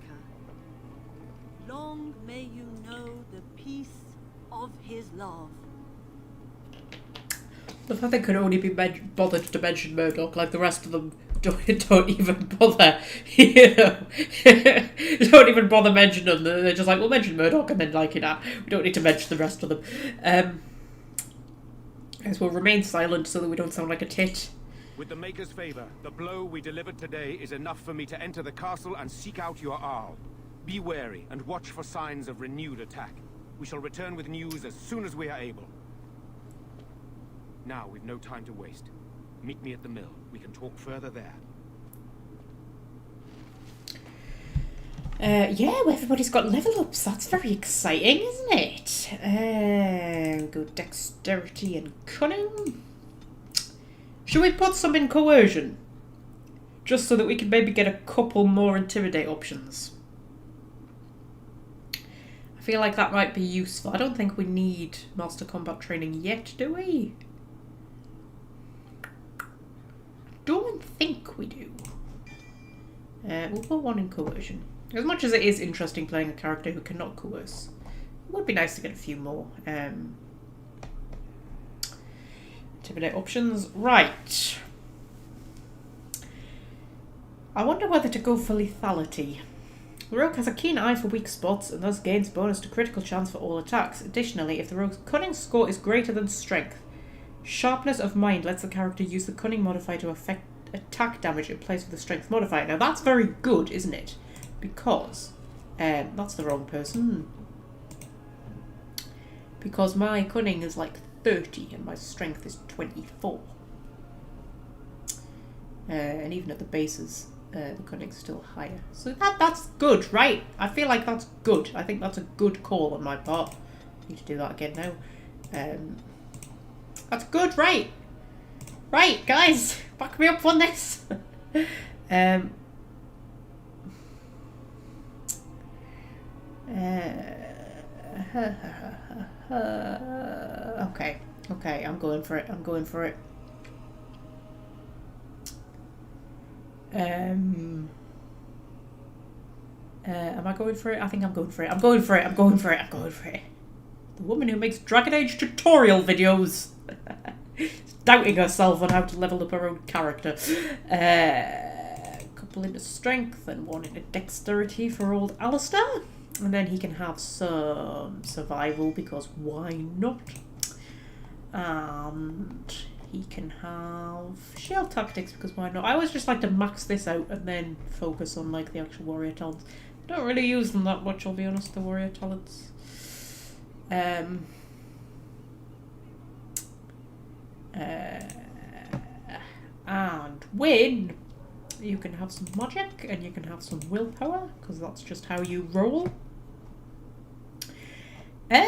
Long may you know the peace of his love.
The fact they could only be bothered to mention Murdoch, like the rest of them don't even bother, you know. Don't even bother mentioning them. They're just like, we'll mention Murdoch and then like, you know, we don't need to mention the rest of them. As we'll remain silent so that we don't sound like a tit.
With the Maker's favor, the blow we delivered today is enough for me to enter the castle and seek out your Arl. Be wary and watch for signs of renewed attack. We shall return with news as soon as we are able. Now, we've no time to waste. Meet me at the mill. We can talk further there.
Yeah, everybody's got level ups. That's very exciting, isn't it? Good dexterity and cunning. Should we put some in coercion? Just so that we can maybe get a couple more intimidate options. I feel like that might be useful. I don't think we need master combat training yet, do we? Don't think we do. We'll put one in coercion. As much as it is interesting playing a character who cannot coerce, it would be nice to get a few more intimidate options. Right. I wonder whether to go for lethality. The rogue has a keen eye for weak spots and thus gains bonus to critical chance for all attacks. Additionally, if the rogue's cunning score is greater than strength, sharpness of mind lets the character use the cunning modifier to affect attack damage in place of the strength modifier. Now that's very good, isn't it? Because that's the wrong person. Because my cunning is like 30 and my strength is 24. And even at the bases, the cunning's still higher. So that's good, right? I feel like that's good. I think that's a good call on my part. I need to do that again now. That's good, right? Right, guys, back me up on this. Okay, I'm going for it. Am I going for it? I think I'm going for it. I'm going for it. The woman who makes Dragon Age tutorial videos. Doubting herself on how to level up her own character. Couple into strength and one into dexterity for old Alistair. And then he can have some survival because why not? And he can have shield tactics because why not? I always just like to max this out and then focus on like the actual warrior talents. I don't really use them that much, I'll be honest, the warrior talents. And win, you can have some magic and you can have some willpower because that's just how you roll. I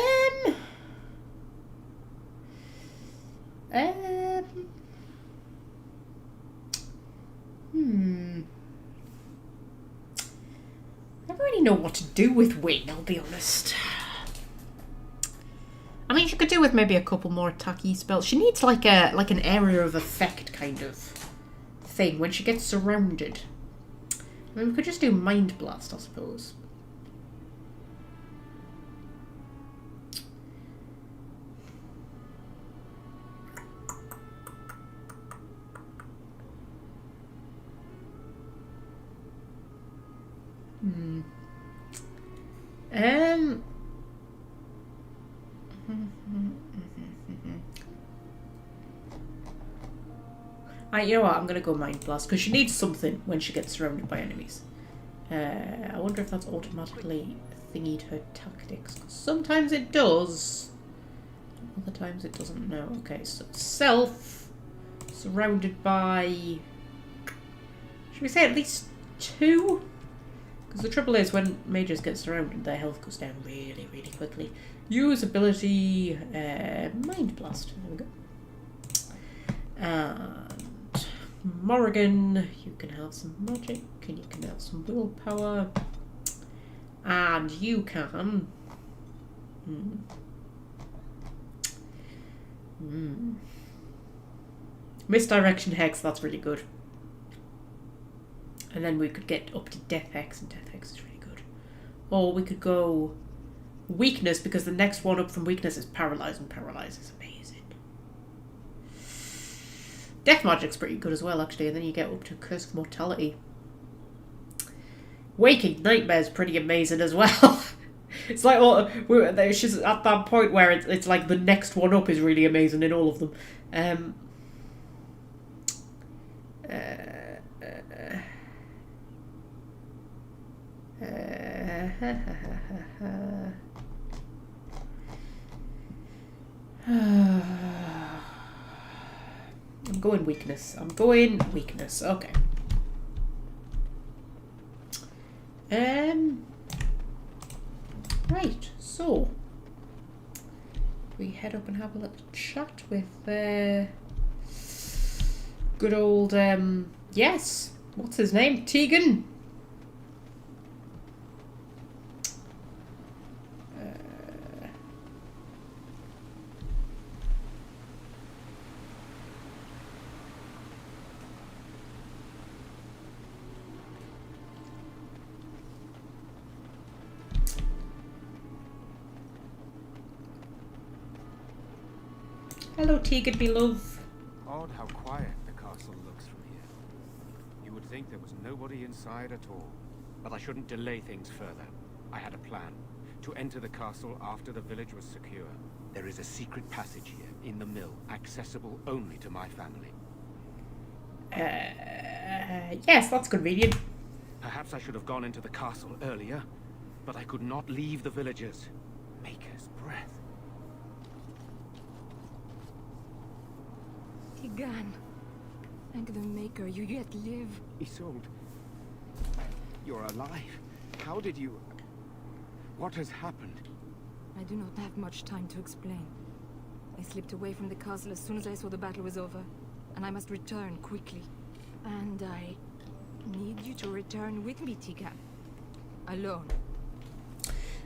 don't really know what to do with Win, I'll be honest. I mean, she could do with maybe a couple more attacky spells. She needs like an area of effect kind of thing when she gets surrounded. I mean, we could just do Mind Blast, I suppose. You know what, I'm going to go Mind Blast, because she needs something when she gets surrounded by enemies. I wonder if that's automatically thingied her tactics, 'cause sometimes it does. Other times it doesn't know. Okay, so self, surrounded by... should we say at least 2? Because the trouble is, when mages get surrounded, their health goes down really, really quickly. Use ability, Mind Blast. There we go. And Morrigan, you can have some magic, and you can have some willpower. And you can... Misdirection Hex, that's really good. And then we could get up to Death Hex, and Death Hex is really good. Or we could go Weakness, because the next one up from Weakness is Paralyze, and Paralyze is amazing. Death Magic's pretty good as well, actually, and then you get up to Curse of Mortality. Waking Nightmare's pretty amazing as well. It's like, well, she's at that point where it's like the next one up is really amazing in all of them. I'm going Weakness. Okay. Right, so we head up and have a little chat with good old yes, what's his name? Tegan. Hello, Tegan, me love.
Odd how quiet the castle looks from here. You would think there was nobody inside at all. But I shouldn't delay things further. I had a plan. To enter the castle after the village was secure. There is a secret passage here, in the mill, accessible only to my family.
Yes, that's convenient.
Perhaps I should have gone into the castle earlier, but I could not leave the villagers. Maker's breath.
Tigan, thank the Maker, you yet live.
Isolde, you're alive. How did you... What has happened?
I do not have much time to explain. I slipped away from the castle as soon as I saw the battle was over, and I must return quickly. And I need you to return with me, Tigan. Alone.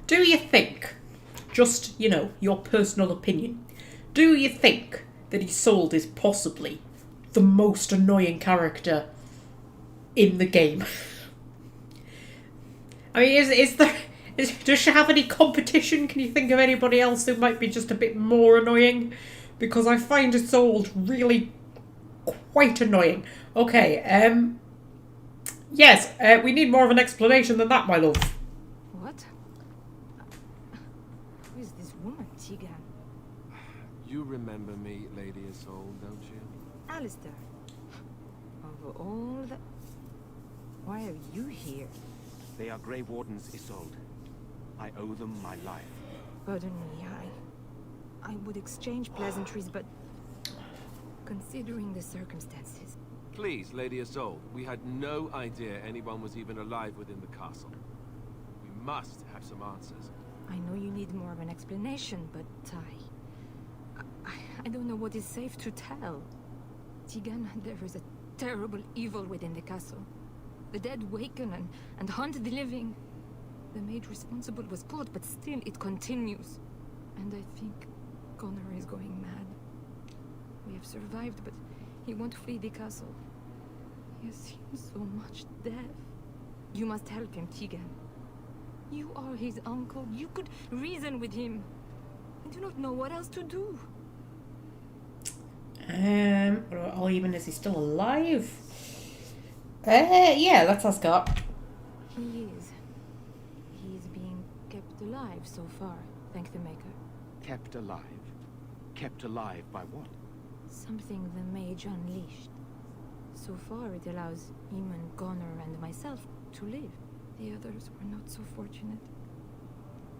Do you think, just, you know, your personal opinion, do you think that Isolde is possibly the most annoying character in the game? I mean, does she have any competition? Can you think of anybody else who might be just a bit more annoying? Because I find Isolde really quite annoying. Okay, yes, we need more of an explanation than that, my love.
What? Who is this woman, Tigan?
You remember me, Lady Isolde, don't you?
Alistair. Of all the... Why are you here?
They are Grey Wardens, Isolde. I owe them my life.
Pardon me, I would exchange pleasantries, but... considering the circumstances...
Please, Lady Isolde, we had no idea anyone was even alive within the castle. We must have some answers.
I know you need more of an explanation, but I don't know what is safe to tell. Tigan, there is a terrible evil within the castle. The dead waken and hunt the living. The maid responsible was caught, but still it continues. And I think Connor is going mad. We have survived, but he won't flee the castle. He has seen so much death. You must help him, Tigan. You are his uncle. You could reason with him. I do not know what else to do.
Or even is he still alive? Yeah, let's ask her.
He is. He is being kept alive so far, thank the Maker.
Kept alive? Kept alive by what?
Something the mage unleashed. So far it allows Eamon, Connor, and myself to live. The others were not so fortunate.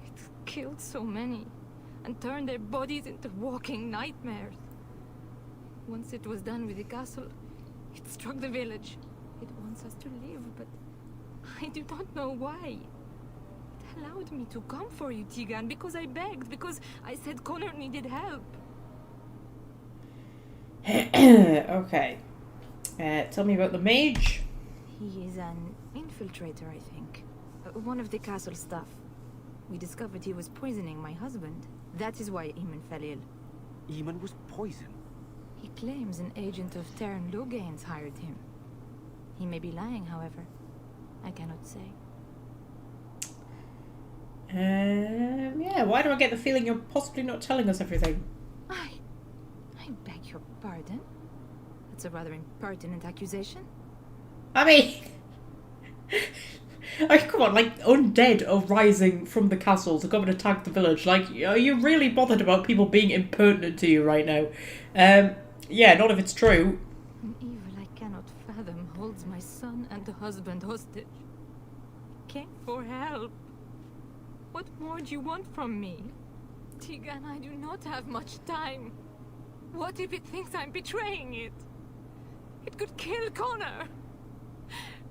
It killed so many, and turned their bodies into walking nightmares. Once it was done with the castle, it struck the village. It wants us to live, but I do not know why. It allowed me to come for you, Tigan, because I begged, because I said Connor needed help.
Okay. Tell me about the mage.
He is an infiltrator, I think. One of the castle staff. We discovered he was poisoning my husband. That is why Eamon fell ill.
Eamon was poisoned?
He claims an agent of Terran Logains hired him. He may be lying, however. I cannot say.
Yeah, why do I get the feeling you're possibly not telling us everything?
I beg your pardon? That's a rather impertinent accusation.
I mean... come on, like, undead are rising from the castle to come and attack the village. Like, are you really bothered about people being impertinent to you right now? Yeah, not if it's true.
An evil I cannot fathom holds my son and the husband hostage. Came for help. What more do you want from me? Tigan, I do not have much time. What if it thinks I'm betraying it? It could kill Connor.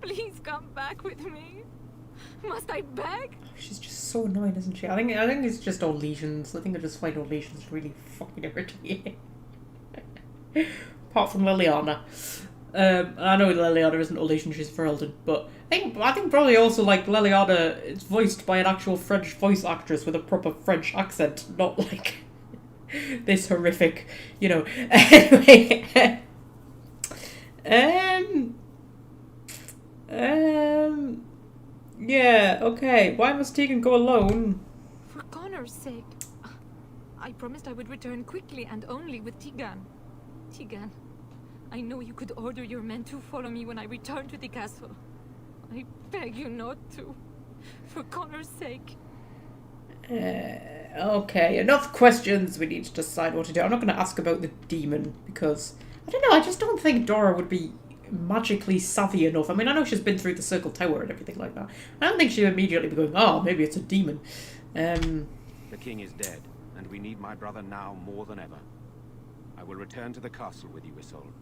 Please come back with me. Must I beg?
She's just so annoying, isn't she? I think it's just all lesions. I think I just find all lesions really fucking irritating. Apart from Liliana. I know Liliana isn't Olesian, she's Ferelden, but I think probably also like Liliana is voiced by an actual French voice actress with a proper French accent, not like this horrific, you know. Anyway, yeah, okay. Why must Tegan go alone?
For Connor's sake.
I promised I would return quickly and only with Tigan. Tigan, I know you could order your men to follow me when I return to the castle. I beg you not to. For Connor's sake.
Okay, enough questions. We need to decide what to do. I'm not going to ask about the demon because, I don't know, I just don't think Dora would be magically savvy enough. I mean, I know she's been through the Circle Tower and everything like that. I don't think she'd immediately be going, oh, maybe it's a demon.
The king is dead, and we need my brother now more than ever. I will return to the castle with you, Isolde.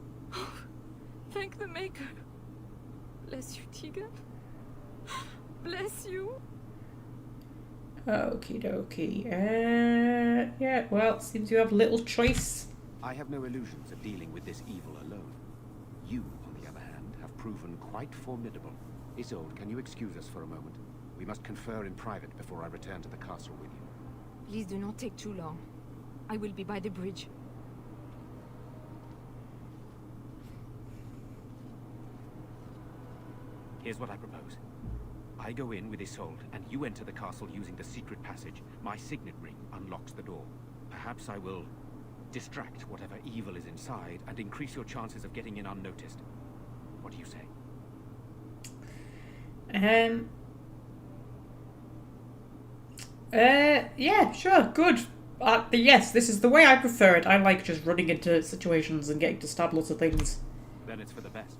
Thank the Maker. Bless you, Tigan. Bless you.
Okie dokie. Yeah, well, seems you have little choice.
I have no illusions of dealing with this evil alone. You, on the other hand, have proven quite formidable. Isolde, can you excuse us for a moment? We must confer in private before I return to the castle with you.
Please do not take too long. I will be by the bridge.
Here's what I propose. I go in with Isolde, and you enter the castle using the secret passage. My signet ring unlocks the door. Perhaps I will distract whatever evil is inside and increase your chances of getting in unnoticed. What do you say?
Yeah, sure, good. Yes, this is the way I prefer it. I like just running into situations and getting to stab lots of things.
Then it's for the best.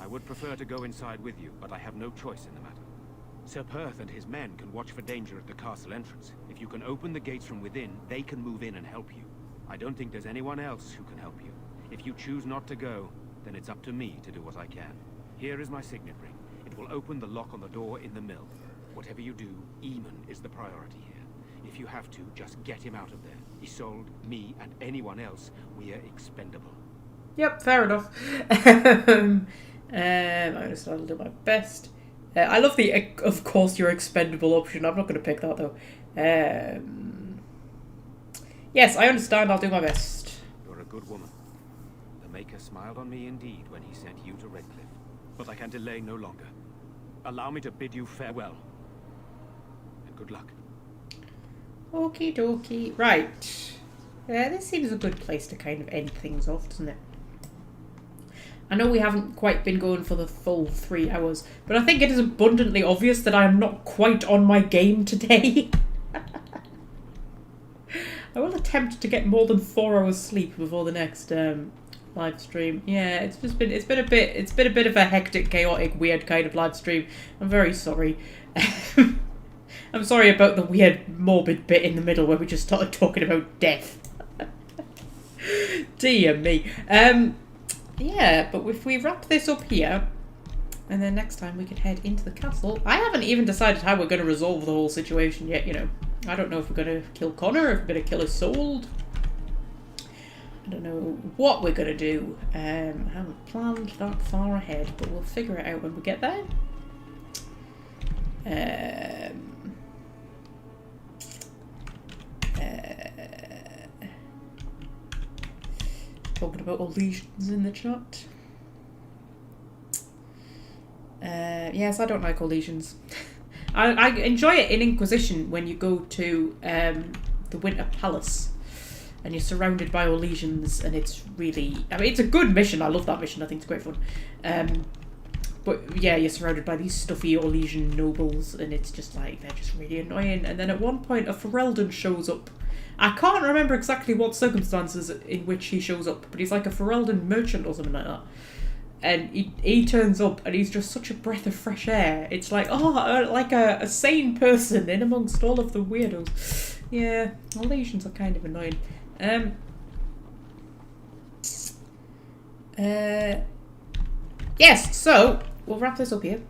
I would prefer to go inside with you, but I have no choice in the matter. Sir Perth and his men can watch for danger at the castle entrance. If you can open the gates from within, they can move in and help you. I don't think there's anyone else who can help you. If you choose not to go, then it's up to me to do what I can. Here is my signet ring. It will open the lock on the door in the mill. Whatever you do, Eamon is the priority here. If you have to, just get him out of there. Isolde, me, and anyone else, we are expendable.
Yep, fair enough. I'm just trying to do my best. I love the, of course, you're expendable option. I'm not going to pick that, though. Yes, I understand. I'll do my best.
You're a good woman. The Maker smiled on me indeed when he sent you to Redcliffe. But I can delay no longer. Allow me to bid you farewell. And good luck.
Okie dokie. Right. This seems a good place to kind of end things off, doesn't it? I know we haven't quite been going for the full 3 hours, but I think it is abundantly obvious that I am not quite on my game today. I will attempt to get more than 4 hours sleep before the next live stream. Yeah, it's been a bit of a hectic, chaotic, weird kind of live stream. I'm very sorry. I'm sorry about the weird, morbid bit in the middle where we just started talking about death. Dear me. Yeah, but if we wrap this up here, and then next time we can head into the castle. I haven't even decided how we're going to resolve the whole situation yet, you know. I don't know if we're going to kill Connor, if we're going to kill Isolde. I don't know what we're going to do. I haven't planned that far ahead, but we'll figure it out when we get there. Talking about lesions in the chat. Yes, I don't like lesions. I enjoy it in Inquisition when you go to the Winter Palace and you're surrounded by lesions, and it's really, I mean, it's a good mission. I love that mission. I think it's great fun. But yeah, you're surrounded by these stuffy Orlesian nobles, and it's just like, they're just really annoying. And then at one point, a Ferelden shows up. I can't remember exactly what circumstances in which he shows up, but he's like a Ferelden merchant or something like that. And he turns up, and he's just such a breath of fresh air. It's like, like a sane person in amongst all of the weirdos. Yeah, Orlesians are kind of annoying. Yes, so we'll wrap this up here.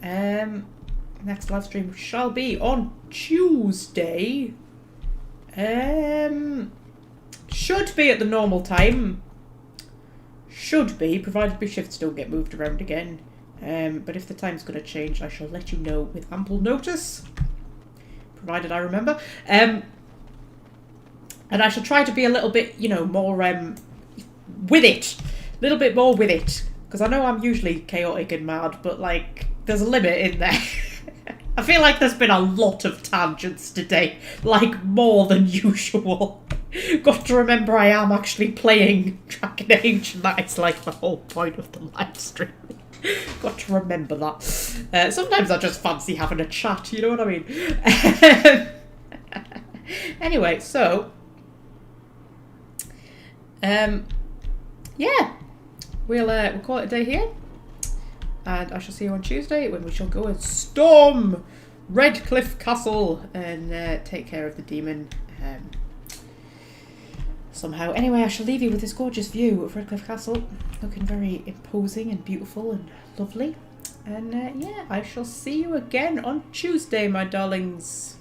Next live stream shall be on Tuesday. Should be at the normal time. Should be, provided my shifts don't get moved around again. But if the time's going to change, I shall let you know with ample notice. Provided I remember. And I shall try to be a little bit, you know, more with it. A little bit more with it. Because I know I'm usually chaotic and mad, but, like, there's a limit in there. I feel like there's been a lot of tangents today, like more than usual. Got to remember I am actually playing Dragon Age, and that is like the whole point of the live stream. Got to remember that. Sometimes I just fancy having a chat, you know what I mean? Anyway, so yeah, we'll call it a day here, and I shall see you on Tuesday when we shall go and storm Redcliffe Castle and take care of the demon somehow. Anyway, I shall leave you with this gorgeous view of Redcliffe Castle, looking very imposing and beautiful and lovely. And yeah, I shall see you again on Tuesday, my darlings.